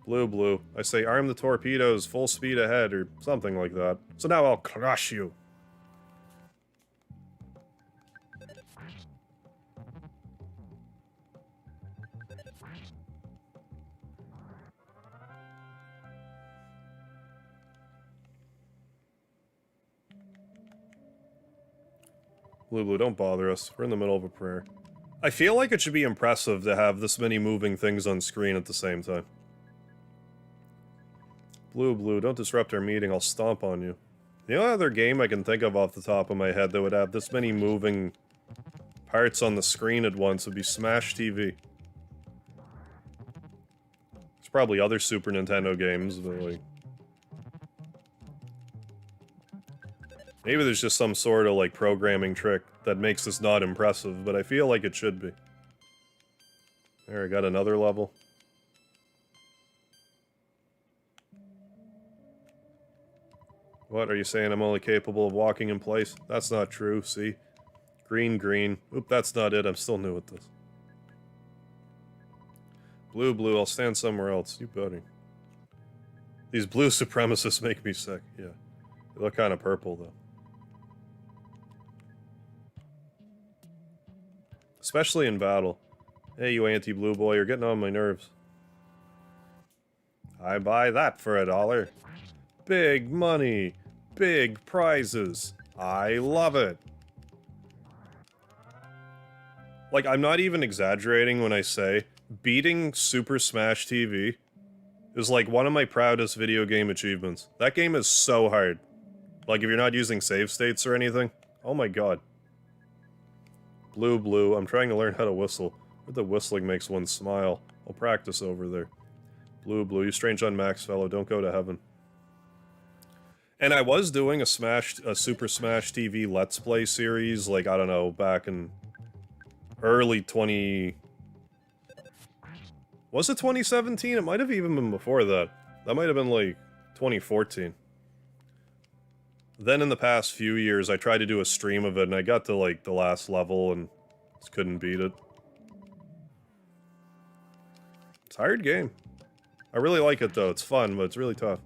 Speaker 1: Blue. I say arm the torpedoes, full speed ahead, or something like that. So now I'll crush you. Blue, don't bother us. We're in the middle of a prayer. I feel like it should be impressive to have this many moving things on screen at the same time. Blue, don't disrupt our meeting, I'll stomp on you. The only other game I can think of off the top of my head that would have this many moving parts on the screen at once would be Smash TV. There's probably other Super Nintendo games, but like... Maybe there's just some sort of, like, programming trick that makes this not impressive, but I feel like it should be. There, I got another level. What, are you saying I'm only capable of walking in place? That's not true, see? Green. Oop, that's not it, I'm still new at this. Blue, I'll stand somewhere else. You buddy. These blue supremacists make me sick, yeah. They look kind of purple, though. Especially in battle. Hey, you anti-blue boy, you're getting on my nerves. I buy that for $1. Big money. Big prizes. I love it. Like, I'm not even exaggerating when I say beating Super Smash TV is like one of my proudest video game achievements. That game is so hard. Like, if you're not using save states or anything. Oh my god. Blue, I'm trying to learn how to whistle. But the whistling makes one smile. I'll practice over there. Blue, you strange unmaxed fellow, don't go to heaven. And I was doing a Super Smash TV Let's Play series, like, I don't know, back in early Was it 2017? It might have even been before that. That might have been like 2014. Then in the past few years, I tried to do a stream of it, and I got to like the last level and just couldn't beat it. It's a hard game. I really like it though. It's fun, but it's really tough.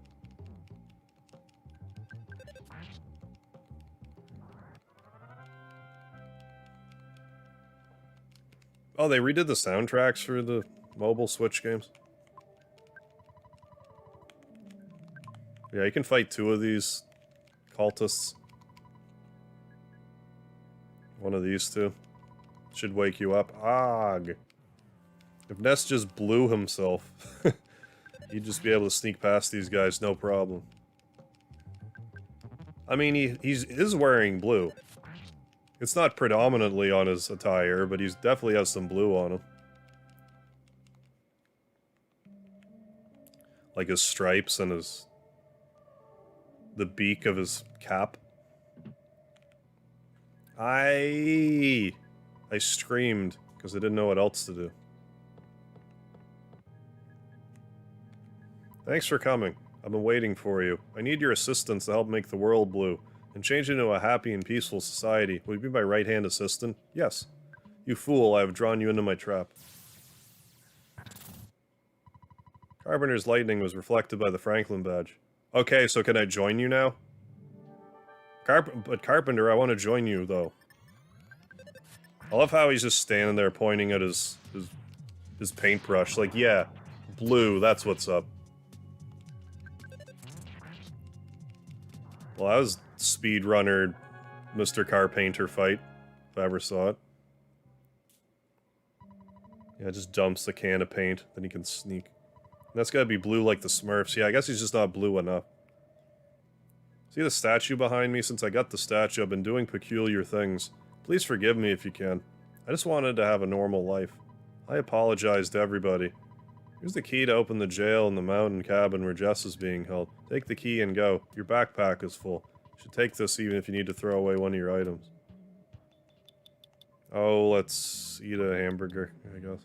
Speaker 1: Oh, they redid the soundtracks for the mobile Switch games. Yeah, you can fight 2 of these cultists. One of these 2. Should wake you up. Agh. If Ness just blew himself, he'd just be able to sneak past these guys, no problem. I mean, he is wearing blue. It's not predominantly on his attire, but he definitely has some blue on him. Like his stripes and the beak of his cap. I screamed because I didn't know what else to do. Thanks for coming. I've been waiting for you. I need your assistance to help make the world blue and change it into a happy and peaceful society. Will you be my right-hand assistant? Yes. You fool, I have drawn you into my trap. Carpenter's lightning was reflected by the Franklin badge. Okay, so can I join you now? But Carpenter, I want to join you, though. I love how he's just standing there pointing at his paintbrush. Like, yeah, blue, that's what's up. Well, that was speedrunner Mr. Carpainter fight, if I ever saw it. Yeah, just dumps the can of paint, then he can sneak. And that's gotta be blue like the Smurfs. Yeah, I guess he's just not blue enough. See the statue behind me? Since I got the statue, I've been doing peculiar things. Please forgive me if you can. I just wanted to have a normal life. I apologize to everybody. Here's the key to open the jail in the mountain cabin where Jess is being held. Take the key and go. Your backpack is full. You should take this even if you need to throw away one of your items. Oh, let's eat a hamburger, I guess.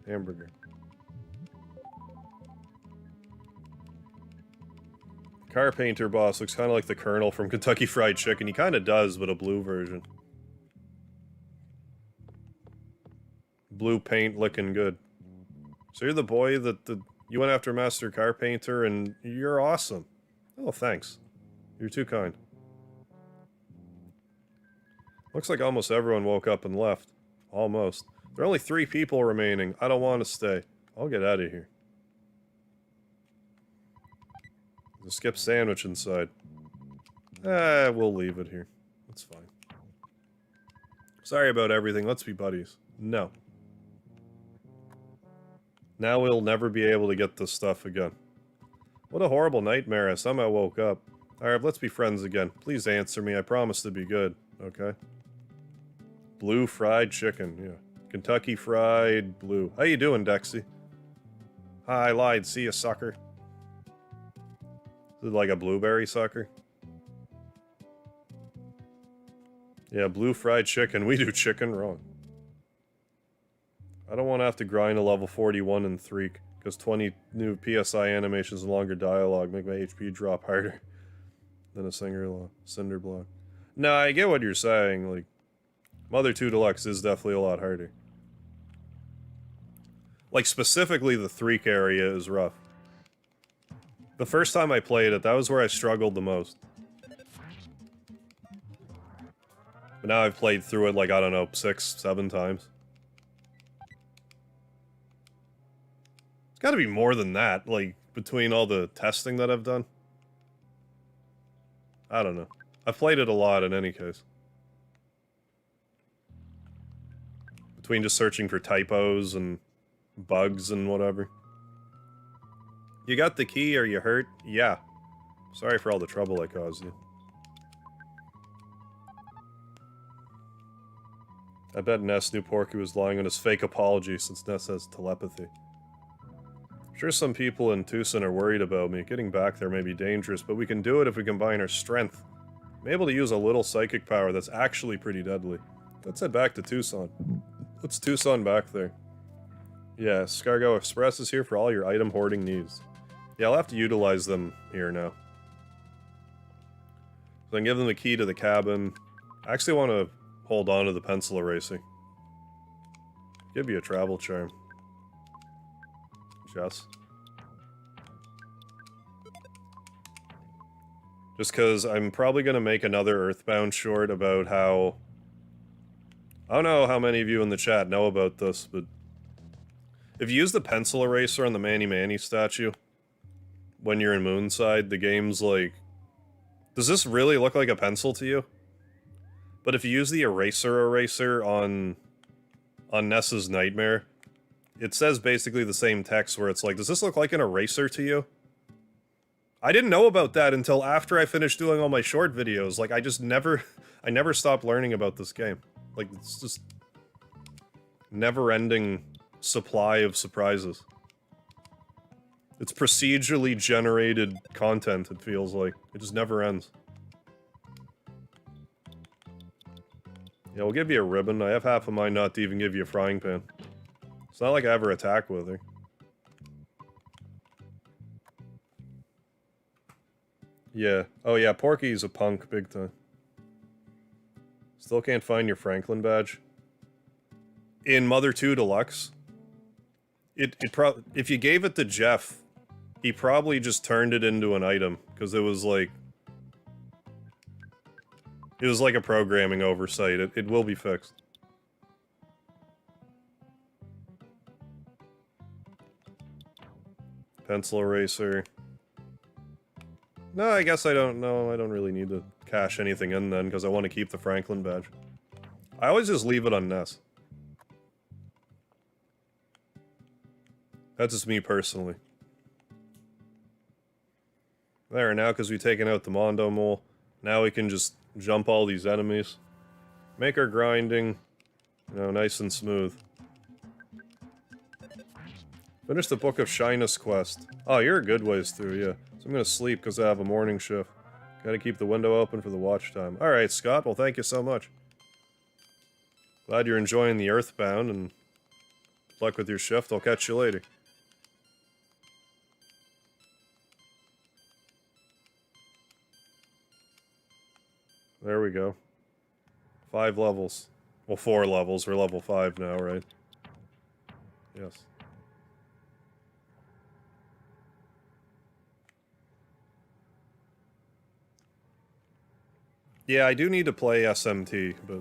Speaker 1: Hamburger. Carpainter boss looks kind of like the Colonel from Kentucky Fried Chicken. He kind of does, but a blue version. Blue paint looking good. So you're the boy that you went after Master Carpainter, and you're awesome. Oh, thanks. You're too kind. Looks like almost everyone woke up and left. Almost. There are only 3 people remaining. I don't want to stay. I'll get out of here. There's a skip sandwich inside. We'll leave it here. That's fine. Sorry about everything. Let's be buddies. No. Now we'll never be able to get this stuff again. What a horrible nightmare. I somehow woke up. Alright, let's be friends again. Please answer me. I promise to be good. Okay? Blue fried chicken. Yeah. Kentucky fried blue. How you doing, Dexy? Hi, I lied. See ya, sucker. Is it like a blueberry sucker? Yeah, blue fried chicken. We do chicken wrong. I don't want to have to grind a level 41 in Threek, because 20 new PSI animations and longer dialogue make my HP drop harder than a cinder block. No, I get what you're saying, like, Mother 2 Deluxe is definitely a lot harder. Like, specifically the Threek area is rough. The first time I played it, that was where I struggled the most. But now I've played through it, like, I don't know, 6, 7 times. It's gotta be more than that, like, between all the testing that I've done. I don't know. I've played it a lot in any case. Between just searching for typos and bugs and whatever. You got the key, are you hurt? Yeah. Sorry for all the trouble I caused you. I bet Ness knew Porky was lying on his fake apology since Ness has telepathy. Sure, some people in Twoson are worried about me. Getting back there may be dangerous, but we can do it if we combine our strength. I'm able to use a little psychic power that's actually pretty deadly. Let's head back to Twoson. Let's Twoson back there. Yeah, Scargo Express is here for all your item hoarding needs. Yeah, I'll have to utilize them here now. So I can give them the key to the cabin. I actually want to hold on to the pencil erasing. Give you a travel charm. Just because I'm probably going to make another Earthbound short about how... I don't know how many of you in the chat know about this, but if you use the pencil eraser on the Manny Manny statue when you're in Moonside, the game's like, does this really look like a pencil to you? But if you use the eraser on Ness's Nightmare, it says basically the same text where it's like, does this look like an eraser to you? I didn't know about that until after I finished doing all my short videos. Like, I never stopped learning about this game. Like, it's just never-ending supply of surprises. It's procedurally generated content, it feels like. It just never ends. Yeah, we'll give you a ribbon. I have half of mine not to even give you a frying pan. It's not like I ever attack with her. Yeah. Oh yeah, Porky's a punk, big time. Still can't find your Franklin badge. In Mother 2 Deluxe, if you gave it to Jeff, he probably just turned it into an item, because it was like a programming oversight. It will be fixed. Pencil eraser. No, I guess I don't know. I don't really need to cash anything in then, because I want to keep the Franklin badge. I always just leave it on Ness. That's just me personally. There, now because we've taken out the Mondo Mole, now we can just jump all these enemies. Make our grinding, you know, nice and smooth. Finish the Book of Shyness quest. Oh, you're a good ways through, yeah. So I'm gonna sleep because I have a morning shift. Gotta keep the window open for the watch time. Alright, Scott, well thank you so much. Glad you're enjoying the Earthbound, and good luck with your shift. I'll catch you later. There we go. 5 levels. Well, 4 levels. We're level 5 now, right? Yes. Yeah, I do need to play SMT, but...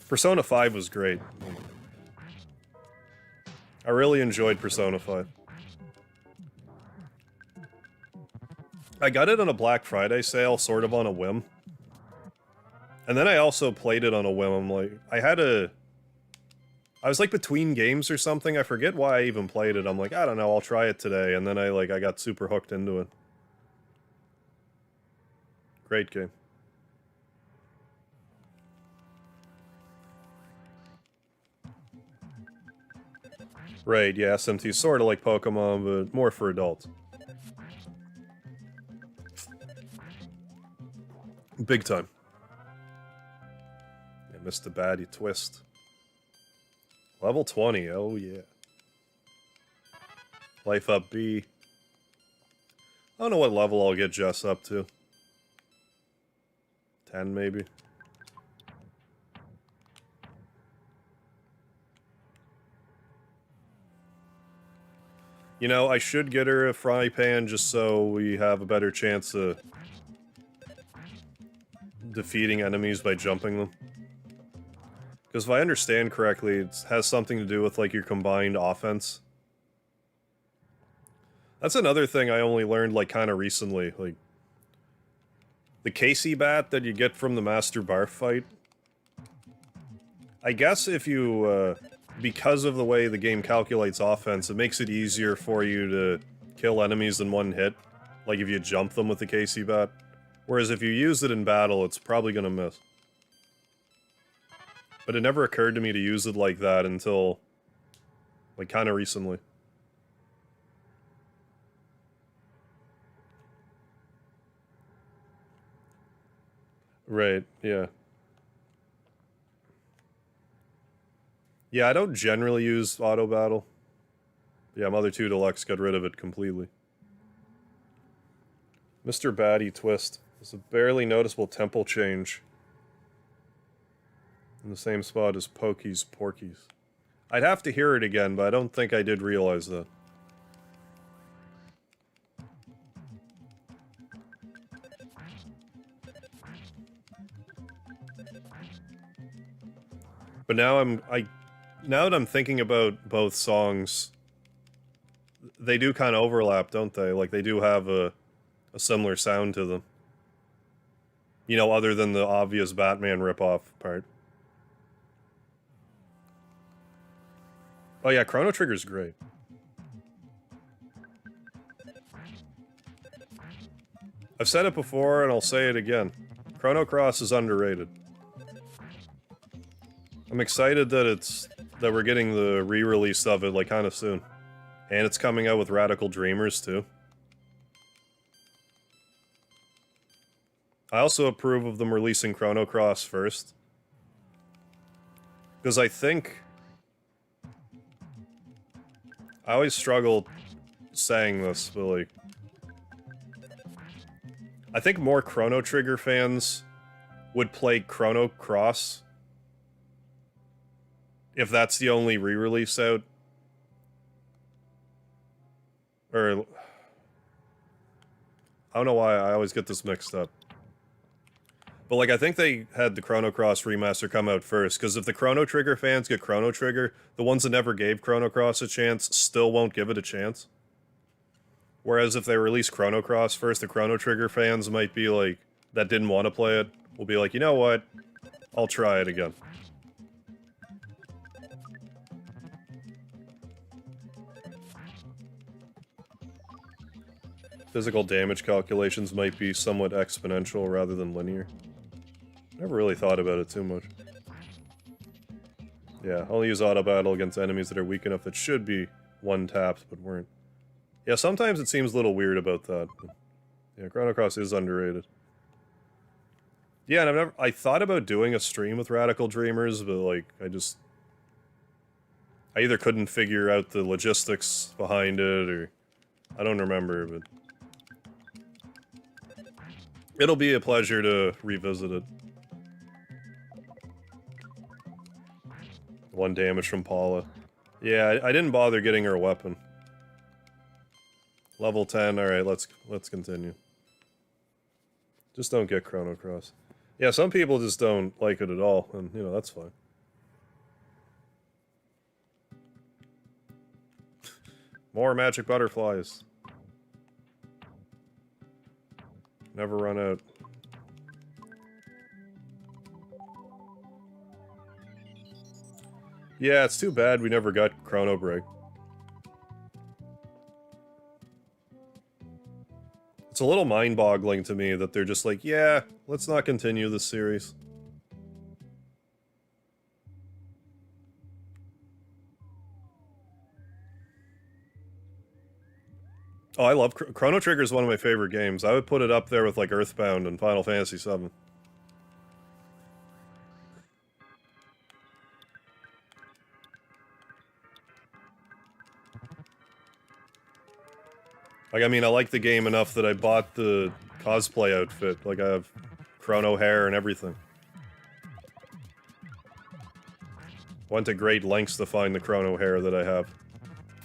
Speaker 1: Persona 5 was great. I really enjoyed Persona 5. I got it on a Black Friday sale, sort of on a whim. And then I also played it on a whim. I'm like, I was like between games or something. I forget why I even played it. I'm like, I don't know, I'll try it today. And then I got super hooked into it. Great game. Right, yeah, SMT sort of like Pokemon, but more for adults. Big time. I missed the baddie twist. Level 20, oh yeah. Life up B. I don't know what level I'll get Jess up to. 10 maybe. You know, I should get her a fry pan just so we have a better chance of defeating enemies by jumping them. Because if I understand correctly, it has something to do with, like, your combined offense. That's another thing I only learned, like, kind of recently. Like, the Gutsy Bat that you get from the Master Barf fight. I guess if you, because of the way the game calculates offense, it makes it easier for you to kill enemies in one hit. Like, if you jump them with the Gutsy Bat. Whereas if you use it in battle, it's probably gonna miss. But it never occurred to me to use it like that until, like, kind of recently. Right, yeah. Yeah, I don't generally use auto battle. Yeah, Mother 2 Deluxe got rid of it completely. Mr. Batty Twist. There's a barely noticeable tempo change in the same spot as Pokey's Porkies. I'd have to hear it again, but I don't think I did realize that. But now now that I'm thinking about both songs, they do kind of overlap, don't they? Like, they do have a similar sound to them. You know, other than the obvious Batman ripoff part. Oh yeah, Chrono Trigger's great. I've said it before, and I'll say it again. Chrono Cross is underrated. I'm excited that we're getting the re-release of it, like, kind of soon. And it's coming out with Radical Dreamers, too. I also approve of them releasing Chrono Cross first. Because I think... I always struggle saying this, but, like... I think more Chrono Trigger fans would play Chrono Cross if that's the only re-release out. Or... I don't know why I always get this mixed up. But, like, I think they had the Chrono Cross remaster come out first, because if the Chrono Trigger fans get Chrono Trigger, the ones that never gave Chrono Cross a chance still won't give it a chance. Whereas if they release Chrono Cross first, the Chrono Trigger fans might be like, that didn't want to play it, will be like, you know what, I'll try it again. Physical damage calculations might be somewhat exponential rather than linear. Never really thought about it too much. Yeah, only use auto battle against enemies that are weak enough that should be one-tapped, but weren't. Yeah, sometimes it seems a little weird about that. But yeah, Chrono Cross is underrated. Yeah, and I thought about doing a stream with Radical Dreamers, but, like, I either couldn't figure out the logistics behind it, or... I don't remember, but... It'll be a pleasure to revisit it. 1 damage from Paula. Yeah, I didn't bother getting her a weapon. Level 10, alright, let's continue. Just don't get Chrono Cross. Yeah, some people just don't like it at all, and, you know, that's fine. More magic butterflies. Never run out. Yeah, it's too bad we never got Chrono Break. It's a little mind-boggling to me that they're just like, yeah, let's not continue this series. Oh, I love Chrono Trigger is one of my favorite games. I would put it up there with, like, Earthbound and Final Fantasy VII. Like, I mean, I like the game enough that I bought the cosplay outfit. Like, I have Chrono hair and everything. Went to great lengths to find the Chrono hair that I have.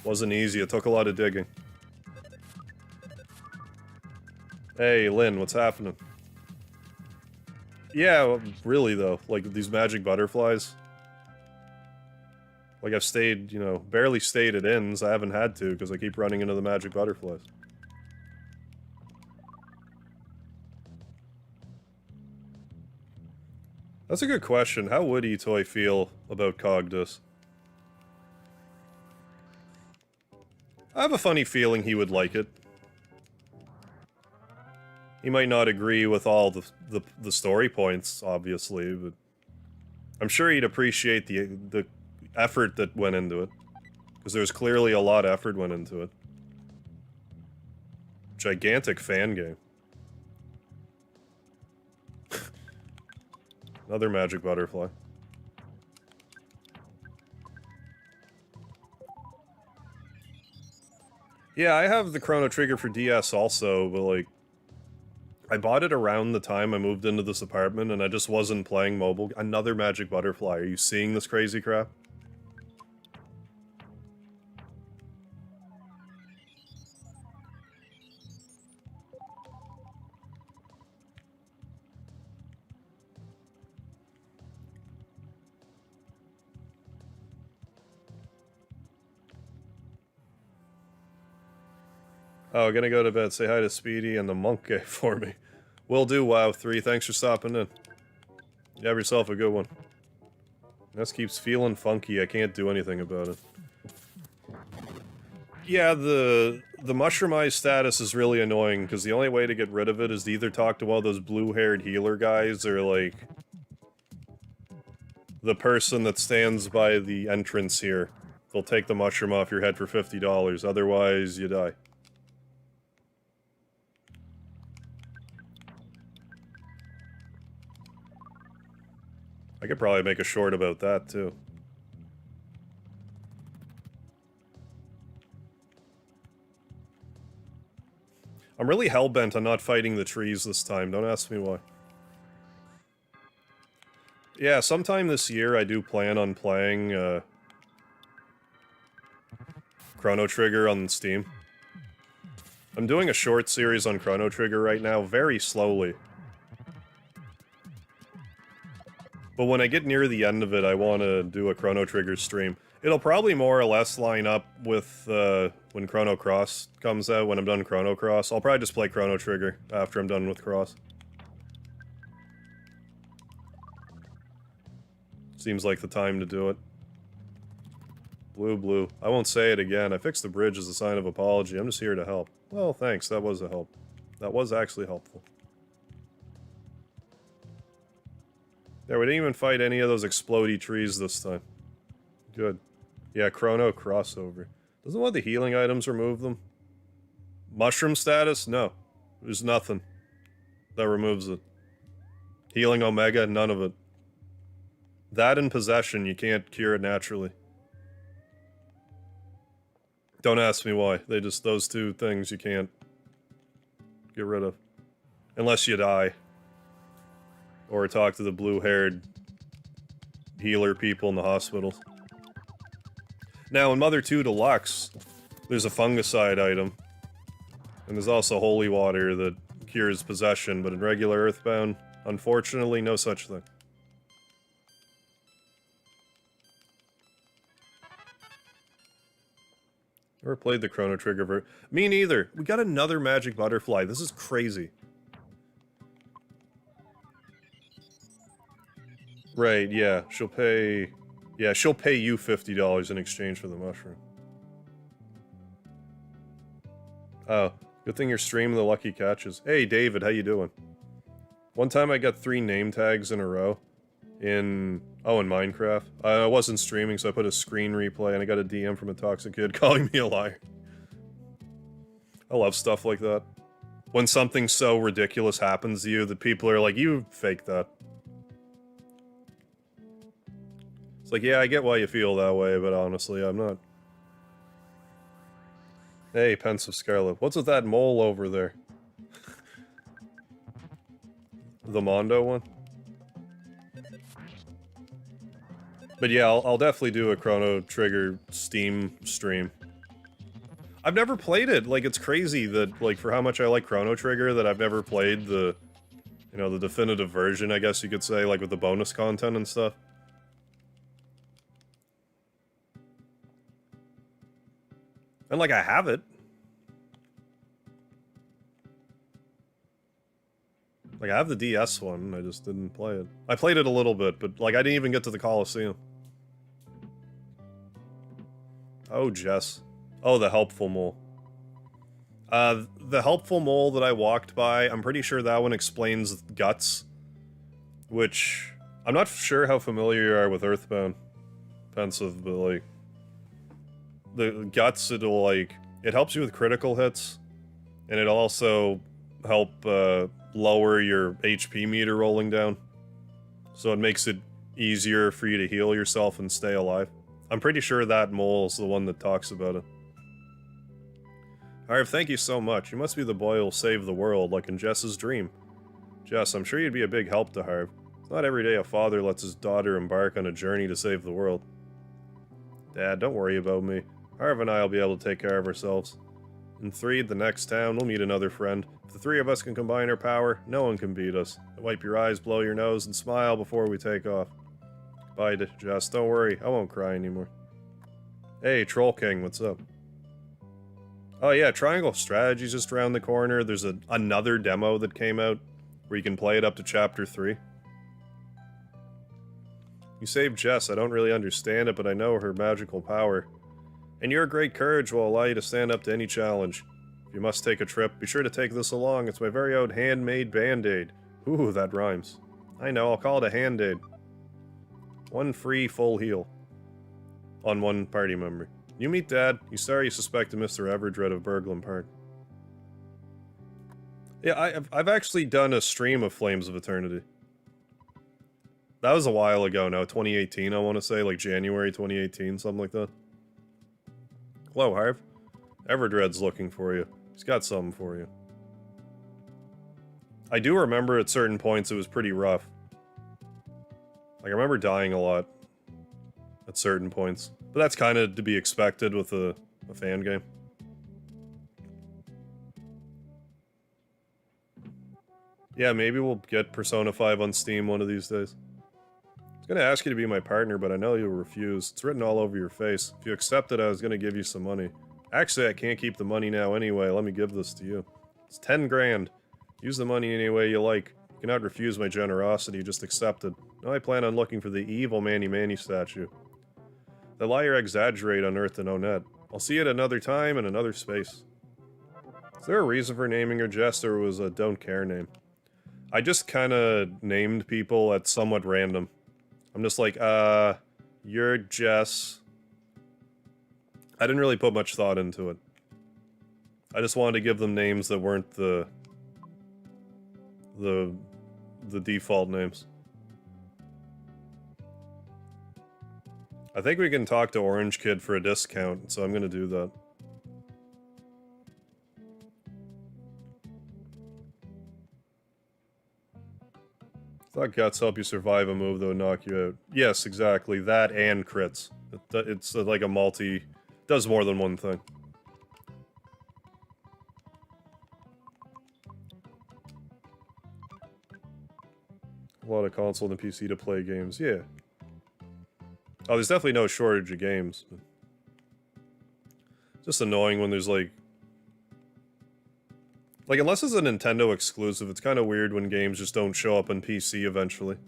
Speaker 1: Wasn't easy, it took a lot of digging. Hey, Lynn, what's happening? Yeah, well, really though, like, these magic butterflies. Like, I've stayed, you know, barely stayed at inns. I haven't had to, because I keep running into the magic butterflies. That's a good question. How would Itoy feel about Cogdus? I have a funny feeling he would like it. He might not agree with all the story points, obviously, but... I'm sure he'd appreciate the effort that went into it. Because there's clearly a lot of effort went into it. Gigantic fan game. Another magic butterfly. Yeah, I have the Chrono Trigger for DS also, but like, I bought it around the time I moved into this apartment and I just wasn't playing mobile. Another magic butterfly. Are you seeing this crazy crap? Oh, gonna go to bed. Say hi to Speedy and the monkey for me. Will do, WoW3. Thanks for stopping in. You have yourself a good one. This keeps feeling funky. I can't do anything about it. Yeah, the mushroomized status is really annoying, because the only way to get rid of it is to either talk to all those blue-haired healer guys, or, like, the person that stands by the entrance here. They'll take the mushroom off your head for $50, otherwise you die. I could probably make a short about that, too. I'm really hellbent on not fighting the trees this time, don't ask me why. Yeah, sometime this year I do plan on playing, Chrono Trigger on Steam. I'm doing a short series on Chrono Trigger right now, very slowly. But when I get near the end of it, I want to do a Chrono Trigger stream. It'll probably more or less line up with, when Chrono Cross comes out, when I'm done Chrono Cross. I'll probably just play Chrono Trigger after I'm done with Cross. Seems like the time to do it. Blue, blue. I won't say it again. I fixed the bridge as a sign of apology. I'm just here to help. Well, thanks. That was a help. That was actually helpful. Yeah, we didn't even fight any of those explodey trees this time. Good. Yeah, Chrono crossover. Doesn't one of the healing items remove them? Mushroom status? No. There's nothing that removes it. Healing Omega? None of it. That and Possession, you can't cure it naturally. Don't ask me why. They just, those two things you can't get rid of. Unless you die. Or talk to the blue-haired healer people in the hospitals. Now, in Mother 2 Deluxe, there's a fungicide item. And there's also holy water that cures possession, but in regular Earthbound, unfortunately, no such thing. Never played the Chrono Trigger Me neither! We got another magic butterfly, this is crazy. Right, yeah, she'll pay... Yeah, she'll pay you $50 in exchange for the mushroom. Oh, good thing you're streaming the lucky catches. Hey, David, how you doing? One time I got 3 name tags in a row. In Minecraft. I wasn't streaming, so I put a screen replay, and I got a DM from a toxic kid calling me a liar. I love stuff like that. When something so ridiculous happens to you that people are like, you faked that. It's like, yeah, I get why you feel that way, but honestly, I'm not. Hey, Pensive Scarlet. What's with that mole over there? The Mondo one? But yeah, I'll definitely do a Chrono Trigger Steam stream. I've never played it. Like, it's crazy that, like, for how much I like Chrono Trigger, that I've never played the, you know, the definitive version, I guess you could say, like, with the bonus content and stuff. And, like, I have it. Like, I have the DS one, I just didn't play it. I played it a little bit, but, like, I didn't even get to the Coliseum. Oh, Jess. Oh, the helpful mole. The helpful mole that I walked by, I'm pretty sure that one explains guts. Which, I'm not sure how familiar you are with Earthbound, Pensive, but, like... The guts, it'll, like... It helps you with critical hits, and it'll also help, lower your HP meter rolling down. So it makes it easier for you to heal yourself and stay alive. I'm pretty sure that mole's the one that talks about it. Harv, thank you so much. You must be the boy who'll save the world, like in Jess's dream. Jess, I'm sure you'd be a big help to Harv. It's not every day a father lets his daughter embark on a journey to save the world. Dad, don't worry about me. Harv and I will be able to take care of ourselves. In Threed, the next town, we'll meet another friend. If the three of us can combine our power, no one can beat us. Wipe your eyes, blow your nose, and smile before we take off. Bye, Jess. Don't worry, I won't cry anymore. Hey, Troll King, what's up? Oh yeah, Triangle Strategy's just around the corner. There's another demo that came out where you can play it up to Chapter 3. You saved Jess. I don't really understand it, but I know her magical power. And your great courage will allow you to stand up to any challenge. If you must take a trip, be sure to take this along. It's my very own handmade band-aid. Ooh, that rhymes. I know, I'll call it a hand-aid. One free full heal. On one party member. You meet Dad. You sorry you suspected Mr. Everdred of Burglum Park. Yeah, I've actually done a stream of Flames of Eternity. That was a while ago now, 2018 I want to say, like January 2018, something like that. Hello, Harv. Everdred's looking for you. He's got something for you. I do remember at certain points it was pretty rough. Like, I remember dying a lot. At certain points. But that's kind of to be expected with a fan game. Yeah, maybe we'll get Persona 5 on Steam one of these days. I was gonna ask you to be my partner, but I know you'll refuse. It's written all over your face. If you accept it, I was gonna give you some money. Actually, I can't keep the money now anyway. Let me give this to you. It's 10 grand. Use the money any way you like. You cannot refuse my generosity, just accept it. Now I plan on looking for the evil Manny Manny statue. The liar exaggerate on Earth and Onett. I'll see it another time in another space. Is there a reason for naming her Jess, or was a don't care name? I just kinda named people at somewhat random. I'm just like, you're Jess. I didn't really put much thought into it. I just wanted to give them names that weren't the default names. I think we can talk to Orange Kid for a discount, so I'm gonna do that. Thought guts help you survive a move that would knock you out. Yes, exactly. That and crits. It's like a multi... does more than one thing. A lot of console and PC to play games, yeah. Oh, there's definitely no shortage of games. But it's just annoying when there's like, unless it's a Nintendo exclusive, it's kind of weird when games just don't show up on PC eventually.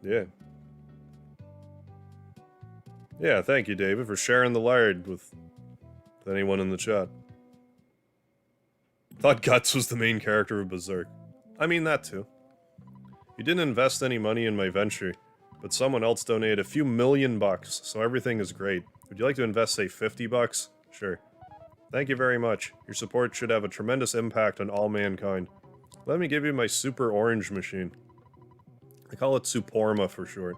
Speaker 1: Yeah. Yeah, thank you, David, for sharing the lard with anyone in the chat. Thought Guts was the main character of Berserk. I mean, that too. You didn't invest any money in my venture, but someone else donated a few $1,000,000, so everything is great. Would you like to invest, say, $50? Sure. Thank you very much. Your support should have a tremendous impact on all mankind. Let me give you my super orange machine. I call it Suporma for short.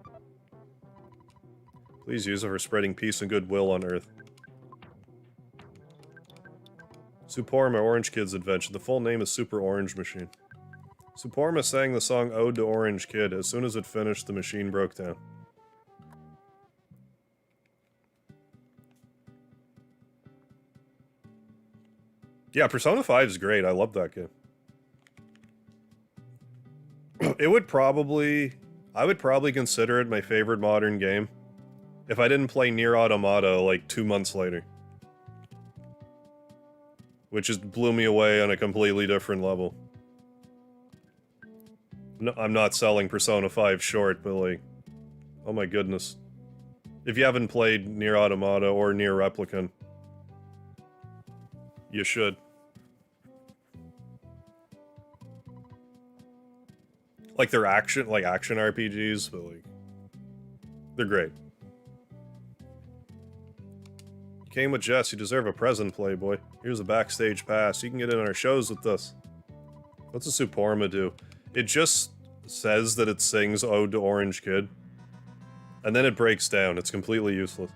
Speaker 1: Please use it for spreading peace and goodwill on Earth. Suporma Orange Kid's Adventure. The full name is Super Orange Machine. Suporma sang the song Ode to Orange Kid. As soon as it finished, the machine broke down. Yeah, Persona 5 is great. I love that game. It would probably... I would probably consider it my favorite modern game if I didn't play Nier Automata like 2 months later. Which just blew me away on a completely different level. No, I'm not selling Persona 5 short, but like... oh my goodness. If you haven't played Nier Automata or Nier Replicant, you should. Like, they're action RPGs, but like... they're great. You came with Jess, you deserve a present, Playboy. Here's a backstage pass, you can get in on our shows with this. What's a Suporma do? It just says that it sings Ode to Orange Kid. And then it breaks down. It's completely useless.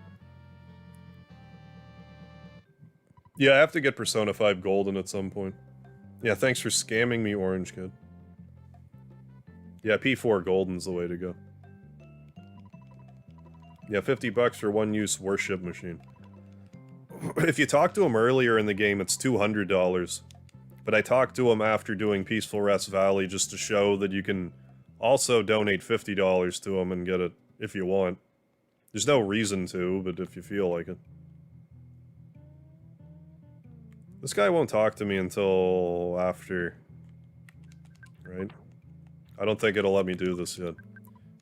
Speaker 1: Yeah, I have to get Persona 5 Golden at some point. Yeah, thanks for scamming me, Orange Kid. Yeah, P4 Golden's the way to go. Yeah, $50 for one-use worship machine. If you talk to him earlier in the game, it's $200. But I talked to him after doing Peaceful Rest Valley just to show that you can also donate $50 to him and get it if you want. There's no reason to, but if you feel like it. This guy won't talk to me until after. Right? I don't think it'll let me do this yet.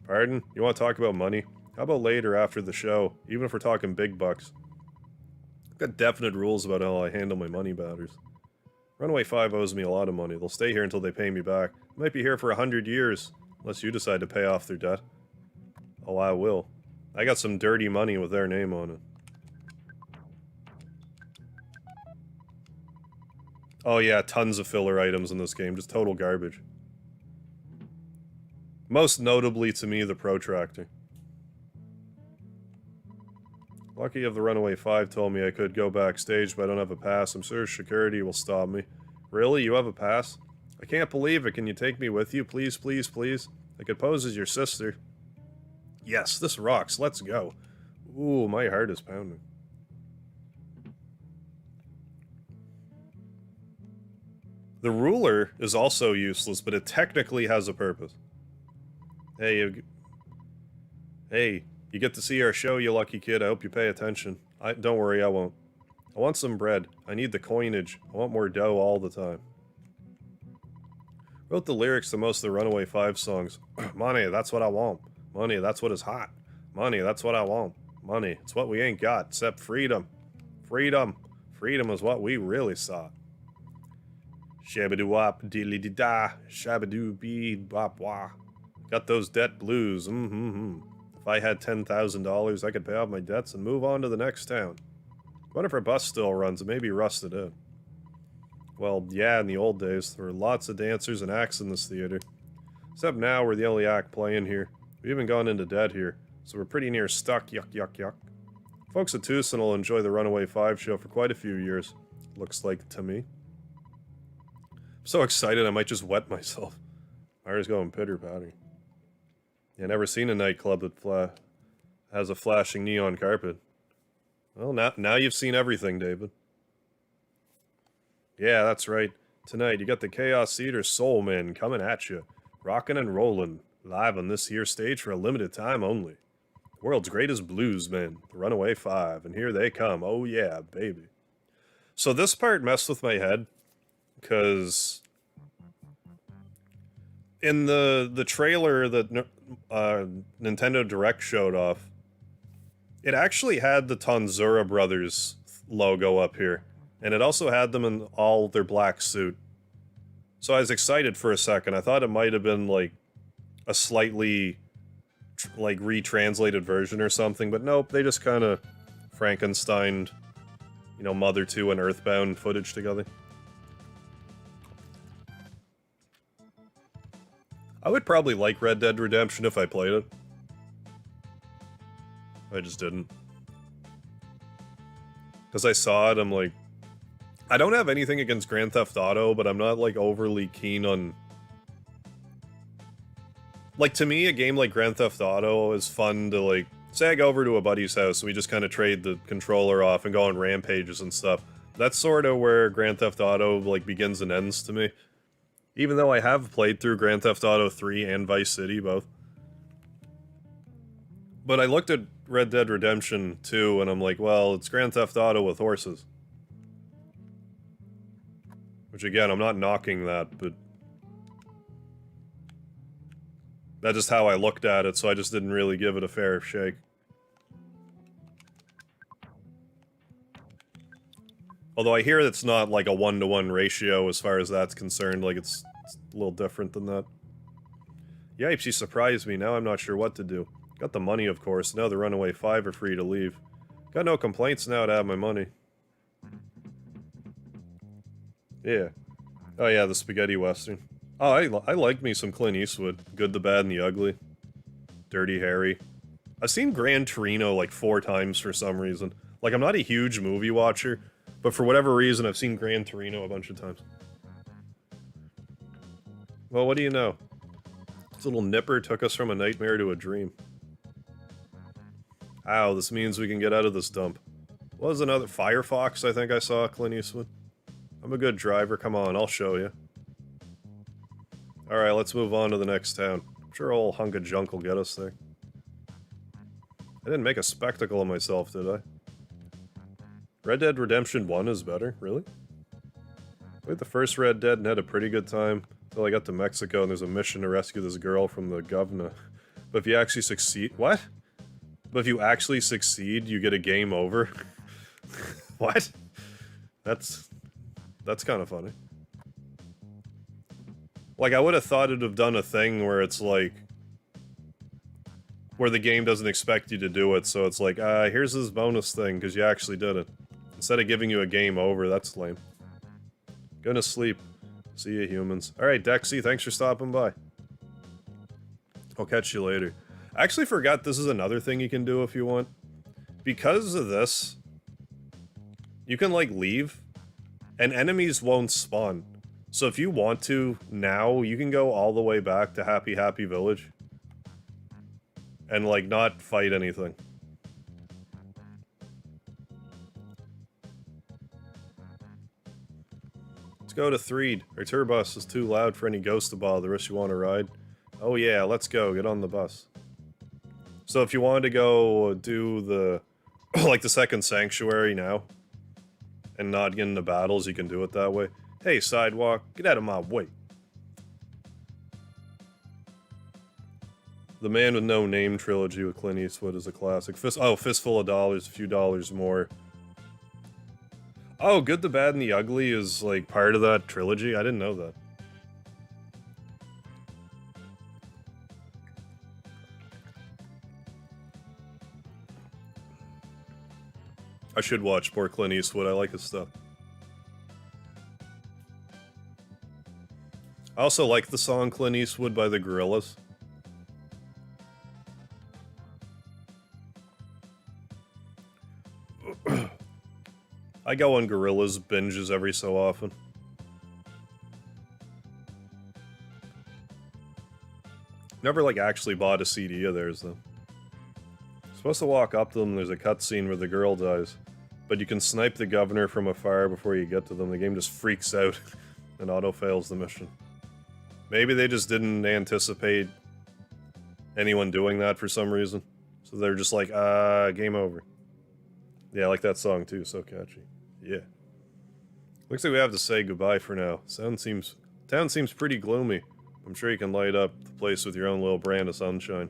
Speaker 1: Pardon? You want to talk about money? How about later after the show, even if we're talking big bucks? I've got definite rules about how I handle my money matters. Runaway Five owes me a lot of money. They'll stay here until they pay me back. I might be here for 100 years, unless you decide to pay off their debt. Oh, I will. I got some dirty money with their name on it. Oh yeah, tons of filler items in this game, just total garbage. Most notably to me, the protractor. Lucky if the Runaway Five told me I could go backstage, but I don't have a pass. I'm sure security will stop me. Really? You have a pass? I can't believe it. Can you take me with you? Please, please, please? I could pose as your sister. Yes, this rocks. Let's go. Ooh, my heart is pounding. The ruler is also useless, but it technically has a purpose. Hey, you get to see our show, you lucky kid. I hope you pay attention. Don't worry, I won't. I want some bread. I need the coinage. I want more dough all the time. Wrote the lyrics to most of the Runaway Five songs. Money, that's what I want. Money, that's what is hot. Money, that's what I want. Money, it's what we ain't got, except freedom. Freedom. Freedom is what we really sought. Shabadoo-wop, diddly-dee-da, shabadoo-bee-bop-wah. Got those debt blues, If I had $10,000, I could pay off my debts and move on to the next town. What if our bus still runs? It may be rusted in. Well, yeah, in the old days, there were lots of dancers and acts in this theater. Except now, we're the only act playing here. We've even gone into debt here, so we're pretty near stuck, yuck, yuck, yuck. Folks at Twoson will enjoy the Runaway Five show for quite a few years. Looks like to me. I'm so excited I might just wet myself. My heart's going pitter-patter. Yeah, never seen a nightclub that has a flashing neon carpet. Well, now you've seen everything, David. Yeah, that's right. Tonight, you got the Chaos Theater Soul Men coming at you. Rockin' and rollin', live on this here stage for a limited time only. The world's greatest blues men, the Runaway Five, and here they come. Oh yeah, baby. So this part messed with my head, because in the trailer that Nintendo Direct showed off, it actually had the Tanzura Brothers logo up here, and it also had them in all their black suit. So I was excited for a second. I thought it might have been like a slightly like retranslated version or something, but nope, they just kind of Frankensteined, you know, Mother 2 and Earthbound footage together. I would probably like Red Dead Redemption if I played it. I just didn't. Because I saw it, I'm like... I don't have anything against Grand Theft Auto, but I'm not, like, overly keen on... Like, to me, a game like Grand Theft Auto is fun to, like... Say I go over to a buddy's house and we just kind of trade the controller off and go on rampages and stuff. That's sort of where Grand Theft Auto, like, begins and ends to me. Even though I have played through Grand Theft Auto 3 and Vice City, both. But I looked at Red Dead Redemption 2, and I'm like, well, it's Grand Theft Auto with horses. Which, again, I'm not knocking that, but... That's just how I looked at it, so I just didn't really give it a fair shake. Although I hear it's not like a 1-to-1 ratio as far as that's concerned, like it's a little different than that. Yipes, you surprised me, now I'm not sure what to do. Got the money, of course, now the Runaway Five are free to leave. Got no complaints now to have my money. Yeah. Oh yeah, the spaghetti western. Oh, I like me some Clint Eastwood. Good, the Bad, and the Ugly. Dirty Harry. I've seen Gran Torino like 4 times for some reason. Like, I'm not a huge movie watcher, but for whatever reason, I've seen Gran Torino a bunch of times. Well, what do you know? This little nipper took us from a nightmare to a dream. Ow, this means we can get out of this dump. What was another? Firefox, I think I saw, Clint Eastwood. I'm a good driver, come on, I'll show you. Alright, let's move on to the next town. I'm sure old hunk of junk will get us there. I didn't make a spectacle of myself, did I? Red Dead Redemption 1 is better? Really? I played the first Red Dead and had a pretty good time until I got to Mexico and there's a mission to rescue this girl from the governor. But if you actually succeed— what? But if you actually succeed, you get a game over? What? That's kind of funny. Like, I would have thought it'd have done a thing where it's like, where the game doesn't expect you to do it, so it's like, here's this bonus thing, because you actually did it. Instead of giving you a game over, that's lame. Gonna sleep. See you, humans. Alright, Dexy, thanks for stopping by. I'll catch you later. I actually forgot this is another thing you can do if you want. Because of this, you can, like, leave, and enemies won't spawn. So if you want to, now, you can go all the way back to Happy Happy Village. And, like, not fight anything. Let's go to Threed. Our tour bus is too loud for any ghost to bother us. You want to ride? Oh yeah, let's go. Get on the bus. So if you wanted to go do the, like, the second sanctuary now, and not get into battles, you can do it that way. Hey, sidewalk, get out of my way. The Man with No Name trilogy with Clint Eastwood is a classic. Fistful of Dollars, a few dollars more. Oh, Good, the Bad, and the Ugly is, like, part of that trilogy? I didn't know that. I should watch more Clint Eastwood, I like his stuff. I also like the song Clint Eastwood by the Gorillaz. I go on Gorillaz binges every so often. Never, like, actually bought a CD of theirs, though. Supposed to walk up to them, there's a cutscene where the girl dies. But you can snipe the governor from afar before you get to them. The game just freaks out and auto-fails the mission. Maybe they just didn't anticipate anyone doing that for some reason. So they're just like, game over. Yeah, I like that song too, so catchy. Yeah. Looks like we have to say goodbye for now. Town seems pretty gloomy. I'm sure you can light up the place with your own little brand of sunshine.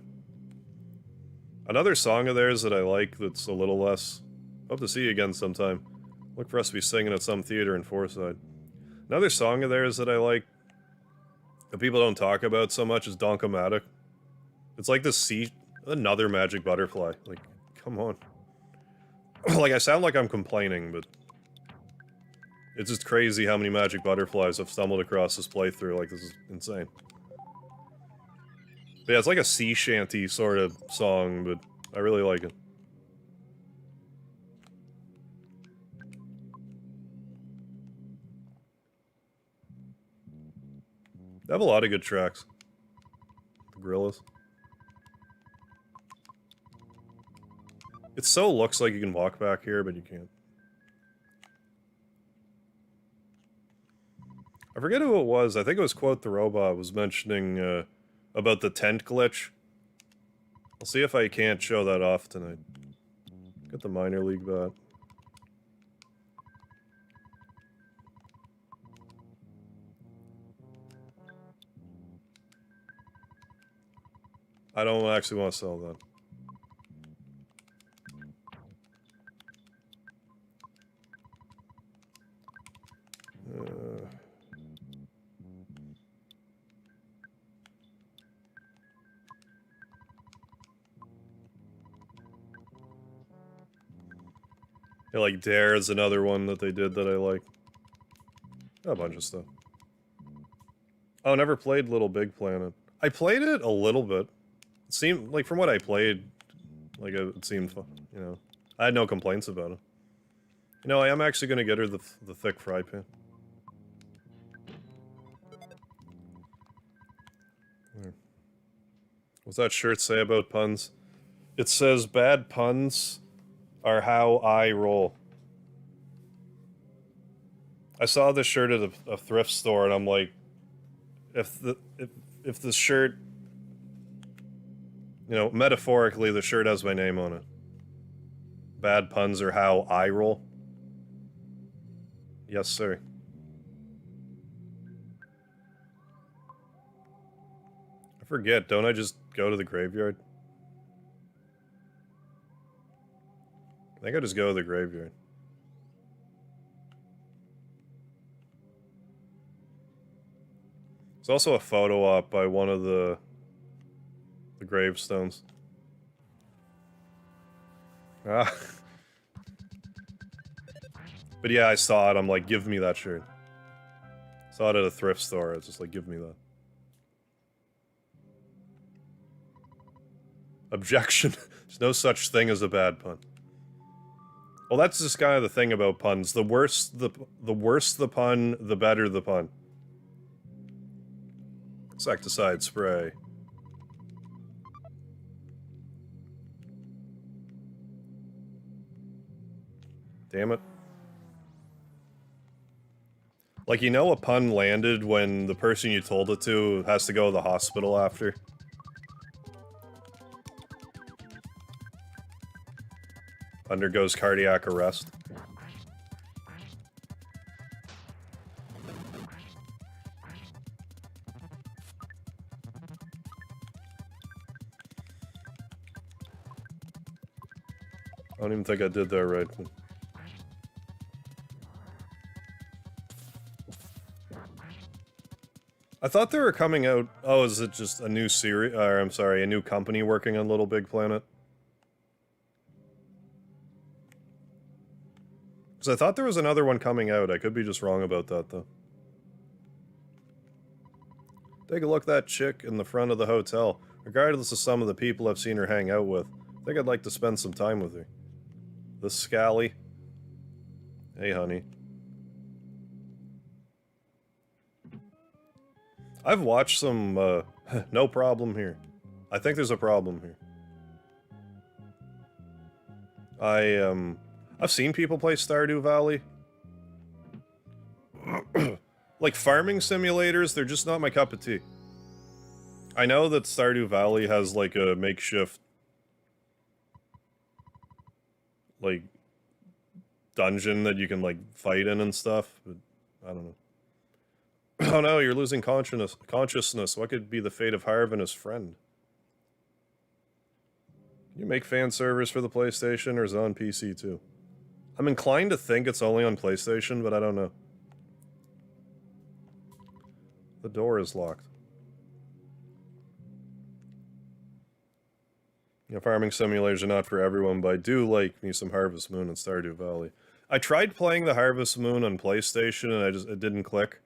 Speaker 1: Another song of theirs that I like that's a little less... Hope to see you again sometime. Look for us to be singing at some theater in Forsyth. Another song of theirs that I like that people don't talk about so much is Donkomatic. It's like this another Magic Butterfly. Like, come on. Like, I sound like I'm complaining, but... It's just crazy how many Magic Butterflies I've stumbled across this playthrough. Like, this is insane. But yeah, it's like a sea shanty sort of song, but I really like it. They have a lot of good tracks. The Gorillaz. It so looks like you can walk back here, but you can't. I forget who it was. I think it was Quote the Robot was mentioning about the tent glitch. I'll see if I can't show that off tonight. Get the minor league bat. I don't actually want to sell that. Yeah, like Dare is another one that they did that I like. A bunch of stuff. Oh, never played Little Big Planet. I played it a little bit. It seemed, like, from what I played, like, it seemed fun, you know. I had no complaints about it. You know, I am actually gonna get her the thick fry pan. There. What's that shirt say about puns? It says, bad puns are how I roll. I saw this shirt at a thrift store, and I'm like, if the shirt, you know, metaphorically, the shirt has my name on it. Bad puns are how I roll. Yes, sir. I forget, don't I just go to the graveyard? I think I just go to the graveyard. There's also a photo op by one of the gravestones. Ah. But yeah, I saw it, I'm like, give me that shirt. Saw it at a thrift store, it's just like, give me that. Objection. There's no such thing as a bad pun. Well, that's just kind of the thing about puns. The worse the pun, the better the pun. Insecticide spray. Damn it. Like, you know a pun landed when the person you told it to has to go to the hospital after? Undergoes cardiac arrest. I don't even think I did that right. I thought they were coming out... Oh, is it just a new series? Or, I'm sorry, a new company working on Little Big Planet? Because I thought there was another one coming out. I could be just wrong about that, though. Take a look at that chick in the front of the hotel. Regardless of some of the people I've seen her hang out with, I think I'd like to spend some time with her. The Scally. Hey, honey. I've watched some, no problem here. I think there's a problem here. I've seen people play Stardew Valley. Like, farming simulators, they're just not my cup of tea. I know that Stardew Valley has, like, a makeshift, like, dungeon that you can, like, fight in and stuff, but I don't know. Oh no, you're losing consciousness. What could be the fate of Harv and his friend? Can you make fan servers for the PlayStation, or is it on PC too? I'm inclined to think it's only on PlayStation, but I don't know. The door is locked. Yeah, farming simulators are not for everyone, but I do like me some Harvest Moon and Stardew Valley. I tried playing the Harvest Moon on PlayStation, and it didn't click.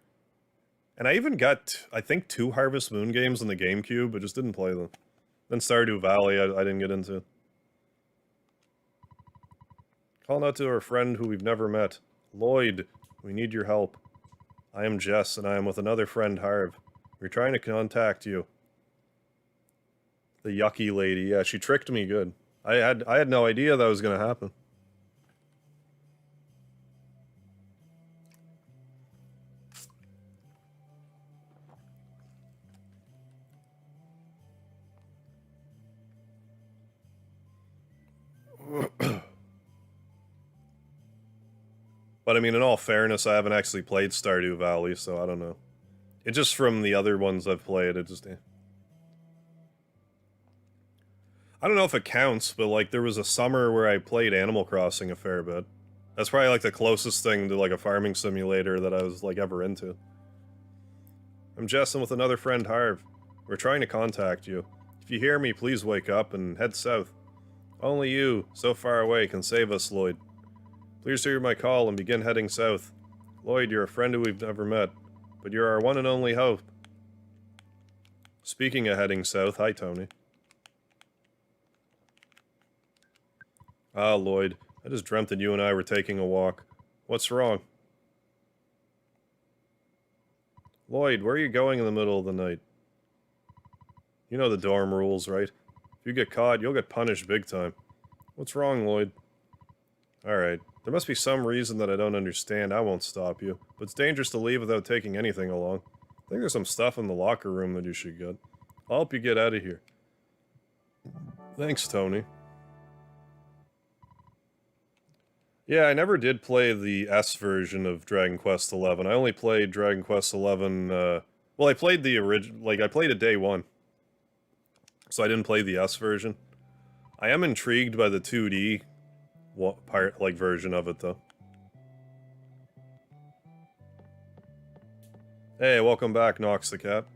Speaker 1: And I even got, I think, 2 Harvest Moon games on the GameCube, but just didn't play them. Then Stardew Valley, I didn't get into. Calling out to our friend who we've never met. Lloyd, we need your help. I am Jess, and I am with another friend, Harv. We're trying to contact you. The yucky lady, yeah, she tricked me good. I had no idea that was gonna happen. But I mean, in all fairness, I haven't actually played Stardew Valley, so I don't know. It just from the other ones I've played, it just... I don't know if it counts, but like, there was a summer where I played Animal Crossing a fair bit. That's probably like the closest thing to like a farming simulator that I was like ever into. I'm Jessen with another friend, Harv. We're trying to contact you. If you hear me, please wake up and head south. Only you, so far away, can save us, Lloyd. Please hear my call and begin heading south. Lloyd, you're a friend who we've never met, but you're our one and only hope. Speaking of heading south, hi Tony. Ah, Lloyd, I just dreamt that you and I were taking a walk. What's wrong? Lloyd, where are you going in the middle of the night? You know the dorm rules, right? If you get caught, you'll get punished big time. What's wrong, Lloyd? Alright, there must be some reason that I don't understand. I won't stop you. But it's dangerous to leave without taking anything along. I think there's some stuff in the locker room that you should get. I'll help you get out of here. Thanks, Tony. Yeah, I never did play the S version of Dragon Quest XI. I only played Dragon Quest XI, well, I played the original, like, I played it day one. So I didn't play the S version. I am intrigued by the 2D version of it, though. Hey, welcome back, Nox the Cat.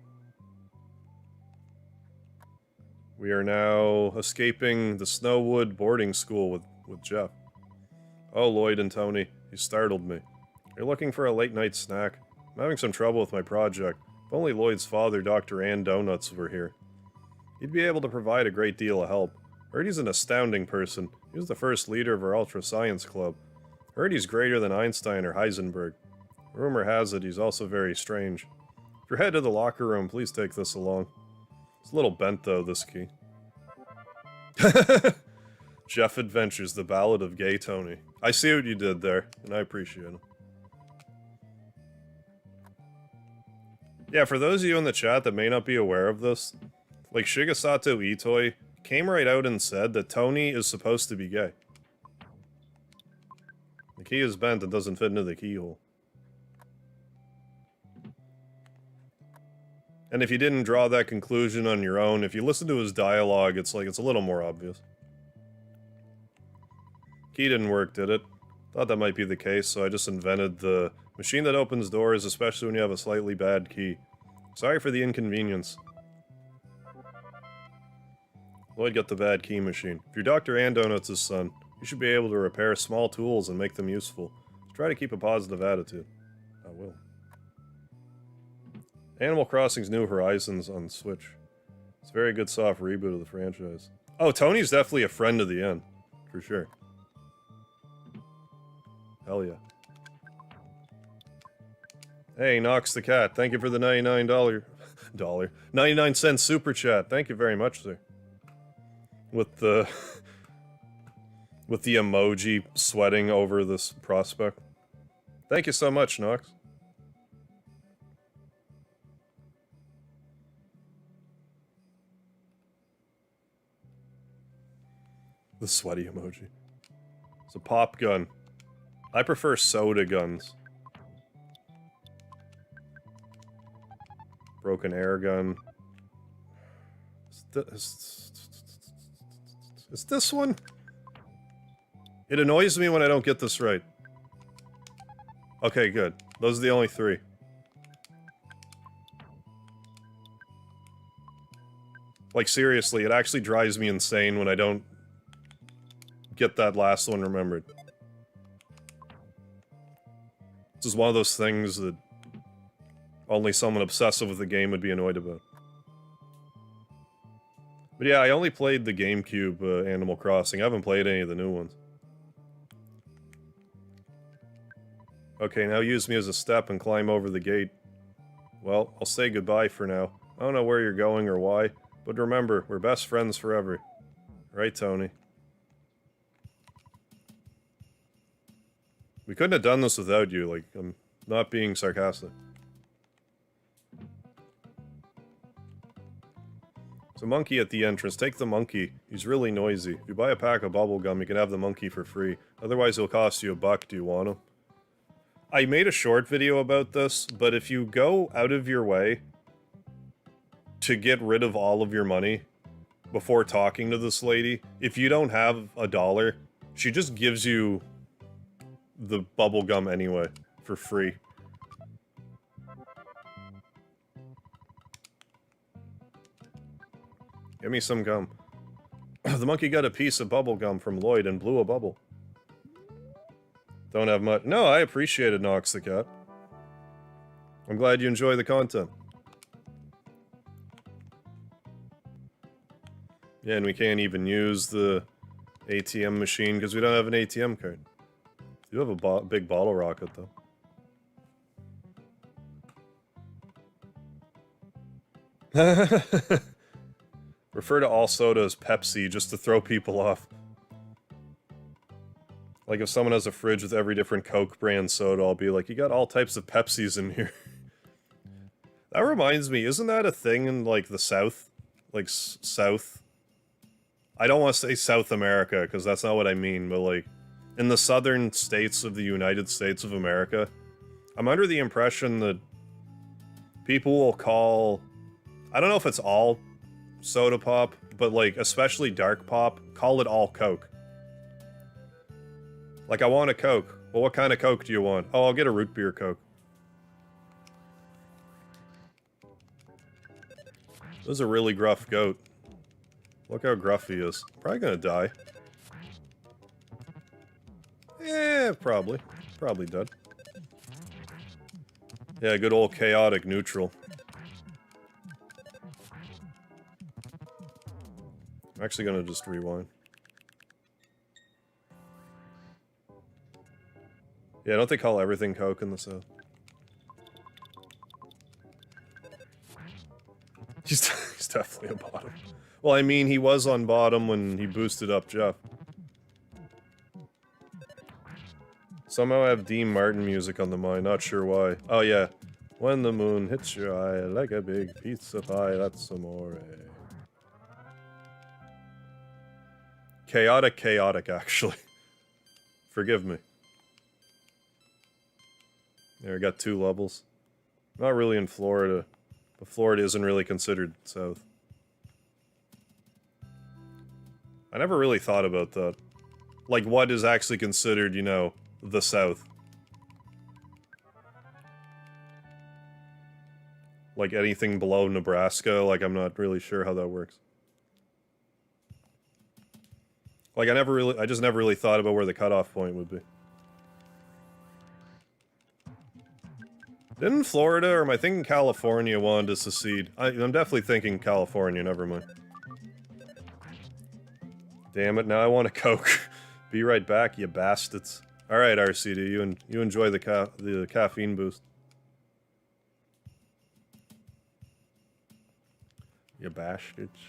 Speaker 1: We are now escaping the Snowwood boarding school with Jeff. Oh, Lloyd and Tony, you startled me. You're looking for a late-night snack? I'm having some trouble with my project. If only Lloyd's father, Dr. Ann Donuts, were here. He'd be able to provide a great deal of help. Heard he's an astounding person. He was the first leader of our Ultra Science Club. Heard he's greater than Einstein or Heisenberg. Rumor has it he's also very strange. If you're headed to the locker room, please take this along. It's a little bent, though, this key. Jeff Adventures, the Ballad of Gay Tony. I see what you did there, and I appreciate it. Yeah, for those of you in the chat that may not be aware of this, like, Shigesato Itoi came right out and said that Tony is supposed to be gay. The key is bent and doesn't fit into the keyhole. And if you didn't draw that conclusion on your own, if you listen to his dialogue, it's like, it's a little more obvious. Key didn't work, did it? Thought that might be the case, so I just invented the machine that opens doors, especially when you have a slightly bad key. Sorry for the inconvenience. Lloyd got the bad key machine. If you're Dr. Ann Donuts' son, you should be able to repair small tools and make them useful. Try to keep a positive attitude. I will. Animal Crossing's New Horizons on Switch. It's a very good soft reboot of the franchise. Oh, Tony's definitely a friend of the end. For sure. Hell yeah. Hey, Nox the Cat, thank you for the $99 99-cent super chat. Thank you very much, sir. With the emoji sweating over this prospect. Thank you so much, Nox. The sweaty emoji. It's a pop gun. I prefer soda guns. Broken air gun. Is this one? It annoys me when I don't get this right. Okay, good. Those are the only three. Like, seriously, it actually drives me insane when I don't get that last one remembered. This is one of those things that only someone obsessive with the game would be annoyed about. But yeah, I only played the GameCube Animal Crossing. I haven't played any of the new ones. Okay, now use me as a step and climb over the gate. Well, I'll say goodbye for now. I don't know where you're going or why, but remember, we're best friends forever. Right, Tony? We couldn't have done this without you, like, I'm not being sarcastic. There's a monkey at the entrance. Take the monkey. He's really noisy. If you buy a pack of bubblegum, you can have the monkey for free. Otherwise, it'll cost you $1. Do you want him? I made a short video about this, but if you go out of your way to get rid of all of your money before talking to this lady, if you don't have $1, she just gives you the bubblegum anyway, for free. Give me some gum. The monkey got a piece of bubblegum from Lloyd and blew a bubble. Don't have much. No, I appreciate it, Nox the Cat. I'm glad you enjoy the content. Yeah, and we can't even use the ATM machine because we don't have an ATM card. You have a big bottle rocket, though. Refer to all soda as Pepsi just to throw people off. Like if someone has a fridge with every different Coke brand soda, I'll be like, you got all types of Pepsis in here. That reminds me, isn't that a thing in like the South? Like South? I don't want to say South America because that's not what I mean, but like in the southern states of the United States of America, I'm under the impression that people will call, I don't know if it's all soda pop, but like especially dark pop, call it all Coke. Like, I want a Coke. Well, what kind of Coke do you want? Oh, I'll get a root beer Coke. This is a really gruff goat. Look how gruff he is. Probably gonna die. Yeah, probably. Probably dead. Yeah, good old chaotic neutral. I'm actually gonna just rewind. Yeah, don't they call everything Coke in the South? He's definitely a bottom. Well, I mean, he was on bottom when he boosted up Jeff. Somehow I have Dean Martin music on the mind, not sure why. Oh yeah. When the moon hits your eye like a big pizza pie, that's amore. Chaotic, actually. Forgive me. There, I got 2 levels. Not really in Florida, but Florida isn't really considered South. I never really thought about that. Like, what is actually considered, you know, the South? Like, anything below Nebraska, like, I'm not really sure how that works. Like, I just never really thought about where the cutoff point would be. Didn't Florida, or am I thinking California, wanted to secede? I'm definitely thinking California, never mind. Damn it, now I want a Coke. Be right back, you bastards. Alright, RCD, you enjoy the caffeine boost. You bastards.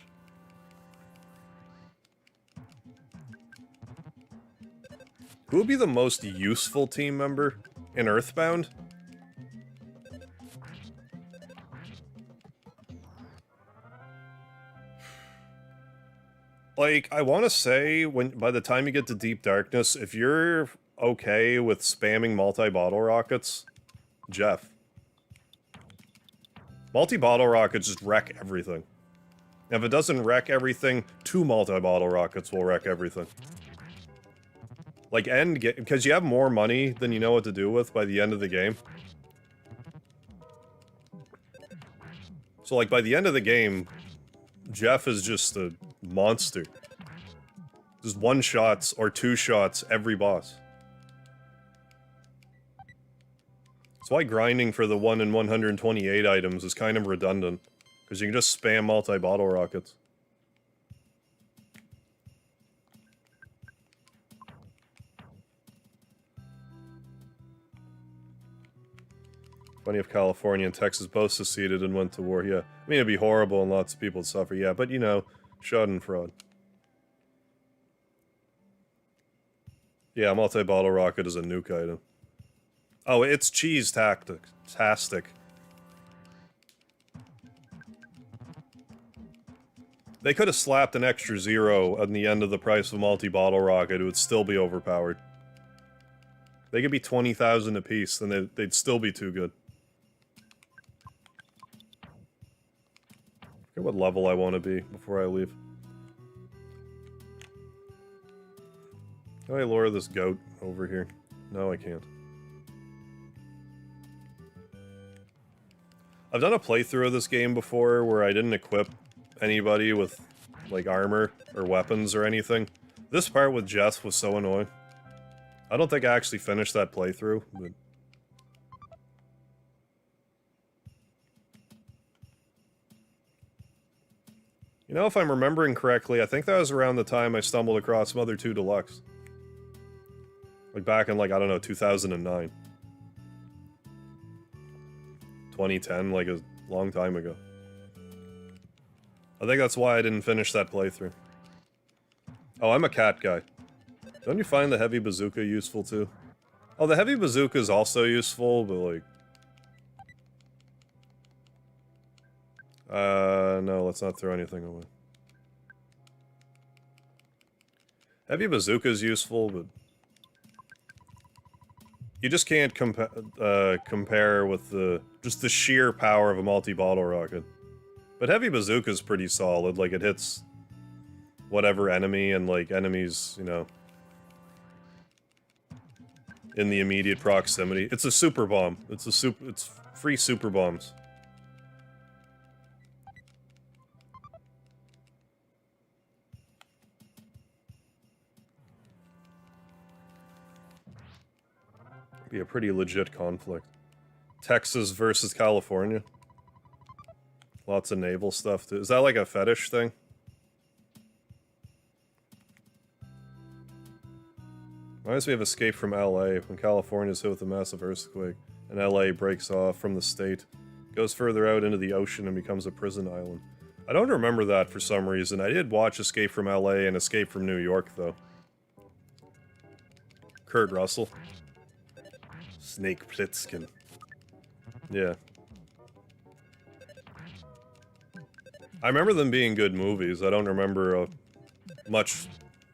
Speaker 1: Who would be the most useful team member in Earthbound? Like, I want to say, by the time you get to Deep Darkness, if you're okay with spamming multi-bottle rockets, Jeff. Multi-bottle rockets just wreck everything. If it doesn't wreck everything, 2 multi-bottle rockets will wreck everything. Like, because you have more money than you know what to do with by the end of the game. So, like, by the end of the game, Jeff is just a monster. Just 1-shots or 2-shots every boss. That's why grinding for the 1 in 128 items is kind of redundant. Because you can just spam multi-bottle rockets. Funny if California and Texas both seceded and went to war, yeah. I mean, it'd be horrible and lots of people would suffer, yeah, but you know, schadenfreude. Yeah, multi-bottle rocket is a nuke item. Oh, it's cheese-tastic. They could have slapped an extra 0 on the end of the price of a multi-bottle rocket, it would still be overpowered. They could be 20,000 apiece, then they'd still be too good. I forget what level I want to be before I leave. Can I lure this goat over here? No, I can't. I've done a playthrough of this game before where I didn't equip anybody with, like, armor or weapons or anything. This part with Jess was so annoying. I don't think I actually finished that playthrough, but... You know, if I'm remembering correctly, I think that was around the time I stumbled across Mother 2 Deluxe. Like back in, like, I don't know, 2009. 2010, like a long time ago. I think that's why I didn't finish that playthrough. Oh, I'm a cat guy. Don't you find the heavy bazooka useful too? Oh, the heavy bazooka is also useful, but like... no, let's not throw anything away. Heavy bazooka is useful, but... You just can't compare with just the sheer power of a multi-bottle rocket. But heavy bazooka is pretty solid, like it hits whatever enemy and like enemies, you know, in the immediate proximity. It's a super bomb. It's free super bombs. Be a pretty legit conflict. Texas versus California. Lots of naval stuff too. Is that like a fetish thing? Reminds me of Escape from LA, when California is hit with a massive earthquake, and LA breaks off from the state, goes further out into the ocean and becomes a prison island. I don't remember that for some reason. I did watch Escape from LA and Escape from New York, though. Kurt Russell. Snake Plissken. Yeah. I remember them being good movies. I don't remember much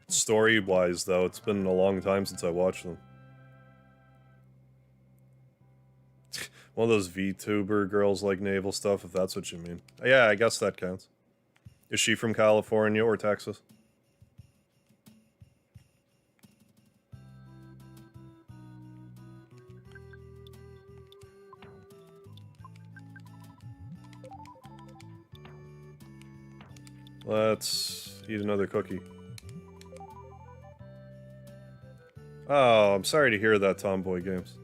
Speaker 1: story-wise, though. It's been a long time since I watched them. One of those VTuber girls like naval stuff, if that's what you mean. Yeah, I guess that counts. Is she from California or Texas? Let's eat another cookie. Oh, I'm sorry to hear that, Tomboy Games.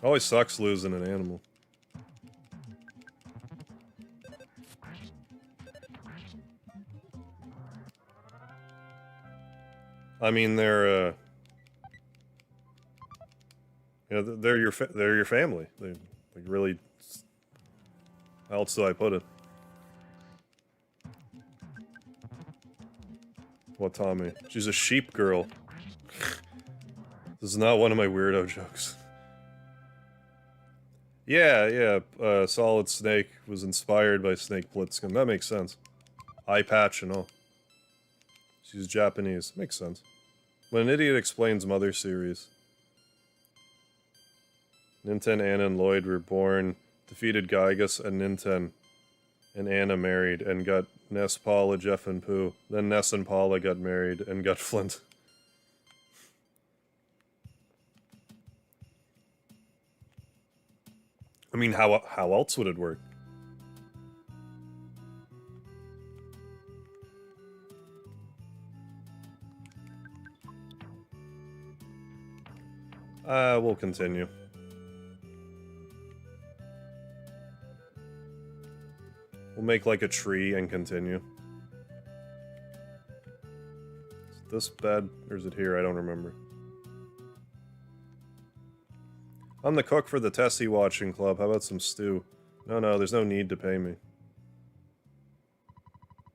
Speaker 1: Always sucks losing an animal. I mean, they're you know, they're your family. They like really. How else do I put it? What Tommy? She's a sheep girl. This is not one of my weirdo jokes. Yeah, Solid Snake was inspired by Snake Plissken. That makes sense. Eye patch and all. She's Japanese. Makes sense. When an idiot explains Mother series. Ninten, Anna, and Lloyd were born, defeated Gygus and Ninten, and Anna married, and got Ness, Paula, Jeff, and Pooh. Then Ness and Paula got married, and got Flint. I mean, how else would it work? We'll continue. We'll make like a tree and continue. Is this bed, or is it here? I don't remember. I'm the cook for the Tessie Watching Club. How about some stew? No, there's no need to pay me.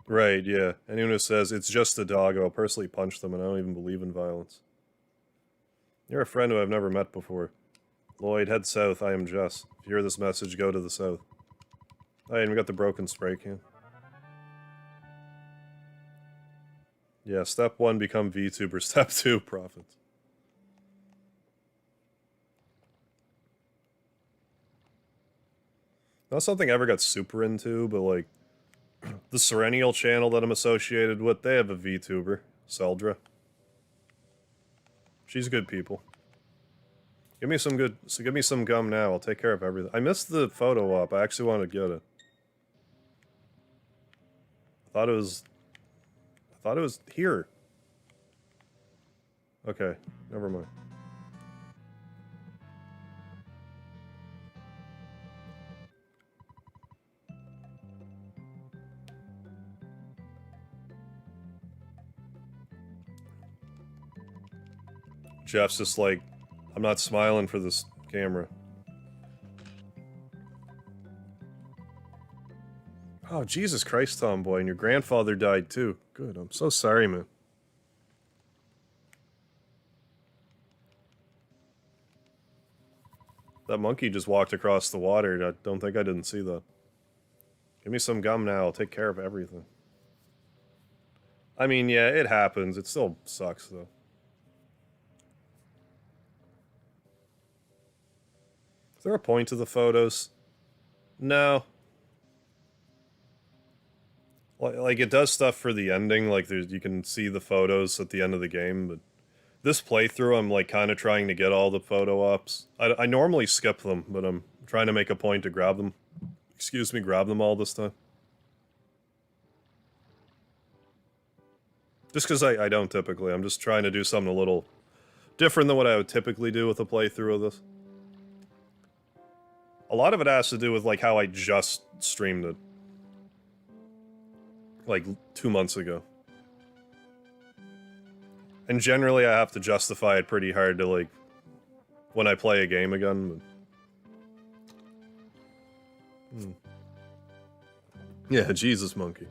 Speaker 1: Right, yeah. Anyone who says, it's just a dog, I'll personally punch them, and I don't even believe in violence. You're a friend who I've never met before. Lloyd, head south, I am Jess. If you hear this message, go to the south. Oh, and we got the broken spray can. Yeah, step 1, become VTuber. Step 2, profits. Not something I ever got super into, but like, the Serenial channel that I'm associated with, they have a VTuber, Seldra. She's good people. Give me some gum now, I'll take care of everything. I missed the photo op, I actually want to get it. I thought it was here. Okay, never mind. Jeff's just like, I'm not smiling for this camera. Oh, Jesus Christ, Tomboy, and your grandfather died too. Good, I'm so sorry, man. That monkey just walked across the water. I don't think I didn't see that. Give me some gum now, I'll take care of everything. I mean, yeah, it happens. It still sucks, though. Is there a point to the photos? No. Like, it does stuff for the ending, like, you can see the photos at the end of the game, but this playthrough, I'm, like, kind of trying to get all the photo ops. I normally skip them, but I'm trying to make a point to grab them. Excuse me, grab them all this time. Just because I don't typically. I'm just trying to do something a little different than what I would typically do with a playthrough of this. A lot of it has to do with, like, how I just streamed it. Like, 2 months ago. And generally I have to justify it pretty hard to, like, when I play a game again. But... Yeah, Jesus monkey.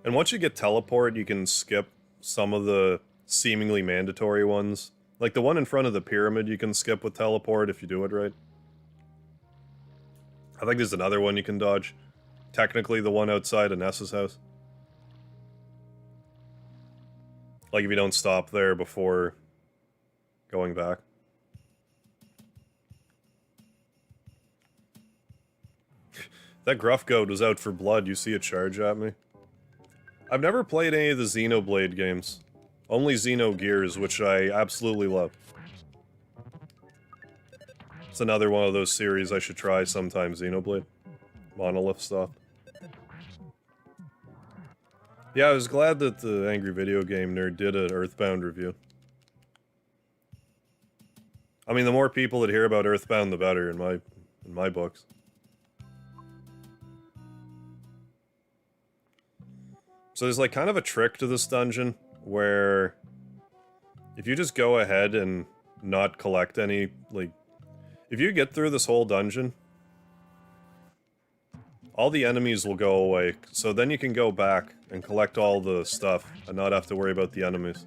Speaker 1: And once you get teleport, you can skip some of the seemingly mandatory ones. Like the one in front of the pyramid you can skip with teleport if you do it right. I think there's another one you can dodge. Technically the one outside of Ness's house. Like if you don't stop there before going back. That gruff goat was out for blood, you see it charge at me? I've never played any of the Xenoblade games. Only Xenogears, which I absolutely love. It's another one of those series I should try sometime, Xenoblade. Monolith stuff. Yeah, I was glad that the Angry Video Game Nerd did an Earthbound review. I mean, the more people that hear about Earthbound, the better, in my books. So there's like kind of a trick to this dungeon, where if you just go ahead and not collect any, like, if you get through this whole dungeon, all the enemies will go away, so then you can go back and collect all the stuff and not have to worry about the enemies.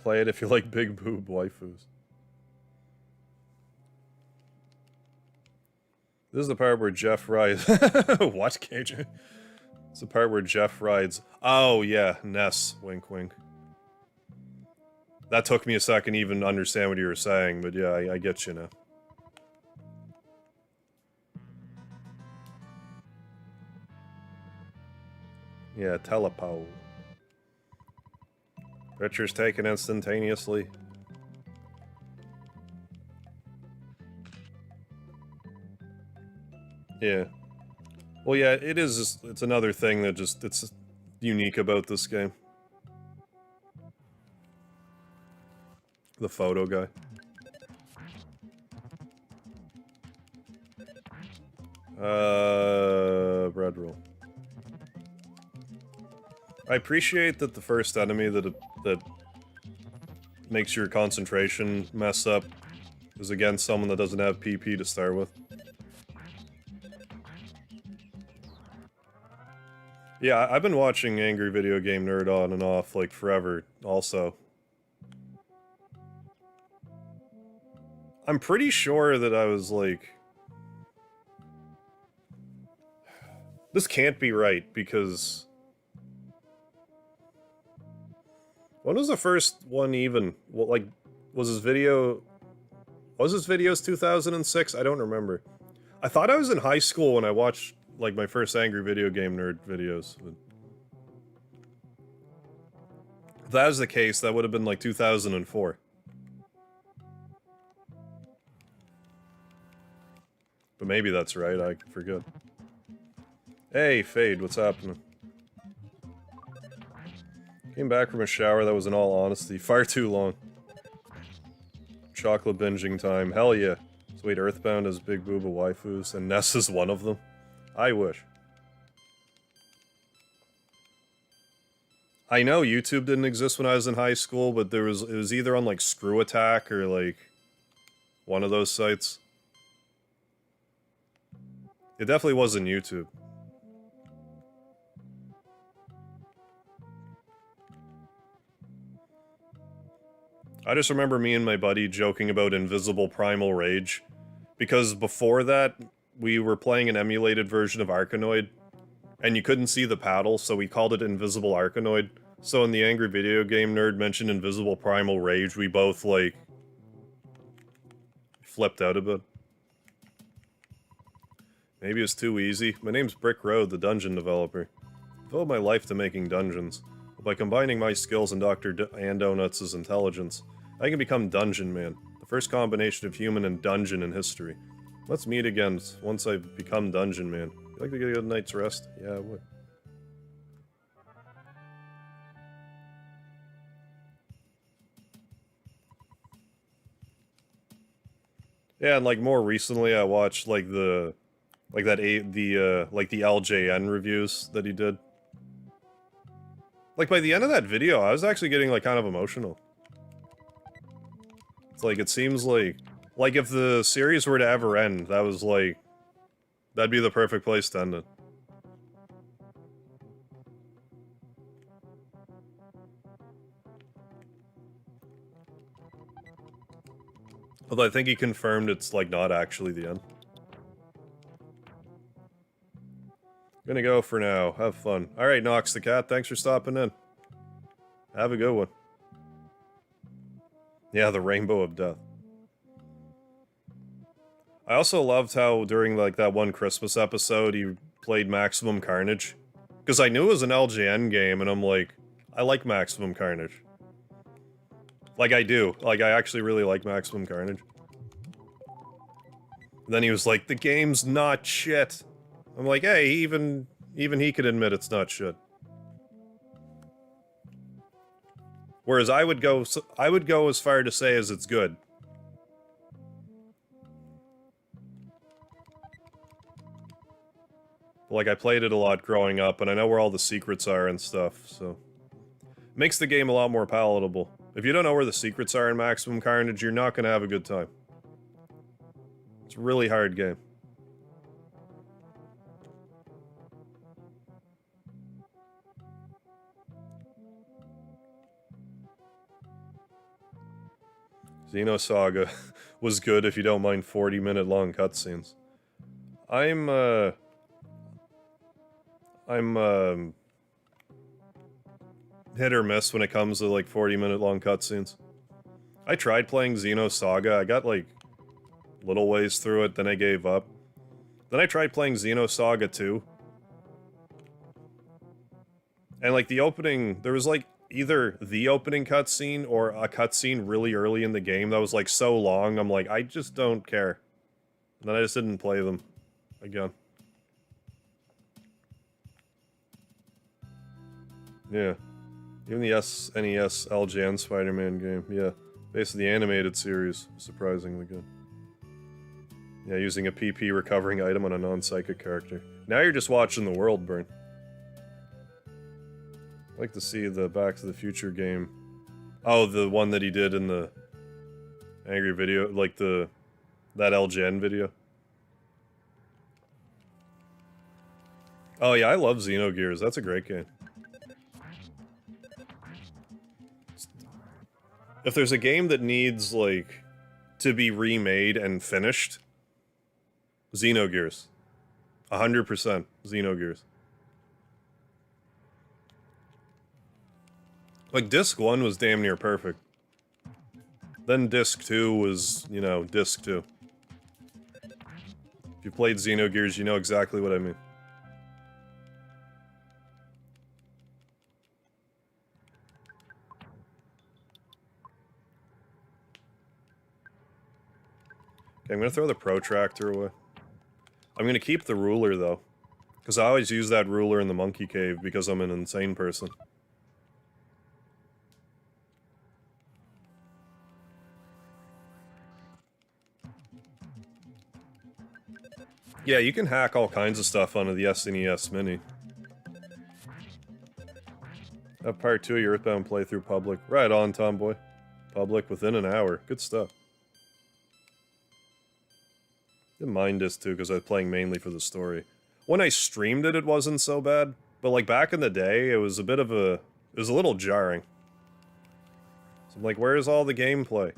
Speaker 1: Play it if you like big boob waifus. This is the part where Jeff rides. What, KJ? It's the part where Jeff rides. Oh, yeah, Ness. Wink, wink. That took me a second to even understand what you were saying, but yeah, I get you now. Yeah, telepo. Pictures taken instantaneously. Yeah. Well, yeah, it is just, it's another thing that just, it's unique about this game. The photo guy. Bread roll. I appreciate that the first enemy that makes your concentration mess up is against someone that doesn't have PP to start with. Yeah, I've been watching Angry Video Game Nerd on and off, like, forever, also. I'm pretty sure that I was, like... This can't be right, because... When was the first one even? What, like, was his video... Was his videos 2006? I don't remember. I thought I was in high school when I watched, like, my first Angry Video Game Nerd videos. But if that was the case, that would have been, like, 2004. But maybe that's right, I forget. Hey, Fade, what's happening? Came back from a shower that was, in all honesty, far too long. Chocolate binging time. Hell yeah. Sweet, Earthbound has big booba waifus, and Ness is one of them. I wish. I know YouTube didn't exist when I was in high school, but it was either on, like, Screw Attack or, like, one of those sites. It definitely wasn't YouTube. I just remember me and my buddy joking about Invisible Primal Rage, because before that, we were playing an emulated version of Arkanoid, and you couldn't see the paddle, so we called it Invisible Arkanoid. So when the Angry Video Game Nerd mentioned Invisible Primal Rage, we both, like, flipped out a bit. Maybe it's too easy. My name's Brick Road, the dungeon developer. I devoted my life to making dungeons. But by combining my skills and Dr. Andonuts' intelligence, I can become Dungeon Man, the first combination of human and dungeon in history. Let's meet again once I've become Dungeon Man. You like to get a good night's rest? Yeah, I would. Yeah, and like more recently I watched like the LJN reviews that he did. Like by the end of that video, I was actually getting like kind of emotional. It's like it seems like if the series were to ever end, that was like that'd be the perfect place to end it. Although I think he confirmed it's, like, not actually the end. Gonna go for now. Have fun. Alright, Nox the Cat, thanks for stopping in. Have a good one. Yeah, the Rainbow of Death. I also loved how, during, like, that one Christmas episode, he played Maximum Carnage. Because I knew it was an LJN game, and I'm like, I like Maximum Carnage. Like, I do. Like, I actually really like Maximum Carnage. Then he was like, the game's not shit. I'm like, hey, even he could admit it's not shit. Whereas I would go as far to say as it's good. Like, I played it a lot growing up, and I know where all the secrets are and stuff, so... Makes the game a lot more palatable. If you don't know where the secrets are in Maximum Carnage, you're not gonna have a good time. It's a really hard game. Xenosaga was good if you don't mind 40-minute long cutscenes. I'm hit or miss when it comes to, like, 40-minute long cutscenes. I tried playing Xenosaga, I got, like, little ways through it, then I gave up. Then I tried playing Xenosaga 2. And, like, the opening, there was, like, either the opening cutscene or a cutscene really early in the game that was, like, so long, I'm like, I just don't care. And then I just didn't play them again. Yeah. Even the SNES LJN Spider-Man game, yeah. Based on the animated series, surprisingly good. Yeah, using a PP recovering item on a non-psychic character. Now you're just watching the world burn. I'd like to see the Back to the Future game. Oh, the one that he did in the Angry Video, like that LJN video. Oh yeah, I love Xenogears, that's a great game. If there's a game that needs, like, to be remade and finished, Xenogears. 100% Xenogears. Like, Disc 1 was damn near perfect. Then Disc 2 was, you know, Disc 2. If you played Xenogears, you know exactly what I mean. Okay, I'm gonna throw the protractor away. I'm gonna keep the ruler, though. Because I always use that ruler in the monkey cave because I'm an insane person. Yeah, you can hack all kinds of stuff onto the SNES Mini. Have part 2 of your Earthbound playthrough public. Right on, Tomboy. Public within an hour. Good stuff. Didn't mind this too, because I was playing mainly for the story. When I streamed it, it wasn't so bad. But like back in the day, it was a bit of a... It was a little jarring. So I'm like, where's all the gameplay?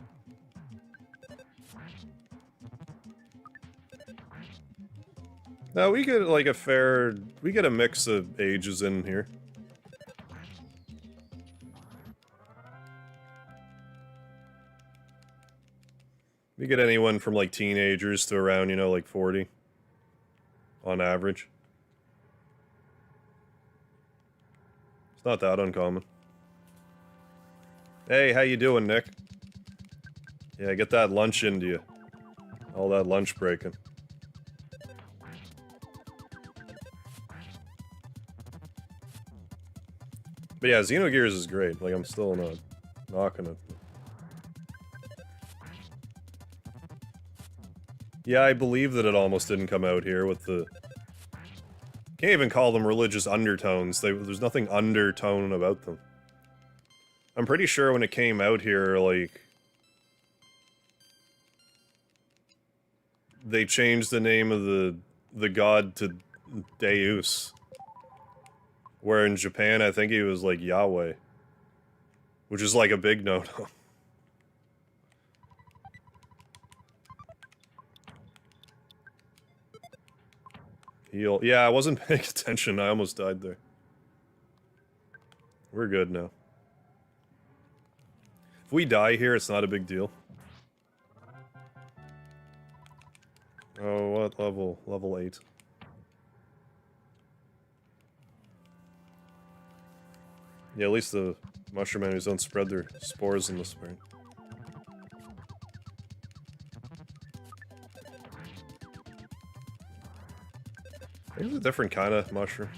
Speaker 1: No, we get like a fair... We get a mix of ages in here. We get anyone from like teenagers to around, you know, like 40. On average. It's not that uncommon. Hey, how you doing, Nick? Yeah, get that lunch into you. All that lunch breaking. But yeah, Xenogears is great. Like, I'm still not knocking it. Yeah, I believe that it almost didn't come out here with the... Can't even call them religious undertones. There's nothing undertone about them. I'm pretty sure when it came out here, like... They changed the name of the god to Deus. Where in Japan, I think he was like Yahweh. Which is like a big no-no. Heal. Yeah, I wasn't paying attention. I almost died there. We're good now. If we die here, it's not a big deal. Oh, what level? Level 8. Yeah, at least the mushroom enemies don't spread their spores in the spring. I think it's a different kind of mushroom.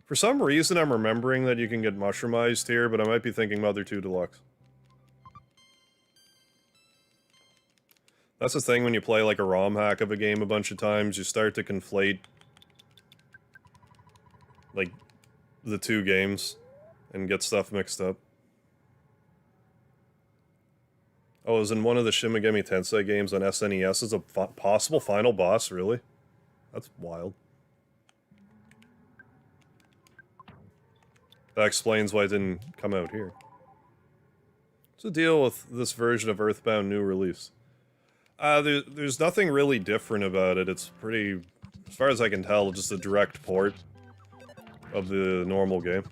Speaker 1: For some reason, I'm remembering that you can get mushroomized here, but I might be thinking Mother 2 Deluxe. That's the thing when you play like a ROM hack of a game a bunch of times, you start to conflate like the two games and get stuff mixed up. Oh, it was in one of the Shin Megami Tensei games on SNES as a possible final boss, really? That's wild. That explains why it didn't come out here. What's the deal with this version of Earthbound new release? There's nothing really different about it. It's pretty, as far as I can tell, just a direct port of the normal game.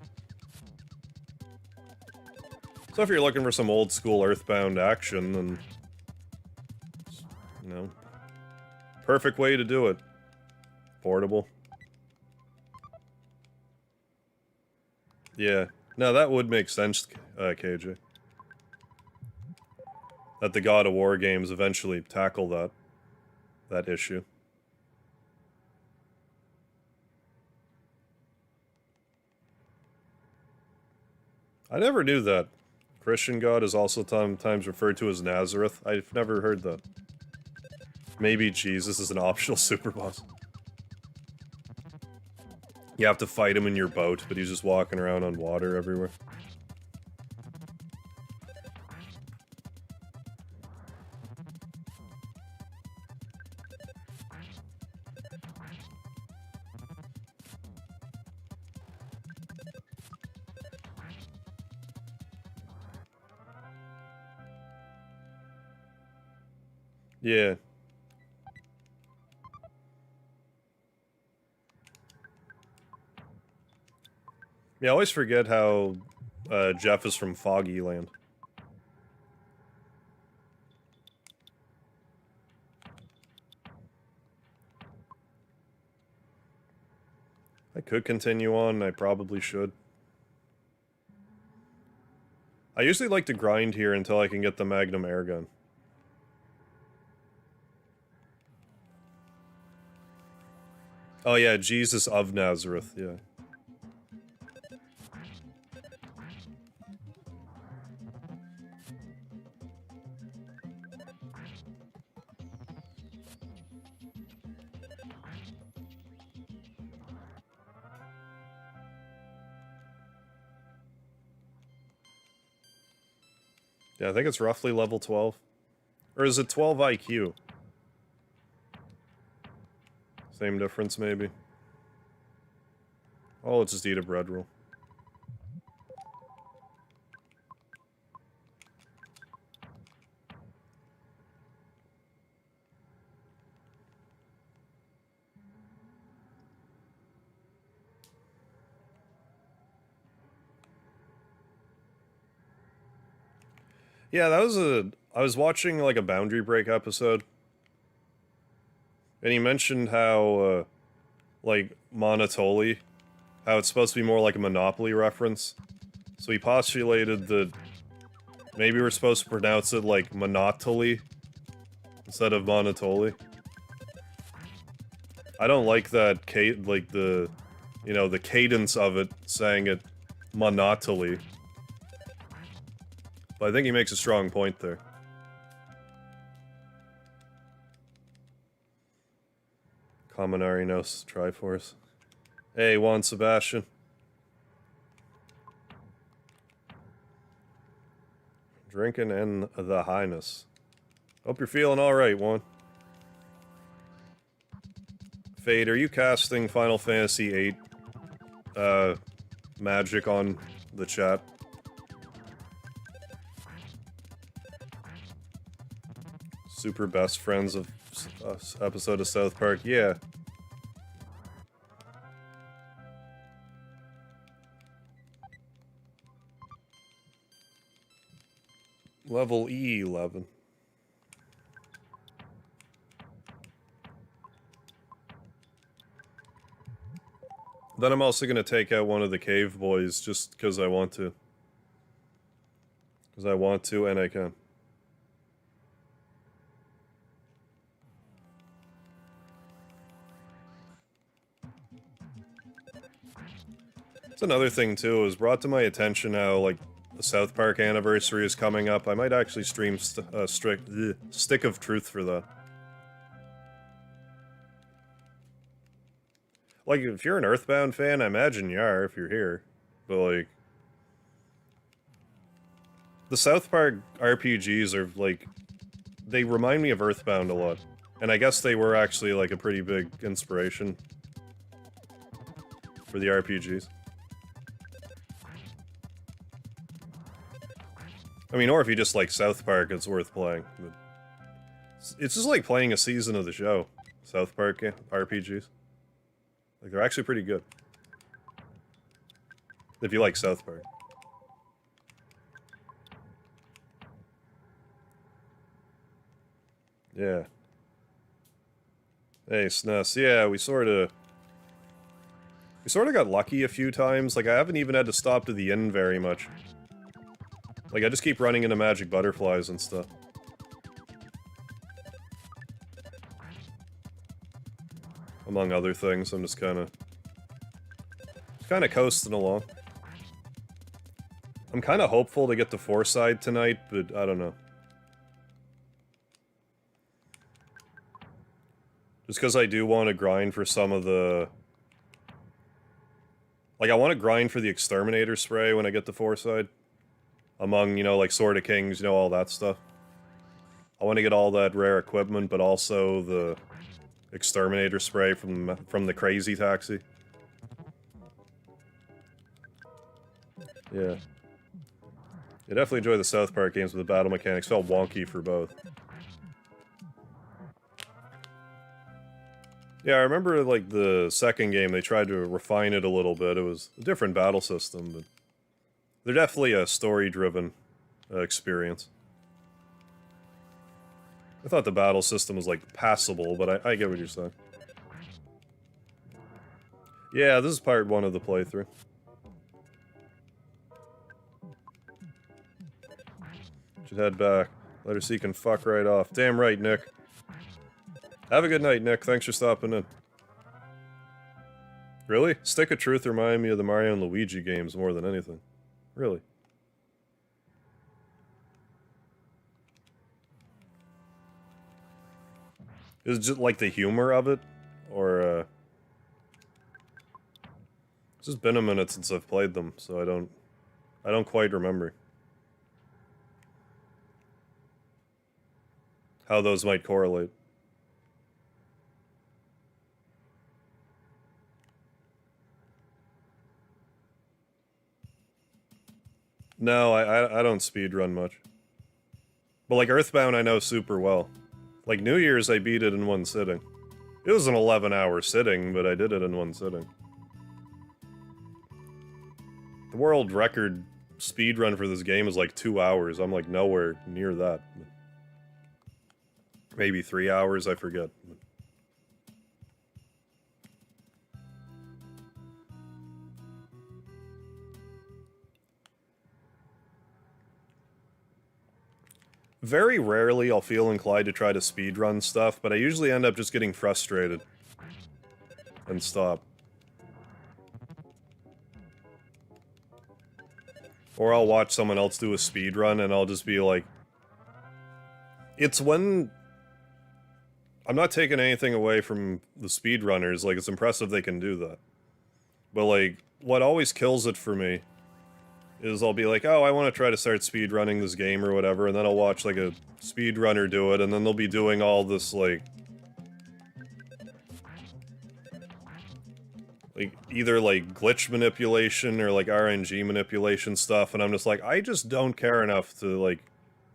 Speaker 1: So if you're looking for some old school Earthbound action, then, you know, perfect way to do it. Portable. Yeah. No, that would make sense, KJ. That the God of War games eventually tackle that issue. I never knew that. Christian God is also sometimes referred to as Nazareth. I've never heard that. Maybe Jesus is an optional super boss. You have to fight him in your boat, but he's just walking around on water everywhere. Yeah. Yeah, I always forget how Jeff is from Foggy Land. I could continue on, I probably should. I usually like to grind here until I can get the Magnum air gun. Oh yeah, Jesus of Nazareth, yeah. Yeah, I think it's roughly level 12. Or is it 12 IQ? Same difference, maybe. Oh, let's just eat a bread roll. Yeah, that was I was watching, like, a Boundary Break episode. And he mentioned how, like, Monotoli, how it's supposed to be more like a Monopoly reference. So he postulated that maybe we're supposed to pronounce it like Monotoli instead of Monotoli. I don't like that, like the, you know, the cadence of it, saying it Monotoli. But I think he makes a strong point there. Commonari no Triforce. Hey, Juan Sebastian. Drinking in the highness. Hope you're feeling alright, Juan. Fade, are you casting Final Fantasy VIII magic on the chat? Super best friends of episode of South Park, yeah. Level E11. Then I'm also gonna take out one of the cave boys just because I want to. Because I want to and I can. It's another thing too, it was brought to my attention how, like, the South Park anniversary is coming up. I might actually stream Stick of Truth for that. Like, if you're an Earthbound fan, I imagine you are if you're here. But, like, the South Park RPGs are, like, they remind me of Earthbound a lot. And I guess they were actually, like, a pretty big inspiration for the RPGs. I mean, or if you just like South Park, it's worth playing. But it's just like playing a season of the show. South Park RPGs. Like, they're actually pretty good. If you like South Park. Yeah. Hey, SNES. Yeah, we sorta got lucky a few times. Like, I haven't even had to stop to the inn very much. Like, I just keep running into magic butterflies and stuff. Among other things, I'm just kinda coasting along. I'm kinda hopeful to get to Foreside tonight, but I don't know. Just because I do want to grind for some of the... Like, I want to grind for the Xterminator Spray when I get to Foreside. Among, you know, like, Sword of Kings, you know, all that stuff. I want to get all that rare equipment, but also the Xterminator Spray from the Crazy Taxi. Yeah. I definitely enjoy the South Park games, but the battle mechanics felt wonky for both. Yeah, I remember, like, the second game, they tried to refine it a little bit. It was a different battle system, but they're definitely a story-driven experience. I thought the battle system was, like, passable, but I get what you're saying. Yeah, this is part 1 of the playthrough. Should head back. Let her see can fuck right off. Damn right, Nick. Have a good night, Nick. Thanks for stopping in. Really? Stick of Truth reminded me of the Mario and Luigi games more than anything. Really? Is it just like the humor of it? Or, it's just been a minute since I've played them, so I don't quite remember. how those might correlate. No, I don't speedrun much. But like Earthbound I know super well. Like New Year's I beat it in one sitting. It was an 11-hour sitting, but I did it in one sitting. The world record speedrun for this game is like 2 hours. I'm like nowhere near that. Maybe 3 hours, I forget. Very rarely I'll feel inclined to try to speedrun stuff, but I usually end up just getting frustrated. And stop. Or I'll watch someone else do a speedrun and I'll just be like... It's when... I'm not taking anything away from the speedrunners, like, it's impressive they can do that. But, like, what always kills it for me is I'll be like, oh, I want to try to start speedrunning this game or whatever, and then I'll watch, like, a speedrunner do it, and then they'll be doing all this, like, either, like, glitch manipulation or, like, RNG manipulation stuff, and I'm just like, I just don't care enough to, like,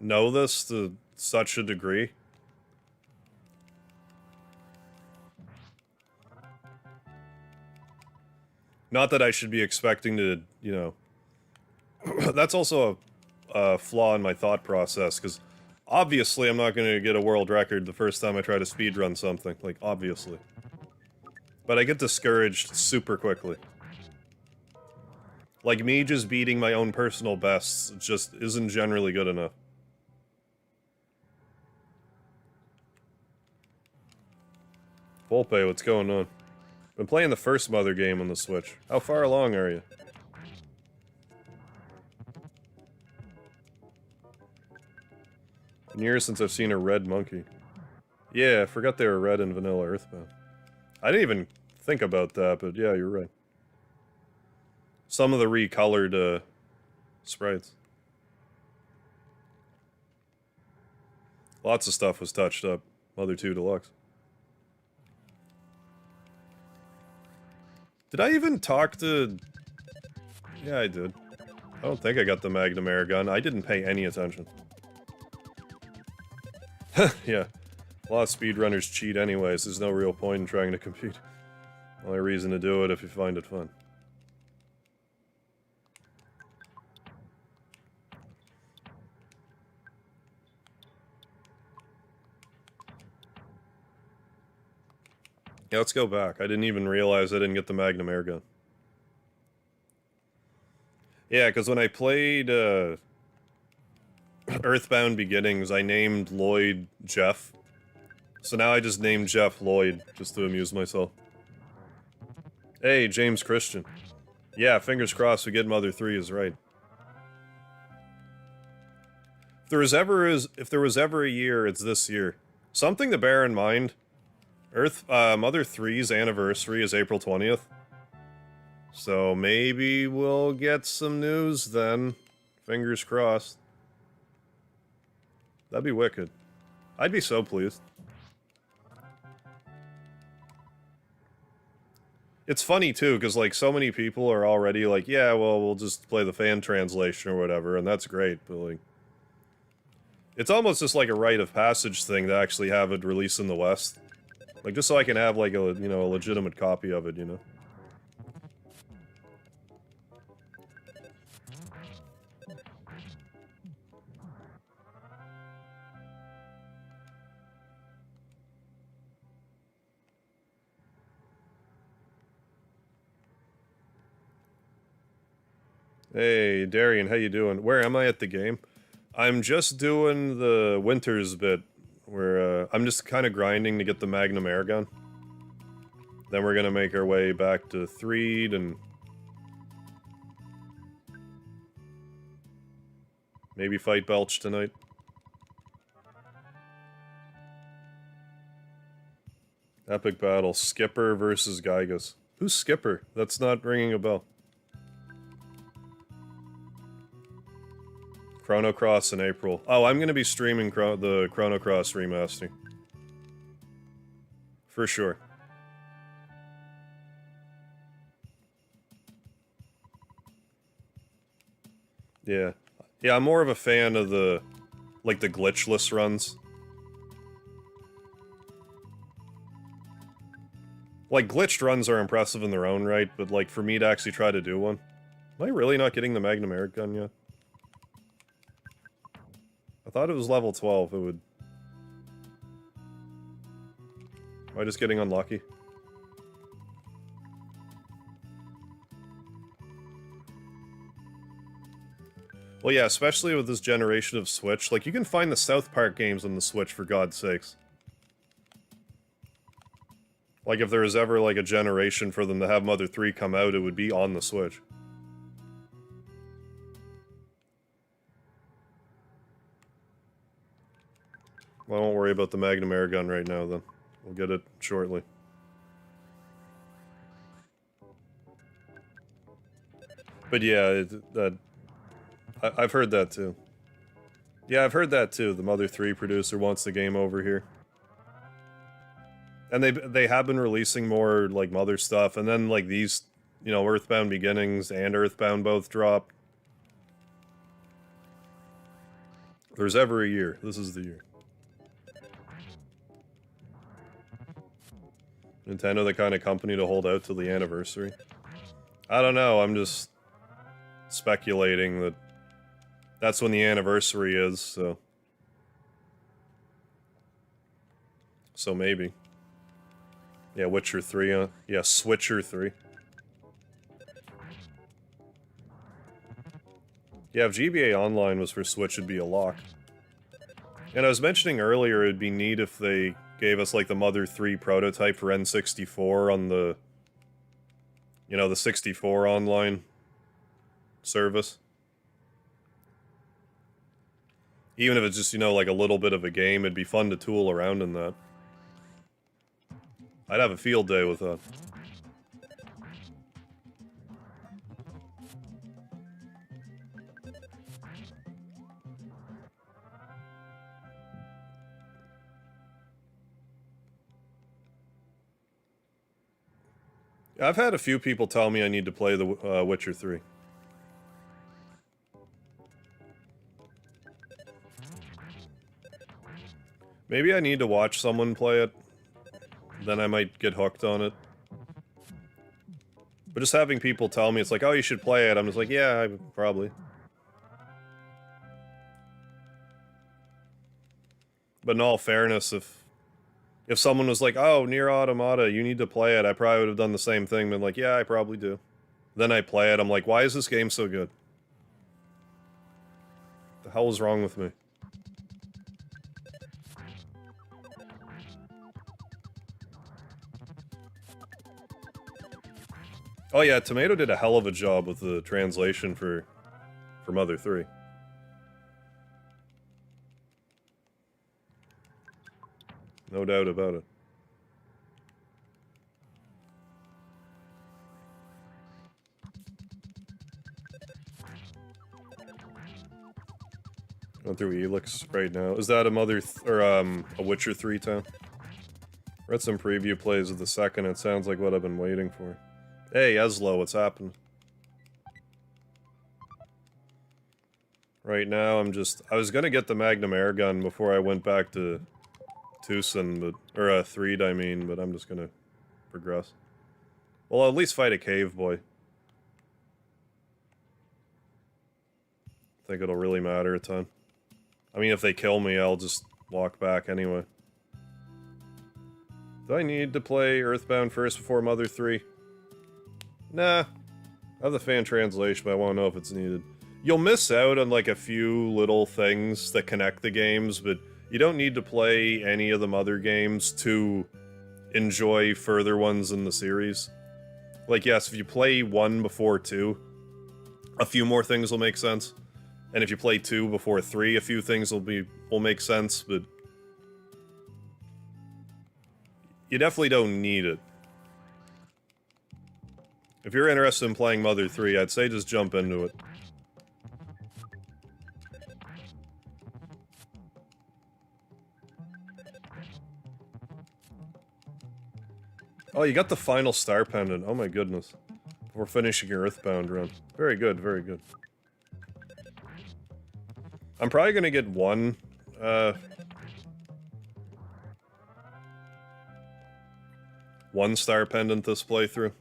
Speaker 1: know this to such a degree. Not that I should be expecting to, you know... That's also a flaw in my thought process, because obviously I'm not going to get a world record the first time I try to speedrun something. Like, obviously. But I get discouraged super quickly. Like, me just beating my own personal bests just isn't generally good enough. Volpe, what's going on? Been playing the first Mother game on the Switch. How far along are you? Been years since I've seen a red monkey. Yeah, I forgot they were red in vanilla Earthbound. I didn't even think about that, but yeah, you're right. Some of the recolored, sprites. Lots of stuff was touched up. Mother 2 Deluxe. Did I even talk to... Yeah, I did. I don't think I got the Magnum Air Gun. I didn't pay any attention. Yeah. A lot of speedrunners cheat anyways. There's no real point in trying to compete. Only reason to do it if you find it fun. Yeah, let's go back. I didn't even realize I didn't get the Magnum Air Gun. Yeah, because when I played, Earthbound Beginnings, I named Lloyd Jeff. So now I just named Jeff Lloyd, just to amuse myself. Hey, James Christian. Yeah, fingers crossed we get Mother 3 is right. If there was ever a year, it's this year. Something to bear in mind. Mother 3's anniversary is April 20th. So maybe we'll get some news then. Fingers crossed. That'd be wicked. I'd be so pleased. It's funny too, because like so many people are already like, yeah, well, we'll just play the fan translation or whatever, and that's great, but like... It's almost just like a rite of passage thing to actually have it released in the West. Like, just so I can have like a, you know, a legitimate copy of it, you know? Hey, Darian, how you doing? Where am I at the game? I'm just doing the Winters bit, where, I'm just kind of grinding to get the Magnum Air Gun. Then we're gonna make our way back to Threed, and... maybe fight Belch tonight. Epic battle, Skipper versus Gygas. Who's Skipper? That's not ringing a bell. Chrono Cross in April. Oh, I'm gonna be streaming the Chrono Cross remaster. For sure. Yeah. Yeah, I'm more of a fan of the, like, the glitchless runs. Like, glitched runs are impressive in their own right, but, like, for me to actually try to do one... Am I really not getting the Magnum Air Gun yet? I thought it was level 12, it would... Am I just getting unlucky? Well, yeah, especially with this generation of Switch. Like, you can find the South Park games on the Switch, for God's sakes. Like, if there was ever, like, a generation for them to have Mother 3 come out, it would be on the Switch. Well, I won't worry about the Magnum Air Gun right now, then. We'll get it shortly. But yeah, I've heard that too. Yeah, I've heard that too. The Mother 3 producer wants the game over here. And they have been releasing more, like, Mother stuff, and then, like, these, you know, Earthbound Beginnings and Earthbound both dropped. There's ever a year. This is the year. Nintendo the kind of company to hold out till the anniversary? I don't know, I'm just speculating that that's when the anniversary is, so... So maybe. Yeah, Witcher 3, yeah, Switcher 3. Yeah, if GBA Online was for Switch, it'd be a lock. And I was mentioning earlier, it'd be neat if they gave us, like, the Mother 3 prototype for N64 on the... You know, the 64 online service. Even if it's just, you know, like a little bit of a game, it'd be fun to tool around in that. I'd have a field day with that. I've had a few people tell me I need to play the Witcher 3. Maybe I need to watch someone play it. Then I might get hooked on it. But just having people tell me, it's like, oh, you should play it, I'm just like, yeah, probably. But in all fairness, if someone was like, oh, Nier Automata, you need to play it, I probably would have done the same thing, been like, yeah, I probably do. Then I play it, I'm like, why is this game so good? The hell is wrong with me? Oh yeah, Tomato did a hell of a job with the translation for Mother 3. No doubt about it. Going through Elix right now. Is that a a Witcher 3 town? Read some preview plays of the second, it sounds like what I've been waiting for. Hey, Eslo, what's happening? Right now, I was gonna get the Magnum Air Gun before I went back to Twoson, but, or, Threed, I mean, but I'm just gonna progress. Well, I'll at least fight a cave boy. I think it'll really matter a ton. I mean, if they kill me, I'll just walk back anyway. Do I need to play Earthbound first before Mother 3? Nah. I have the fan translation, but I want to know if it's needed. You'll miss out on, like, a few little things that connect the games, but you don't need to play any of the Mother games to enjoy further ones in the series. Like, yes, if you play 1 before 2, a few more things will make sense. And if you play 2 before 3, a few things will make sense, but you definitely don't need it. If you're interested in playing Mother 3, I'd say just jump into it. Oh, you got the final Star Pendant. Oh my goodness. We're finishing your Earthbound run. Very good, very good. I'm probably gonna get one, one Star Pendant this playthrough.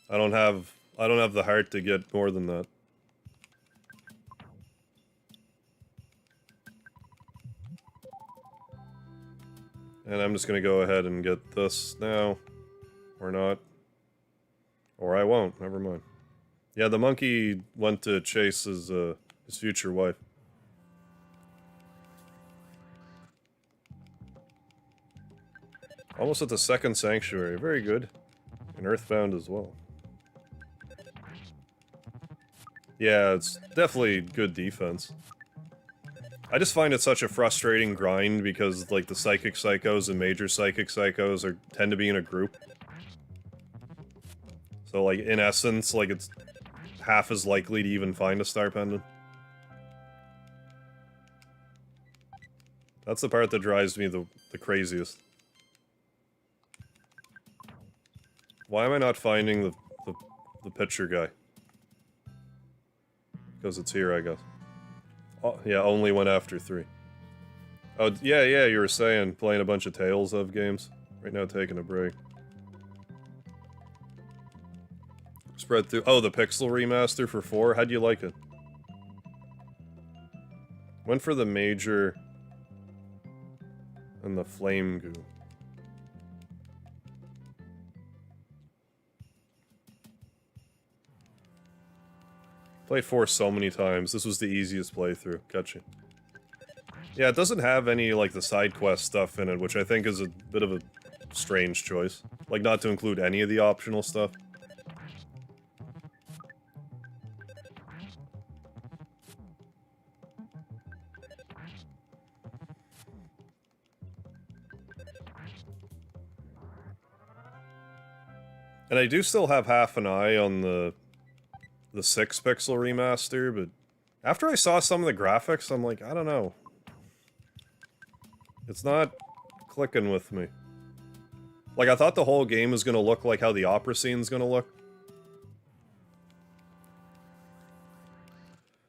Speaker 1: I don't have the heart to get more than that. And I'm just gonna go ahead and get this now. Or not. Or I won't, never mind. Yeah, the monkey went to chase his future wife. Almost at the second sanctuary, very good. And Earthbound as well. Yeah, it's definitely good defense. I just find it such a frustrating grind because, like, the Psychic Psychos and Major Psychic Psychos tend to be in a group. So, like, in essence, like, it's half as likely to even find a Star Pendant. That's the part that drives me the craziest. Why am I not finding the picture guy? Because it's here, I guess. Oh, yeah, only went after 3. Oh, yeah, you were saying, playing a bunch of Tales of games. Right now, taking a break. Spread through... Oh, the Pixel remaster for 4? How'd you like it? Went for the Major... and the Flame Goo. Played 4 so many times. This was the easiest playthrough. Gotcha. Yeah, it doesn't have any, like, the side quest stuff in it, which I think is a bit of a strange choice. Like, not to include any of the optional stuff. And I do still have half an eye on the 6-pixel remaster, but after I saw some of the graphics, I'm like, I don't know. It's not clicking with me. Like, I thought the whole game was gonna look like how the opera scene's gonna look.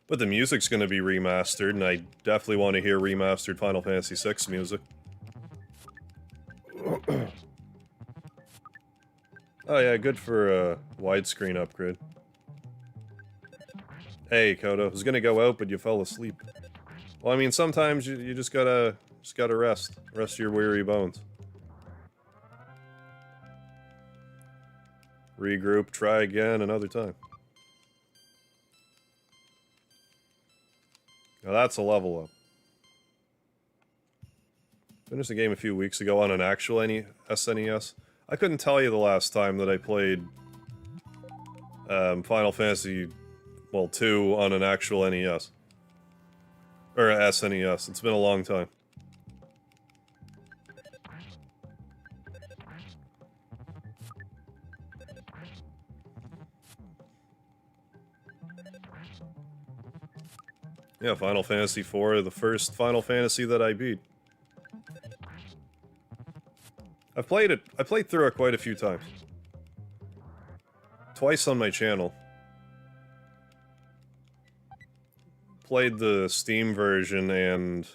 Speaker 1: But the music's gonna be remastered, and I definitely want to hear remastered Final Fantasy VI music. Oh yeah, good for a widescreen upgrade. Hey, Kodo, I was gonna go out, but you fell asleep. Well, I mean, sometimes you just gotta rest. Rest your weary bones. Regroup, try again another time. Now that's a level up. Finished the game a few weeks ago on an actual SNES. I couldn't tell you the last time that I played Final Fantasy, well, 2 on an actual NES. Or SNES. It's been a long time. Yeah, Final Fantasy IV, the first Final Fantasy that I beat. I've played it. I played through it quite a few times. Twice on my channel. Played the Steam version and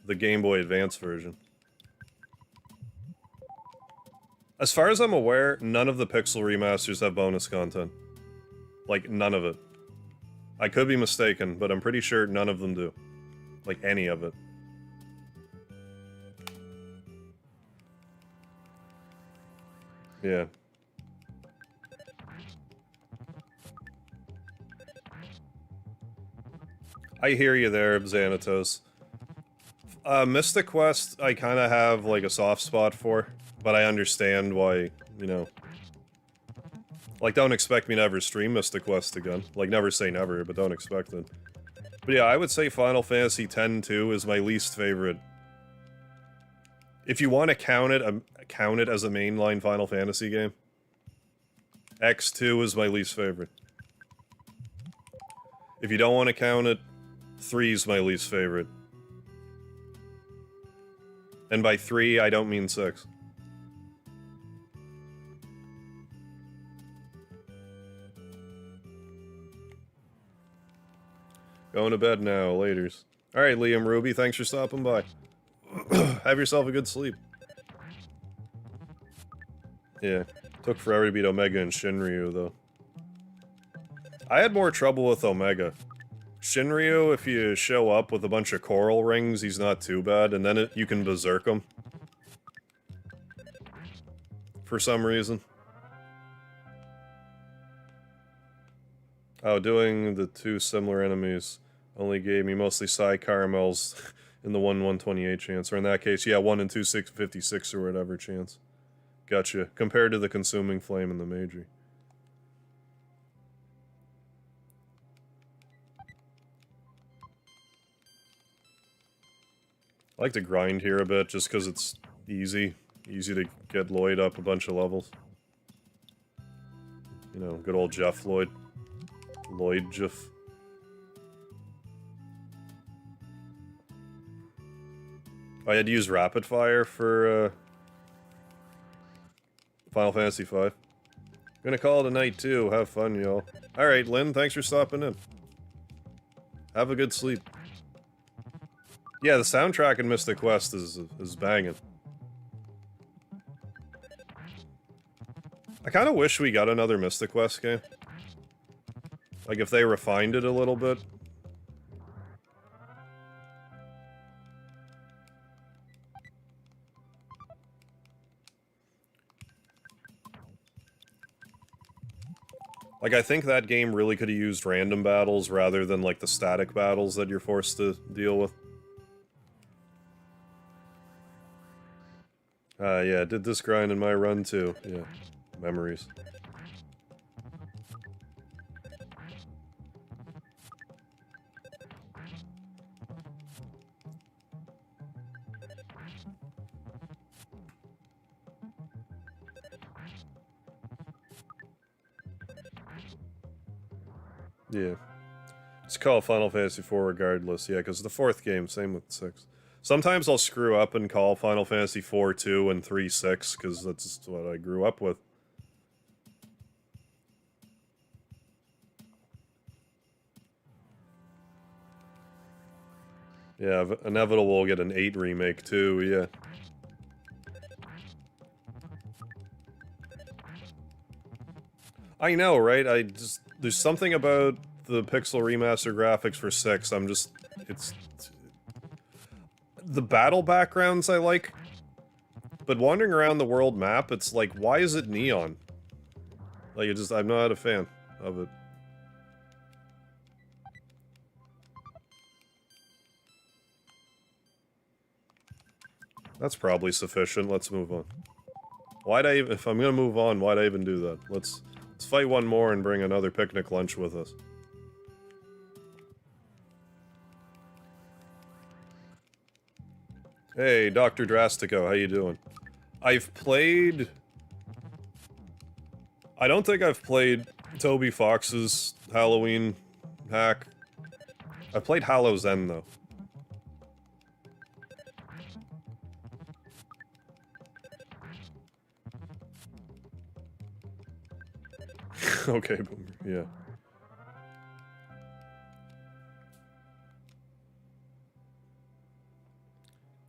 Speaker 1: the Game Boy Advance version. As far as I'm aware, none of the Pixel remasters have bonus content. Like, none of it. I could be mistaken, but I'm pretty sure none of them do. Like, any of it. Yeah. I hear you there, Xanatos. Mystic Quest, I kind of have, like, a soft spot for, but I understand why, you know... Like, don't expect me to ever stream Mystic Quest again. Like, never say never, but don't expect it. But yeah, I would say Final Fantasy X-2 is my least favorite. If you want to count it as a mainline Final Fantasy game, X2 is my least favorite. If you don't want to count it, 3 is my least favorite. And by 3, I don't mean 6. Going to bed now, laters. Alright, Liam Ruby, thanks for stopping by. Have yourself a good sleep. Yeah, took forever to beat Omega and Shinryu, though. I had more trouble with Omega. Shinryu, if you show up with a bunch of coral rings, he's not too bad, and then you can berserk him. For some reason. Oh, doing the two similar enemies only gave me mostly Psy Caramels in the 1/128 chance, or in that case, yeah, 1 in 2/656 or whatever chance. Gotcha. Compared to the Consuming Flame and the Magi. I like to grind here a bit, just because it's easy. Easy to get Lloyd up a bunch of levels. You know, good old Jeff Lloyd. Lloyd Jeff. I had to use Rapid Fire for, Final Fantasy V. Gonna call it a night, too. Have fun, y'all. Alright, Lynn, thanks for stopping in. Have a good sleep. Yeah, the soundtrack in Mystic Quest is banging. I kinda wish we got another Mystic Quest game. Like, if they refined it a little bit. Like, I think that game really could have used random battles rather than, like, the static battles that you're forced to deal with. Yeah, did this grind in my run, too. Yeah. Memories. Yeah. Just call Final Fantasy IV regardless, yeah, because the fourth game, same with 6. Sometimes I'll screw up and call Final Fantasy IV 2 and 3 6, because that's just what I grew up with. Yeah, Inevitable will get an 8 remake too, yeah. I know, right? There's something about the pixel remaster graphics for 6, it's... The battle backgrounds I like, but wandering around the world map, it's like, why is it neon? Like, I'm not a fan of it. That's probably sufficient, let's move on. If I'm gonna move on, why'd I even do that? Let's fight one more and bring another picnic lunch with us. Hey, Dr. Drastico, how you doing? I don't think I've played Toby Fox's Halloween hack. I played Hallow's End, though. Okay, Boomer, yeah.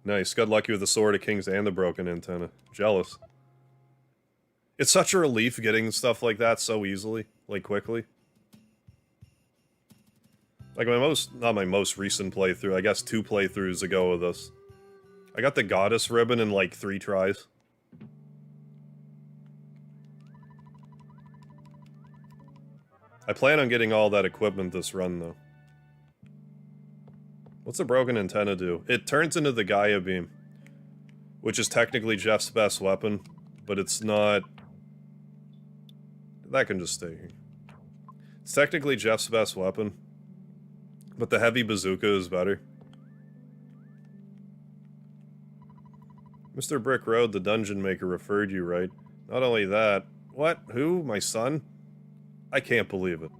Speaker 1: Nice, got lucky with the Sword of Kings and the broken antenna. Jealous. It's such a relief getting stuff like that so easily, like quickly. Like not my most recent playthrough, I guess 2 playthroughs ago with this. I got the Goddess ribbon in like 3 tries. I plan on getting all that equipment this run, though. What's a broken antenna do? It turns into the Gaia Beam, which is technically Jeff's best weapon, but it's not... That can just stay here. It's technically Jeff's best weapon, but the heavy bazooka is better. Mr. Brick Road, the dungeon maker, referred you, right? Not only that... What? Who? My son? I can't believe it.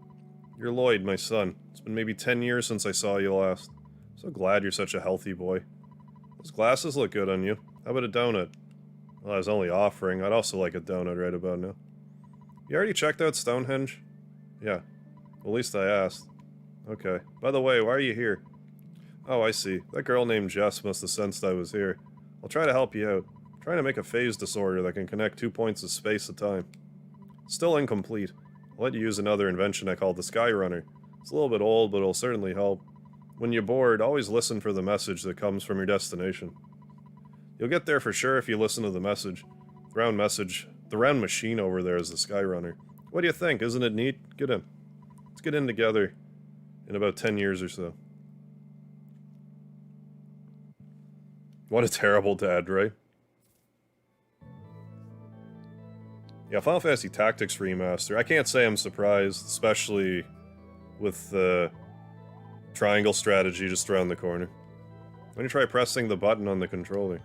Speaker 1: You're Lloyd, my son. It's been maybe 10 years since I saw you last. So glad you're such a healthy boy. Those glasses look good on you. How about a donut? Well, I was only offering. I'd also like a donut right about now. You already checked out Stonehenge? Yeah. Well, at least I asked. Okay. By the way, why are you here? Oh, I see. That girl named Jess must have sensed I was here. I'll try to help you out. I'm trying to make a phase disorder that can connect 2 points of space at a time. Still incomplete. I'll let you use another invention I call the Sky Runner. It's a little bit old, but it'll certainly help. When you're bored, always listen for the message that comes from your destination. You'll get there for sure if you listen to the message. The round machine over there is the Sky Runner. What do you think? Isn't it neat? Get in. Let's get in together in about 10 years or so. What a terrible dad, right? Yeah, Final Fantasy Tactics Remaster. I can't say I'm surprised, especially with the triangle strategy just around the corner. Let me try pressing the button on the controller.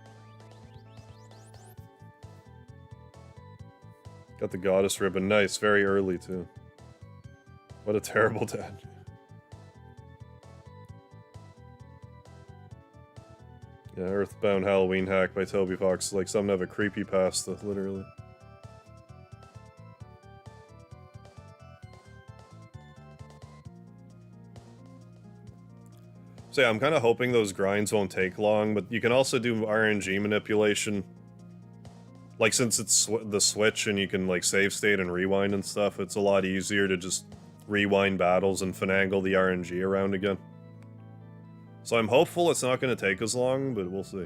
Speaker 1: Got the goddess ribbon. Nice, very early too. What a terrible dad. Yeah, Earthbound Halloween Hack by Toby Fox. Like something of a creepypasta, literally. So yeah, I'm kind of hoping those grinds won't take long, but you can also do RNG manipulation. Like, since it's the Switch and you can, like, save state and rewind and stuff, it's a lot easier to just rewind battles and finagle the RNG around again. So I'm hopeful it's not going to take as long, but we'll see.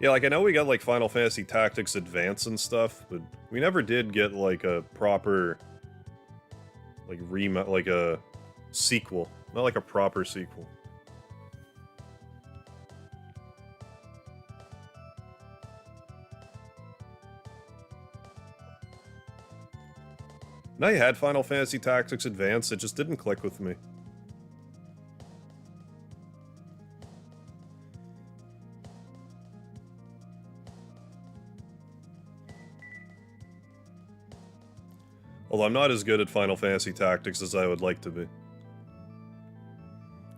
Speaker 1: Yeah, like, I know we got, like, Final Fantasy Tactics Advance and stuff, but we never did get, like, a proper, like, a sequel. Not like a proper sequel. Now you had Final Fantasy Tactics Advance, it just didn't click with me. Although I'm not as good at Final Fantasy Tactics as I would like to be.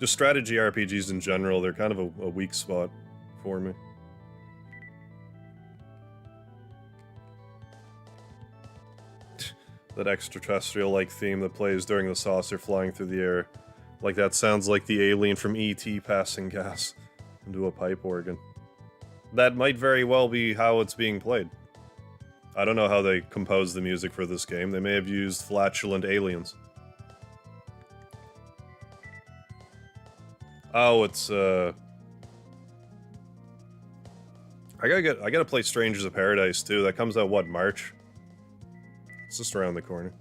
Speaker 1: Just strategy RPGs in general, they're kind of a weak spot for me. That extraterrestrial-like theme that plays during the saucer flying through the air. Like that sounds like the alien from E.T. passing gas into a pipe organ. That might very well be how it's being played. I don't know how they composed the music for this game. They may have used flatulent aliens. Oh, it's I gotta play Strangers of Paradise too. That comes out what, March? It's just around the corner.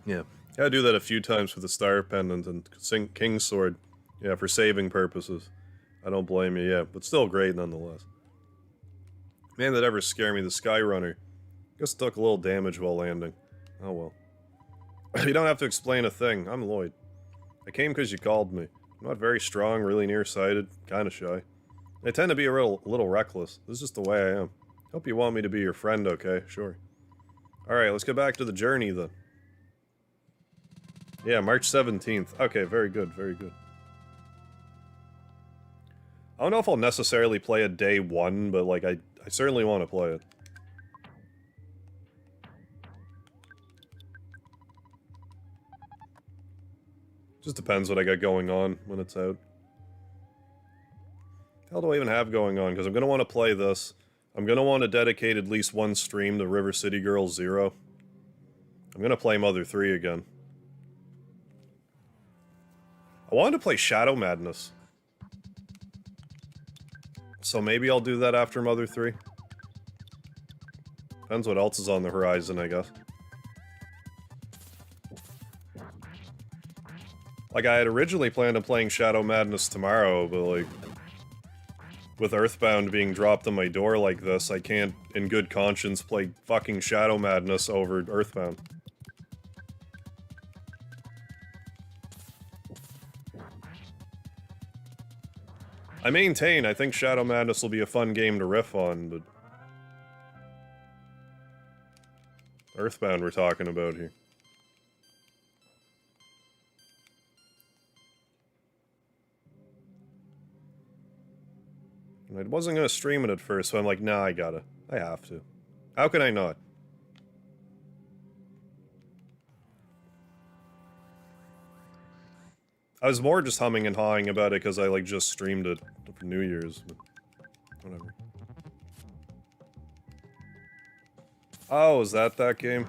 Speaker 1: Yeah. Gotta do that a few times with the Star Pendant and King's Sword. Yeah, for saving purposes. I don't blame you, yeah, but still great nonetheless. Man, that ever scare me, the Sky Runner. Just took a little damage while landing. Oh well. You don't have to explain a thing. I'm Lloyd. I came because you called me. I'm not very strong, really nearsighted, kinda shy. I tend to be a little reckless. This is just the way I am. Hope you want me to be your friend, okay? Sure. Alright, let's get back to the journey then. Yeah, March 17th. Okay, very good, very good. I don't know if I'll necessarily play it day one, but like, I certainly want to play it. Just depends what I got going on when it's out. What the hell do I even have going on? Because I'm going to want to play this. I'm going to want to dedicate at least one stream to River City Girls 0. I'm going to play Mother 3 again. I wanted to play Shadow Madness. So maybe I'll do that after Mother 3. Depends what else is on the horizon, I guess. Like, I had originally planned on playing Shadow Madness tomorrow, but like, with Earthbound being dropped on my door like this, I can't, in good conscience, play fucking Shadow Madness over Earthbound. I maintain, I think Shadow Madness will be a fun game to riff on, but... Earthbound we're talking about here. And I wasn't gonna stream it at first, so I'm like, nah, I gotta. I have to. How can I not? I was more just humming and hawing about it because I, like, just streamed it for New Year's, but whatever. Oh, is that game?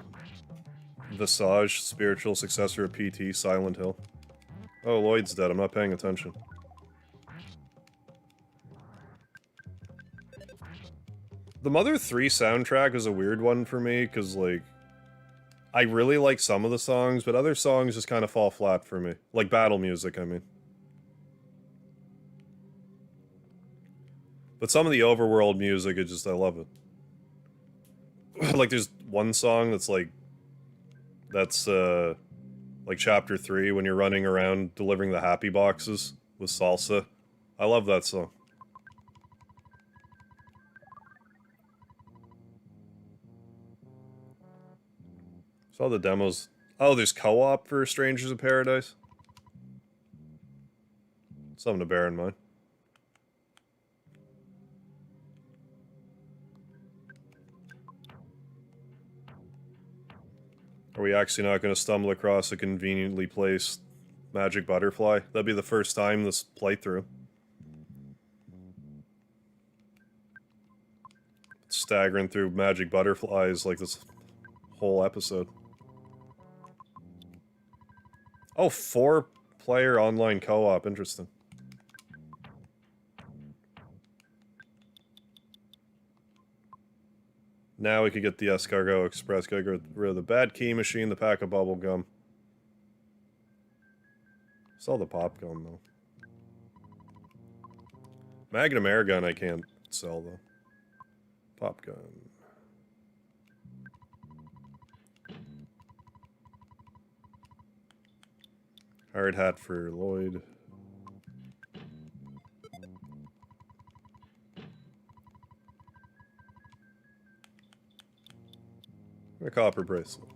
Speaker 1: Visage, spiritual successor of PT, Silent Hill. Oh, Lloyd's dead, I'm not paying attention. The Mother 3 soundtrack is a weird one for me, because, like, I really like some of the songs, but other songs just kind of fall flat for me. Like battle music, I mean. But some of the overworld music, it just, I love it. Like, there's one song that's, like, like chapter 3 when you're running around delivering the happy boxes with salsa. I love that song. Saw the demos. Oh, there's co-op for Strangers of Paradise? Something to bear in mind. Are we actually not going to stumble across a conveniently placed magic butterfly? That'd be the first time this playthrough. Staggering through magic butterflies like this whole episode. Oh, 4-player online co-op. Interesting. Now we could get the Escargot Express. Gotta get rid of the bad key machine, the pack of bubble gum. Sell the pop gun, though. Magnum air gun I can't sell, though. Pop gun. Hard hat for Lloyd. A copper bracelet.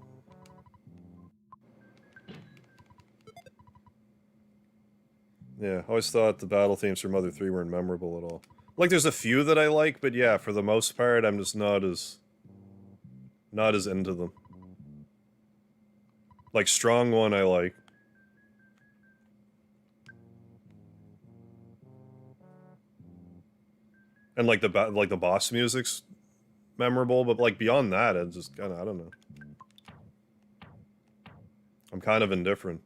Speaker 1: Yeah, I always thought the battle themes for Mother 3 weren't memorable at all. Like, there's a few that I like, but yeah, for the most part, I'm just not as into them. Like, Strong One I like. And like the boss music's memorable, but like beyond that, it's just kind of, I don't know. I'm kind of indifferent.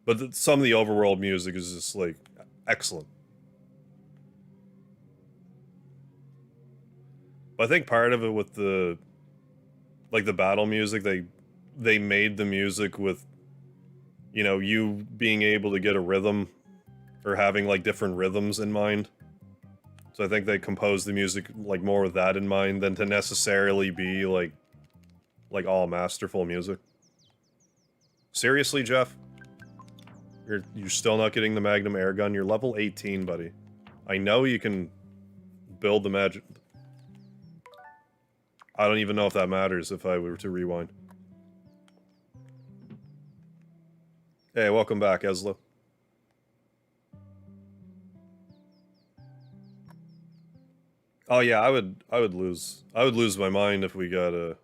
Speaker 1: But some of the overworld music is just like excellent. But I think part of it with the like the battle music, they made the music with, you know, you being able to get a rhythm or having like different rhythms in mind. So I think they composed the music like more with that in mind than to necessarily be like all masterful music. Seriously, Jeff? You're still not getting the Magnum air gun? You're level 18, buddy. I know you can build the magic. I don't even know if that matters if I were to rewind. Hey, welcome back, Esla. Oh yeah, I would lose my mind if we got a,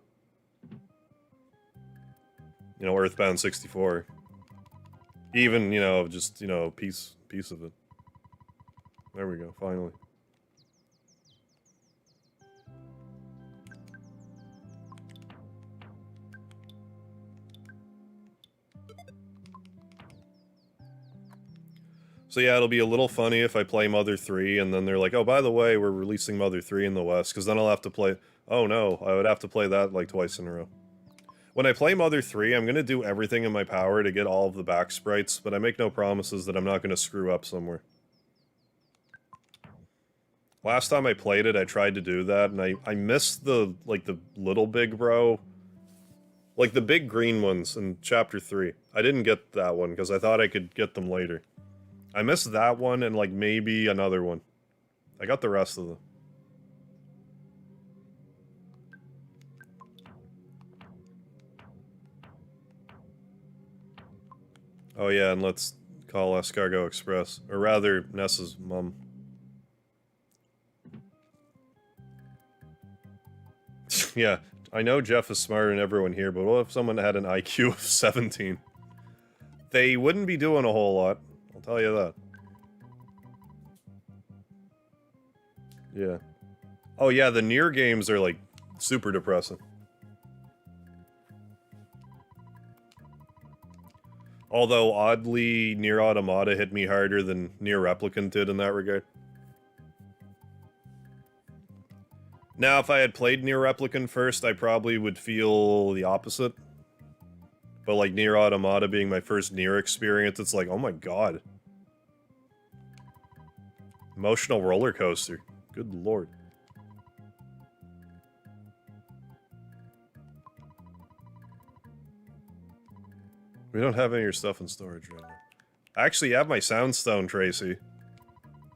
Speaker 1: you know, Earthbound 64. Even, you know, just, you know, piece of it. There we go, finally. So yeah, it'll be a little funny if I play Mother 3 and then they're like, oh, by the way, we're releasing Mother 3 in the West, because then I'll have to play... Oh no, I would have to play that like twice in a row. When I play Mother 3, I'm going to do everything in my power to get all of the back sprites, but I make no promises that I'm not going to screw up somewhere. Last time I played it, I tried to do that, and I missed the, like, the little big bro. Like, the big green ones in Chapter 3. I didn't get that one, because I thought I could get them later. I missed that one, and, like, maybe another one. I got the rest of them. Oh yeah, and let's call Escargot Express. Or rather, Nessa's mom. Yeah, I know Jeff is smarter than everyone here, but what if someone had an IQ of 17? They wouldn't be doing a whole lot, I'll tell you that. Yeah. Oh yeah, the Nier games are, like, super depressing. Although, oddly, Nier Automata hit me harder than Nier Replicant did in that regard. Now, if I had played Nier Replicant first, I probably would feel the opposite. But, like, Nier Automata being my first Nier experience, it's like, oh my god. Emotional roller coaster. Good lord. We don't have any of your stuff in storage right now. I actually have my Soundstone, Tracy.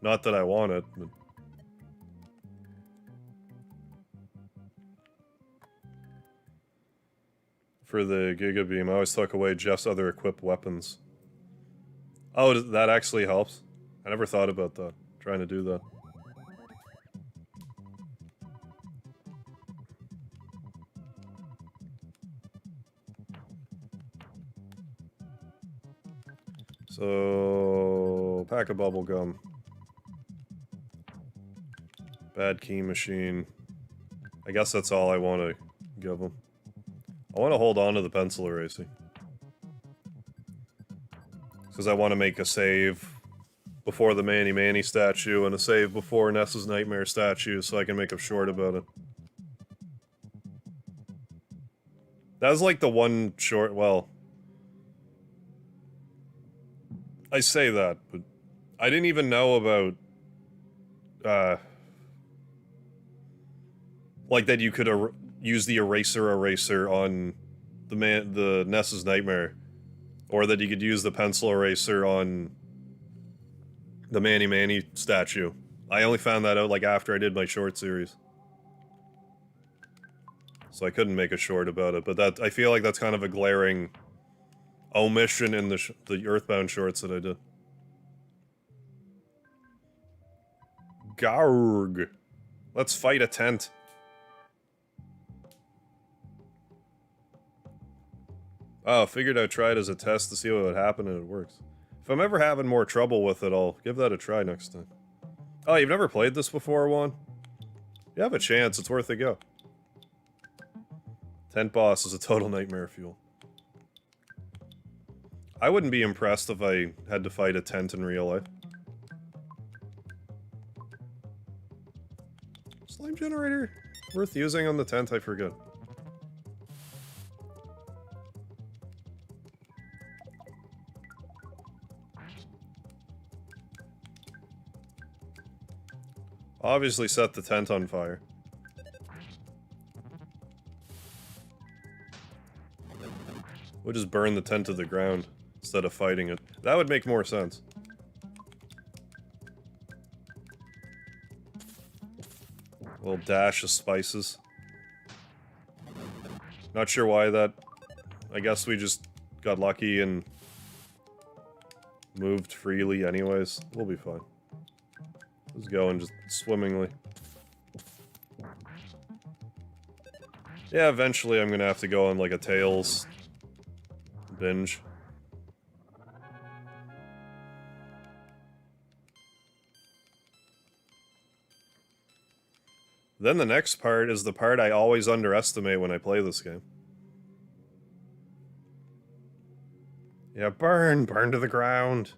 Speaker 1: Not that I want it, but... For the Giga Beam, I always took away Jeff's other equipped weapons. Oh, that actually helps? I never thought about that. Trying to do that. So... pack of bubble gum. Bad key machine. I guess that's all I want to give them. I want to hold on to the pencil erasing. Because I want to make a save before the Manny Manny statue and a save before Ness's Nightmare statue so I can make a short about it. That was like the one short, well... I say that, but I didn't even know about, like that you could use the eraser on the Ness's Nightmare, or that you could use the pencil eraser on the Manny Manny statue. I only found that out like after I did my short series, so I couldn't make a short about it. But that I feel like that's kind of a glaring omission in the Earthbound shorts that I did. Garg. Let's fight a tent. Oh, figured I'd try it as a test to see what would happen, and it works. If I'm ever having more trouble with it, I'll give that a try next time. Oh, you've never played this before, Juan? You have a chance, it's worth a go. Tent boss is a total nightmare fuel. I wouldn't be impressed if I had to fight a tent in real life. Slime generator? Worth using on the tent, I forget. Obviously set the tent on fire. We'll just burn the tent to the ground instead of fighting it. That would make more sense. A little dash of spices. Not sure why that... I guess we just got lucky and moved freely anyways. We'll be fine. Let's go and just swimmingly. Yeah, eventually I'm gonna have to go on like a Tails binge. Then the next part is the part I always underestimate when I play this game. Yeah, burn! Burn to the ground!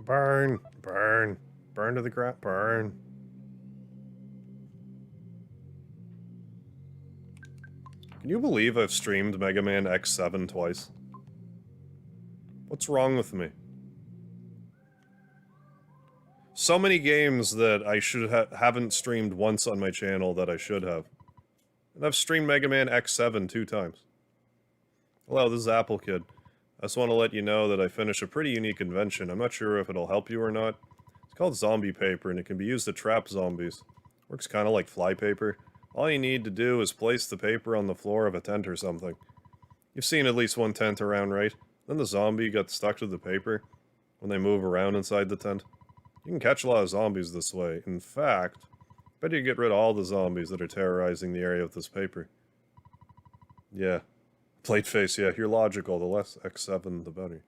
Speaker 1: Burn! Burn! Burn to the ground! Burn! Can you believe I've streamed Mega Man X7 twice? What's wrong with me? So many games that I should haven't streamed once on my channel that I should have. And I've streamed Mega Man X7 2 times. Hello, this is Apple Kid. I just want to let you know that I finished a pretty unique invention. I'm not sure if it'll help you or not. It's called zombie paper, and it can be used to trap zombies. Works kind of like fly paper. All you need to do is place the paper on the floor of a tent or something. You've seen at least one tent around, right? Then the zombie gets stuck to the paper when they move around inside the tent. You can catch a lot of zombies this way. In fact, Bet you get rid of all the zombies that are terrorizing the area with this paper. Yeah. Plate face, yeah, you're logical. The less X7, the better.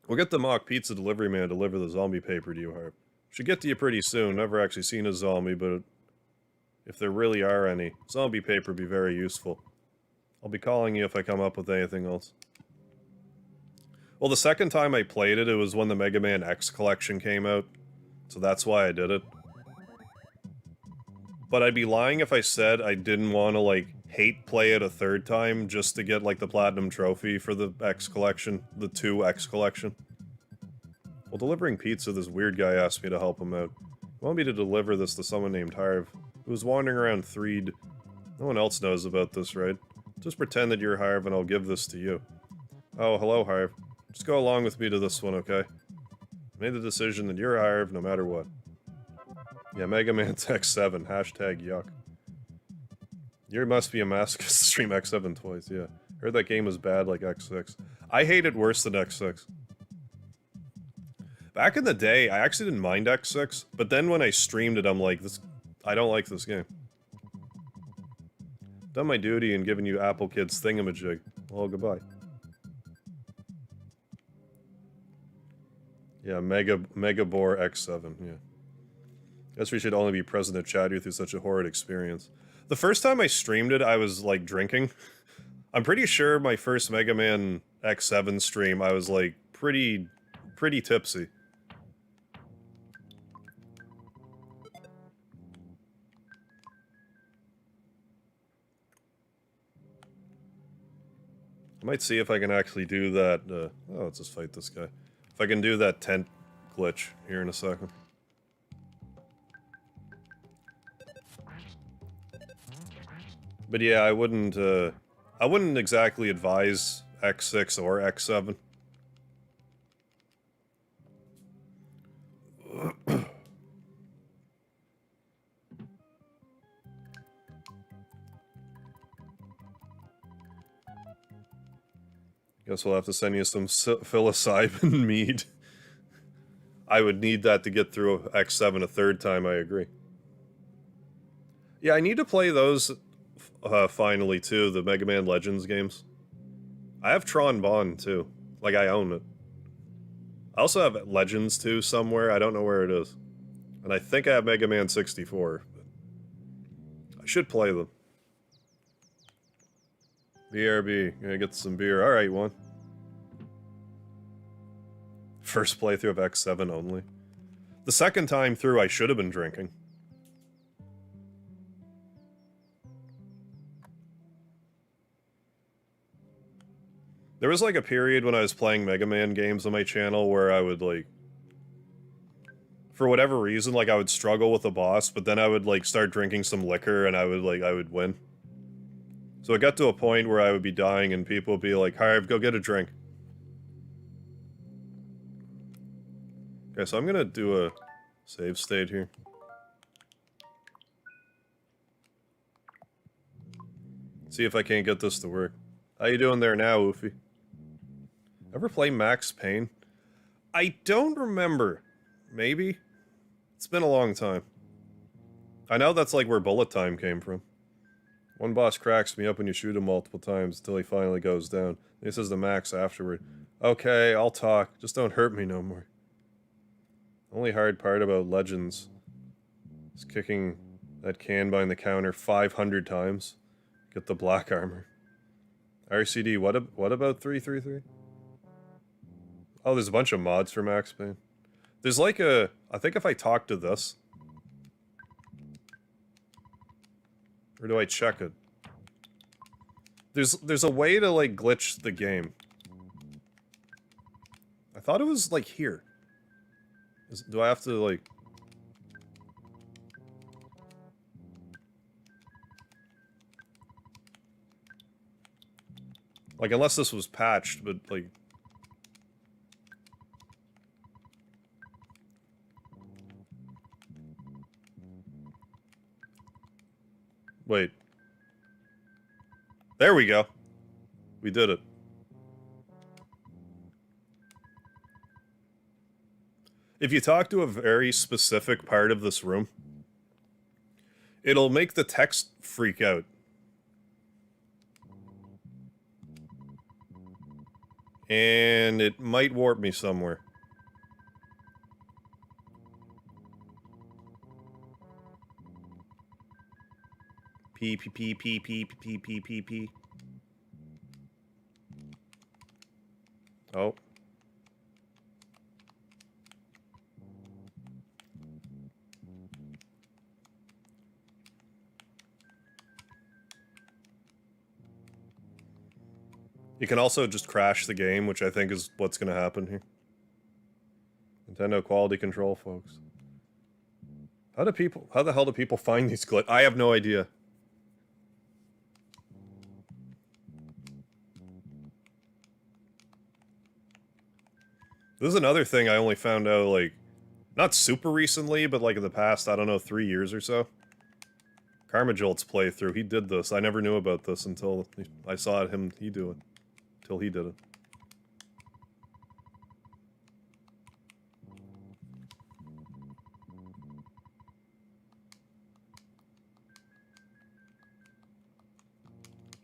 Speaker 1: We'll get the mock pizza delivery man to deliver the zombie paper to you, Harp. Should get to you pretty soon. Never actually seen a zombie, but if there really are any, zombie paper would be very useful. I'll be calling you if I come up with anything else. Well, the second time I played it, it was when the Mega Man X collection came out. So that's why I did it. But I'd be lying if I said I didn't want to, like, hate play it a third time just to get, like, the Platinum Trophy for the X collection. The 2X collection. While delivering pizza, this weird guy asked me to help him out. He wanted me to deliver this to someone named Harv, who was wandering around Threed. No one else knows about this, right? Just pretend that you're Harv and I'll give this to you. Oh, hello, Harv. Just go along with me to this one, okay? I made the decision that you're Harv no matter what. Yeah, Mega Man X7, hashtag yuck. You must be a masochist to stream X7 twice, yeah. Heard that game was bad like X6. I hate it worse than X6. Back in the day, I actually didn't mind X6, but then when I streamed it, I'm like, I don't like this game. Done my duty and given you Apple Kids thingamajig. Well, goodbye. Yeah, Mega Bore X7, yeah. Guess we should only be present to chat you through such a horrid experience. The first time I streamed it, I was, like, drinking. I'm pretty sure my first Mega Man X7 stream, I was, like, pretty tipsy. I might see if I can actually do that, oh, let's just fight this guy. If I can do that tent glitch here in a second. But yeah, I wouldn't exactly advise X6 or X7. Guess we'll have to send you some psilocybin mead. I would need that to get through X7 a third time, I agree. Yeah, I need to play those finally, too, the Mega Man Legends games. I have Tron Bond, too. Like, I own it. I also have Legends, too, somewhere. I don't know where it is. And I think I have Mega Man 64. But I should play them. BRB. Gonna get some beer. Alright, one. First playthrough of X7 only. The second time through, I should have been drinking. There was like a period when I was playing Mega Man games on my channel where I would like, for whatever reason, like I would struggle with a boss, but then I would like start drinking some liquor and I would win. So it got to a point where I would be dying and people would be like, Harv, go get a drink. Okay, so I'm gonna do a save state here. See if I can't get this to work. How you doing there now, Oofy? Ever play Max Payne? I don't remember. Maybe? It's been a long time. I know that's like where bullet time came from. One boss cracks me up when you shoot him multiple times until he finally goes down. He says to Max afterward, okay, I'll talk, just don't hurt me no more. Only hard part about Legends is kicking that can behind the counter 500 times. Get the black armor. RCD, what about 333? Oh, there's a bunch of mods for Max Payne. There's like a... I think if I talk to this... Or do I check it? There's a way to, like, glitch the game. I thought it was, like, here. Do I have to, like... Like, unless this was patched, but, like... Wait. There we go. We did it. If you talk to a very specific part of this room, it'll make the text freak out. And it might warp me somewhere. P. Oh. You can also just crash the game, which I think is what's going to happen here. Nintendo quality control, folks. How the hell do people find these glitches? I have no idea. This is another thing I only found out, like, not super recently, but like in the past, I don't know, 3 years or so. Karmajolt's playthrough, he did this. I never knew about this until I saw he do it. Till he did it.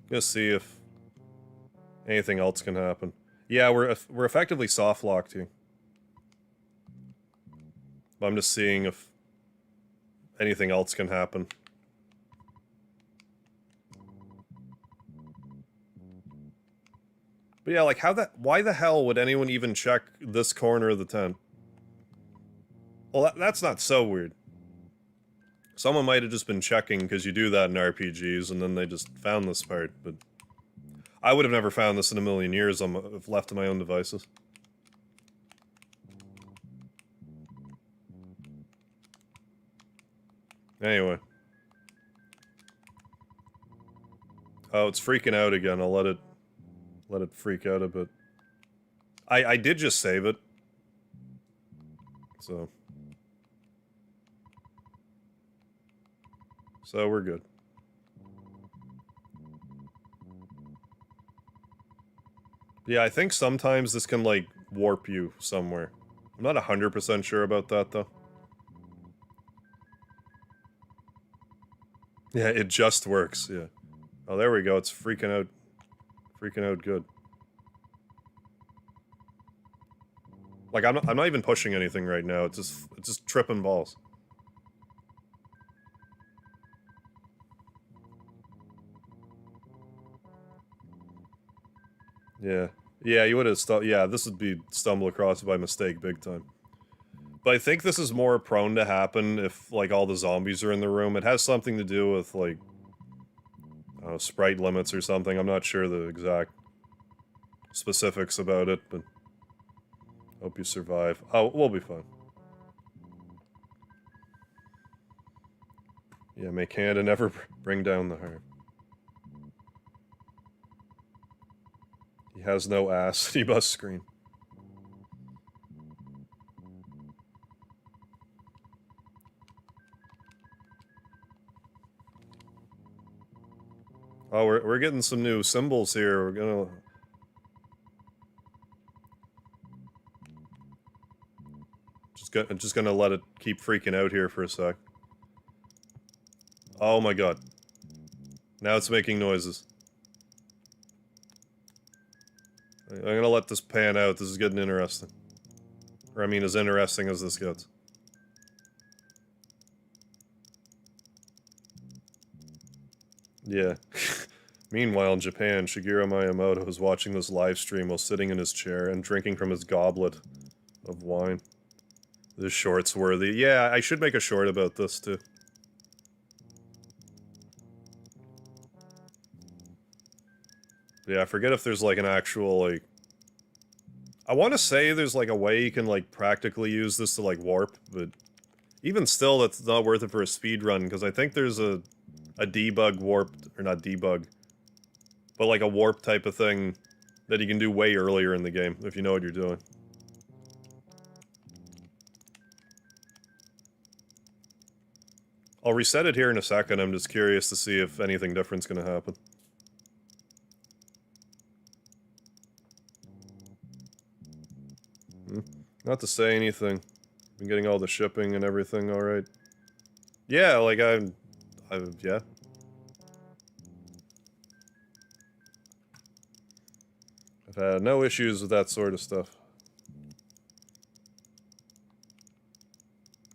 Speaker 1: Gonna see if anything else can happen. Yeah, we're effectively soft locked here. But I'm just seeing if anything else can happen. But yeah, like why the hell would anyone even check this corner of the tent? Well, that's not so weird. Someone might have just been checking because you do that in RPGs and then they just found this part, but I would have never found this in a million years if left to my own devices. Anyway. Oh, it's freaking out again. I'll let it freak out a bit. I did just save it. So we're good. Yeah, I think sometimes this can, like, warp you somewhere. I'm not 100% sure about that, though. Yeah, it just works, yeah. Oh, there we go, it's freaking out good. Like, I'm not even pushing anything right now, it's just tripping balls. Yeah. Yeah, you would have yeah, this would be stumble across by mistake big time. But I think this is more prone to happen if, like, all the zombies are in the room. It has something to do with, like, sprite limits or something. I'm not sure the exact specifics about it, but hope you survive. Oh, we'll be fine. Yeah, may Canada never bring down the harm. He has no ass. He must scream. Oh, we're getting some new symbols here. We're gonna... Just gonna let it keep freaking out here for a sec. Oh my god. Now it's making noises. I'm gonna let this pan out. This is getting interesting. Or I mean, as interesting as this gets. Yeah. Meanwhile, in Japan, Shigeru Miyamoto is watching this live stream while sitting in his chair and drinking from his goblet of wine. This short's worthy. Yeah, I should make a short about this, too. Yeah, I forget if there's, like, an actual, like... I want to say there's, like, a way you can, like, practically use this to, like, warp, but... Even still, that's not worth it for a speedrun, because I think there's a debug warped... Or not debug. But, like, a warp type of thing that you can do way earlier in the game, if you know what you're doing. I'll reset it here in a second, I'm just curious to see if anything different's gonna happen. Not to say anything Been getting all the shipping and everything alright. Yeah, like yeah. I've had no issues with that sort of stuff.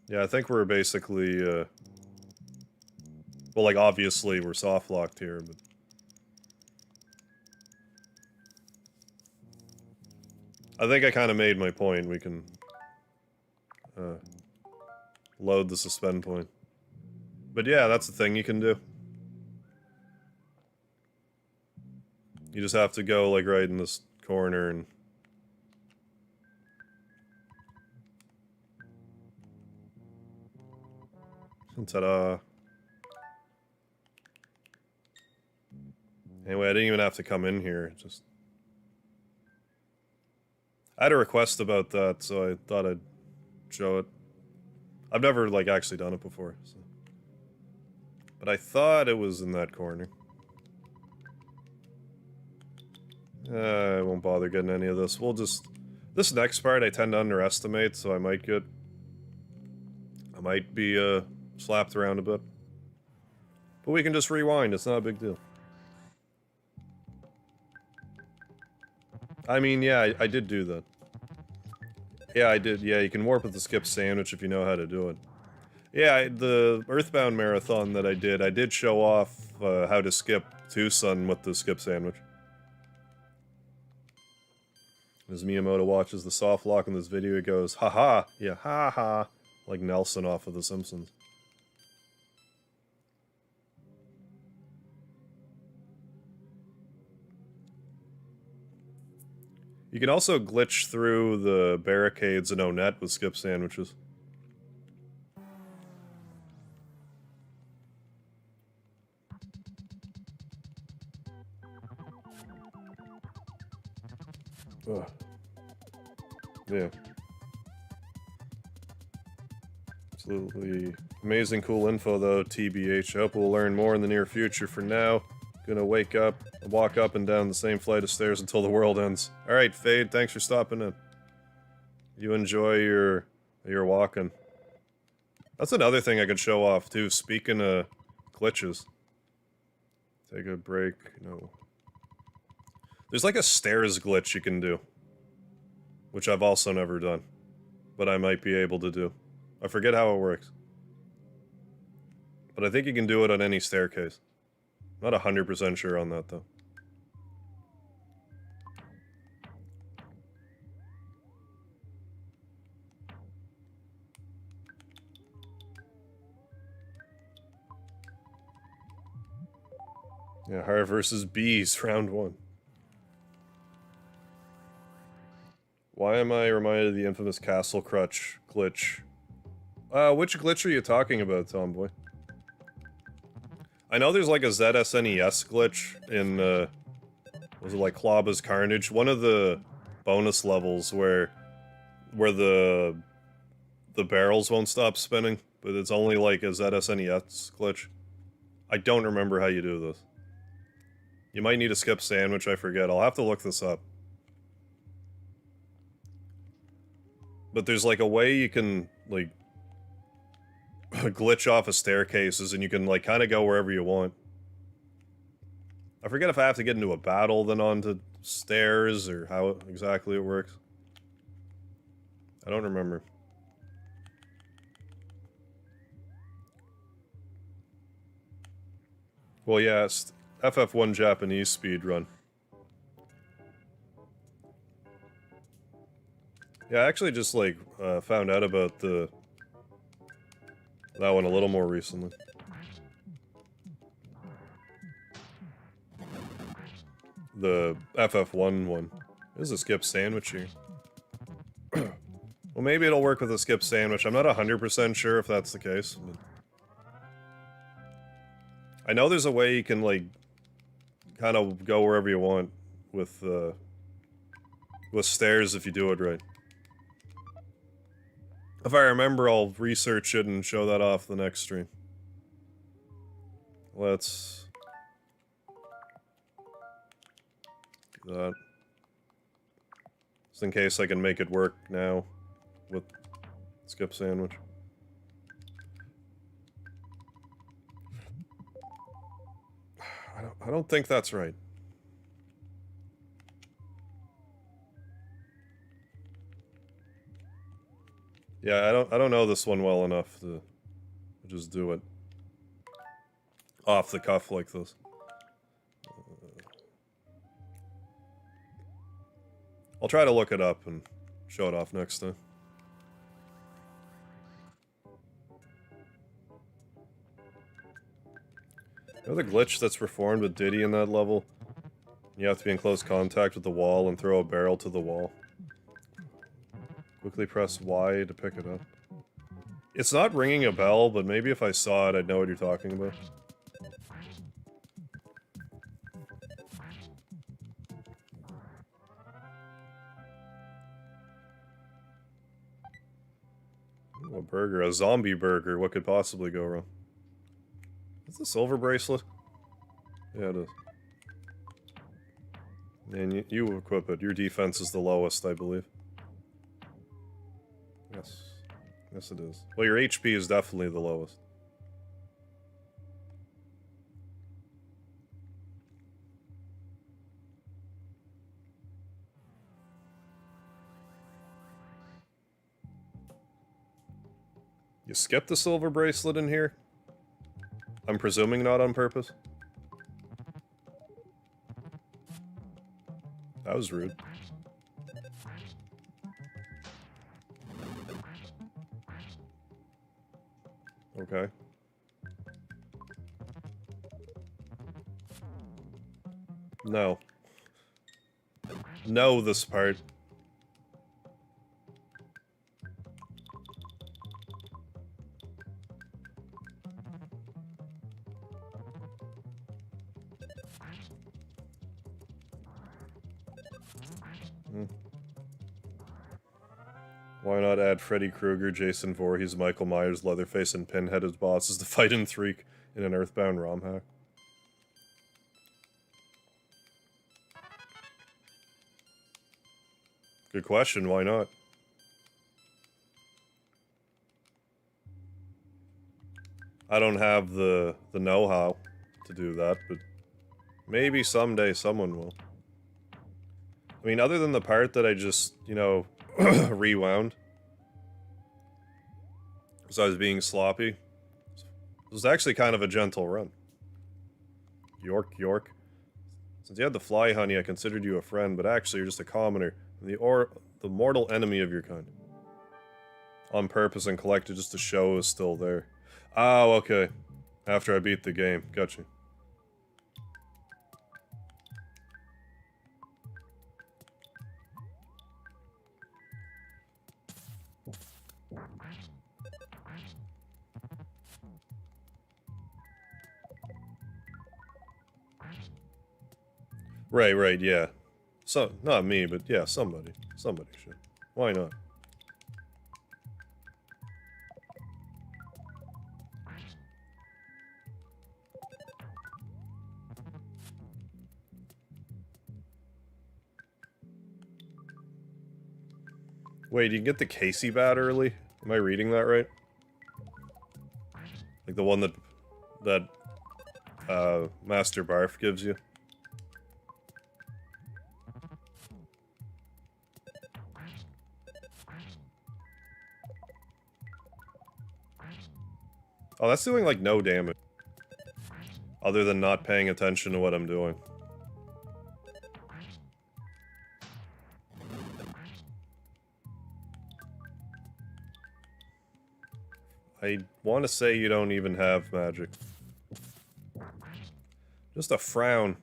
Speaker 1: Yeah, I think we're basically, well, like, obviously we're soft-locked here, but... I think I kind of made my point. We can, load the suspend point. But yeah, that's the thing you can do. You just have to go, like, right in this corner and... Ta-da. Anyway, I didn't even have to come in here, just... I had a request about that, so I thought I'd show it. I've never, like, actually done it before, so... But I thought it was in that corner. I won't bother getting any of this. We'll just... This next part I tend to underestimate, so I might get... I might be, slapped around a bit. But we can just rewind, it's not a big deal. I mean, yeah, I did do that. Yeah, I did. Yeah, you can warp with the skip sandwich if you know how to do it. Yeah, the Earthbound Marathon that I did show off how to skip Twoson with the skip sandwich. As Miyamoto watches the soft lock in this video, he goes, haha, yeah, haha, like Nelson off of The Simpsons. You can also glitch through the barricades in Onett with skip sandwiches. Ugh. Yeah. Absolutely amazing, cool info though, TBH. I hope we'll learn more in the near future. For now, gonna walk up and down the same flight of stairs until the world ends. Alright, Fade, thanks for stopping in. You enjoy your walking. That's another thing I could show off too, speaking of glitches. Take a break, no. There's like a stairs glitch you can do. Which I've also never done. But I might be able to do. I forget how it works. But I think you can do it on any staircase. Not 100% sure on that, though. Yeah, Heart versus Bees, round 1. Why am I reminded of the infamous Castle Crutch glitch? Which glitch are you talking about, Tomboy? I know there's like a ZSNES glitch in, was it like Clawba's Carnage? One of the bonus levels where the barrels won't stop spinning, but it's only like a ZSNES glitch. I don't remember how you do this. You might need a skip sandwich, I forget. I'll have to look this up. But there's like a way you can, like, glitch off of staircases and you can, like, kind of go wherever you want. I forget if I have to get into a battle then onto stairs or how exactly it works. I don't remember. Well, yeah, it's FF1 Japanese speedrun. Yeah, I actually just, like, found out about that one a little more recently. The FF1 one. There's a skip sandwich here. Well, maybe it'll work with a skip sandwich. I'm not 100% sure if that's the case. But I know there's a way you can, like, kind of go wherever you want with stairs if you do it right. If I remember, I'll research it and show that off the next stream. Let's... do that. Just in case I can make it work now with Skip sandwich. I don't think that's right. Yeah, I don't know this one well enough to just do it off the cuff like this. I'll try to look it up and show it off next time. You know the glitch that's performed with Diddy in that level? You have to be in close contact with the wall and throw a barrel to the wall. Quickly press Y to pick it up. It's not ringing a bell, but maybe if I saw it, I'd know what you're talking about. Ooh, a burger. A zombie burger. What could possibly go wrong? Is this a silver bracelet? Yeah, it is. And you equip it. Your defense is the lowest, I believe. Yes. Yes, it is. Well, your HP is definitely the lowest. You skipped the silver bracelet in here? I'm presuming not on purpose. That was rude. Okay. No. No, this part. Why not add Freddy Krueger, Jason Voorhees, Michael Myers, Leatherface, and Pinhead as bosses to fight in 3 in an Earthbound ROM hack? Good question, why not? I don't have the know-how to do that, but maybe someday someone will. I mean, other than the part that I just, you know, rewound, because I was being sloppy, it was actually kind of a gentle run. York, York. Since you had the fly honey, I considered you a friend, but actually you're just a commoner, and the mortal enemy of your kind. On purpose and collected just to show is still there. Oh, okay. After I beat the game. Gotcha. Right, yeah. So, not me, but yeah, somebody. Somebody should. Why not? Wait, you can get the Casey Bat early? Am I reading that right? Like the one that Master Barf gives you? Oh, that's doing, like, no damage. Other than not paying attention to what I'm doing. I want to say you don't even have magic. Just a frown.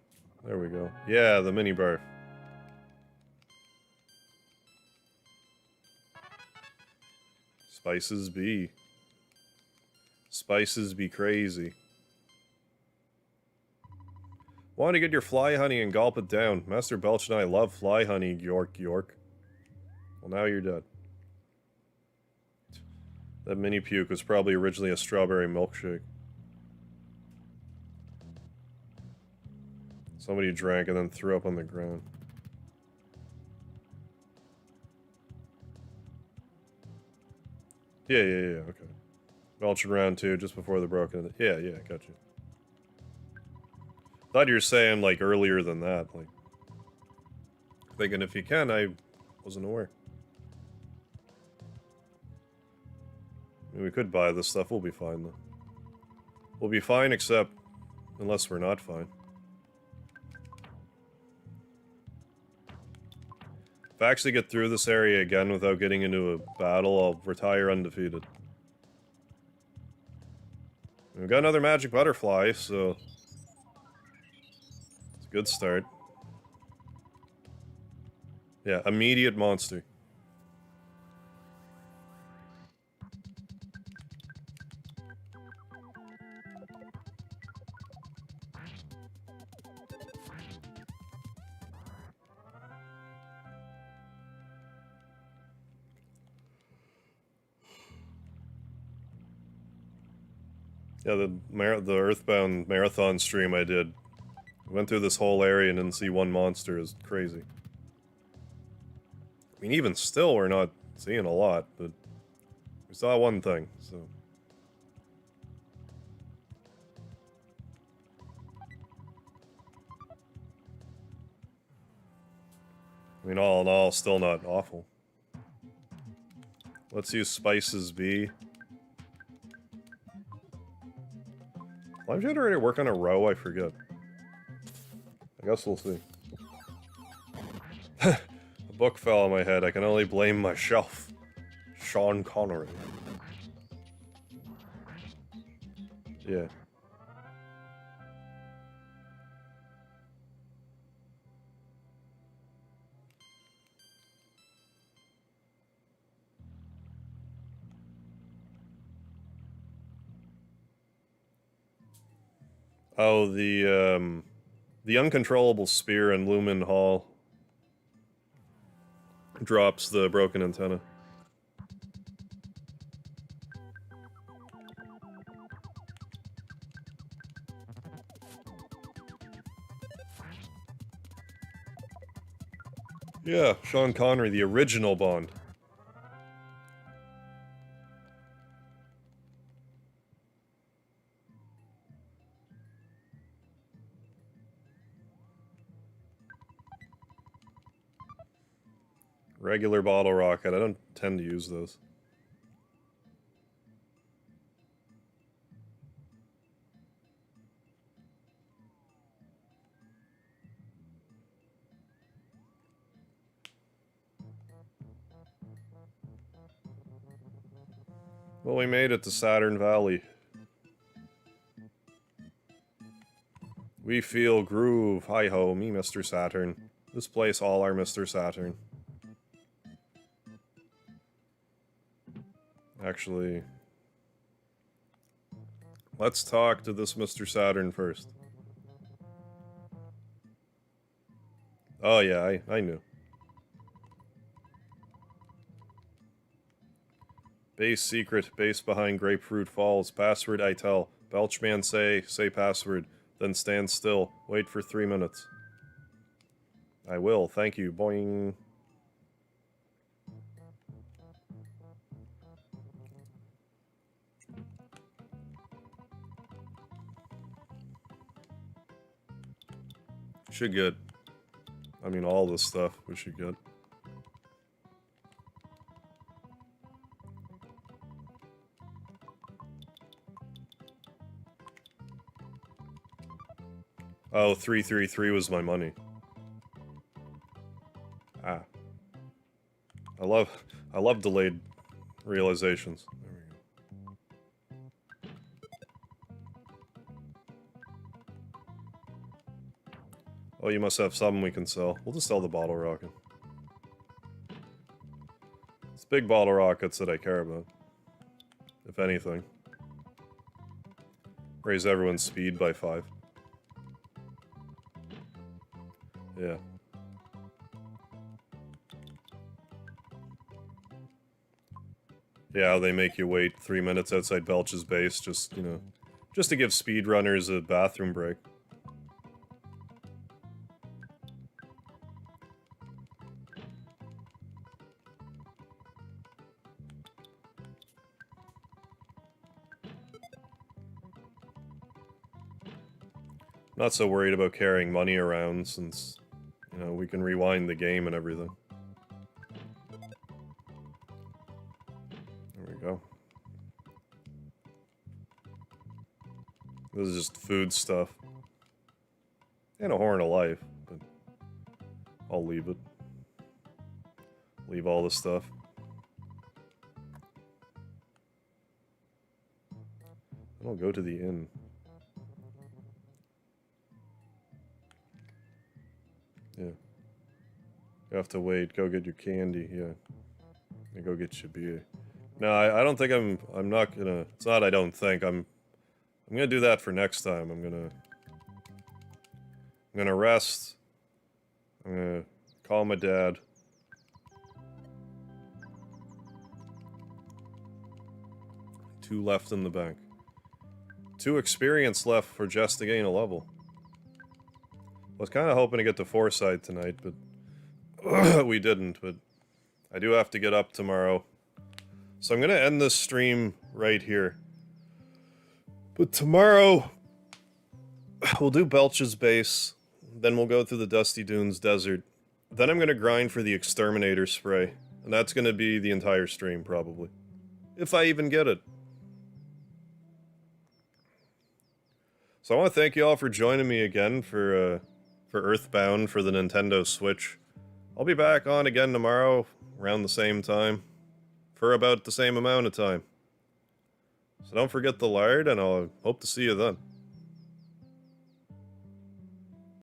Speaker 1: There we go. Yeah, the mini barf. Spices be. Spices be crazy. Want to get your fly honey and gulp it down. Master Belch and I love fly honey, York, York. Well, now you're dead. That mini puke was probably originally a strawberry milkshake. Somebody drank and then threw up on the ground. Yeah, okay. Belch in round 2, just before the broken... Yeah, got you. Thought you were saying, like, earlier than that, like... Thinking if you can, I wasn't aware. I mean, we could buy this stuff, we'll be fine, though. We'll be fine, except... unless we're not fine. If I actually get through this area again without getting into a battle, I'll retire undefeated. We've got another magic butterfly, so... it's a good start. Yeah, immediate monster. Yeah, the Earthbound Marathon stream I did. Went through this whole area and didn't see one monster. Is crazy. I mean, even still, we're not seeing a lot, but we saw one thing, so... I mean, all in all, still not awful. Let's use Spices B. Lime generator work on a row? I forget. I guess we'll see. A book fell on my head. I can only blame my shelf. Sean Connery. Yeah. Oh, the uncontrollable spear in Lumen Hall drops the broken antenna. Yeah, Sean Connery, the original Bond. Regular bottle rocket, I don't tend to use those. Well, we made it to Saturn Valley. We feel groove. Hi-ho, me Mr. Saturn. This place all our Mr. Saturn. Actually... let's talk to this Mr. Saturn first. Oh yeah, I knew. Base secret, base behind Grapefruit Falls. Password I tell. Belchman say password. Then stand still. Wait for 3 minutes. I will, thank you. Boing. Should get... I mean, all this stuff we should get. Oh, 333 was my money. Ah. I love delayed realizations. There we go. Oh, you must have something we can sell. We'll just sell the bottle rocket. It's big bottle rockets that I care about. If anything. Raise everyone's speed by 5. Yeah. Yeah, they make you wait 3 minutes outside Belch's base, just, you know, just to give speedrunners a bathroom break. Not so worried about carrying money around since, you know, we can rewind the game and everything. There we go. This is just food stuff. And a horn of life, but I'll leave it. Leave all the stuff. I'll go to the inn. Yeah. You have to wait. Go get your candy. Yeah. And go get your beer. No, I don't think I'm not gonna. It's not. I don't think I'm gonna do that for next time. I'm gonna rest. I'm gonna call my dad. Two left in the bank. 2 experience left for just to gain a level. I was kind of hoping to get to Foresight tonight, but we didn't. But I do have to get up tomorrow. So I'm going to end this stream right here. But tomorrow, we'll do Belch's base. Then we'll go through the Dusty Dunes Desert. Then I'm going to grind for the Exterminator Spray. And that's going to be the entire stream, probably. If I even get it. So I want to thank you all for joining me again for Earthbound for the Nintendo Switch. I'll be back on again tomorrow, around the same time, for about the same amount of time. So don't forget the lard, and I'll hope to see you then.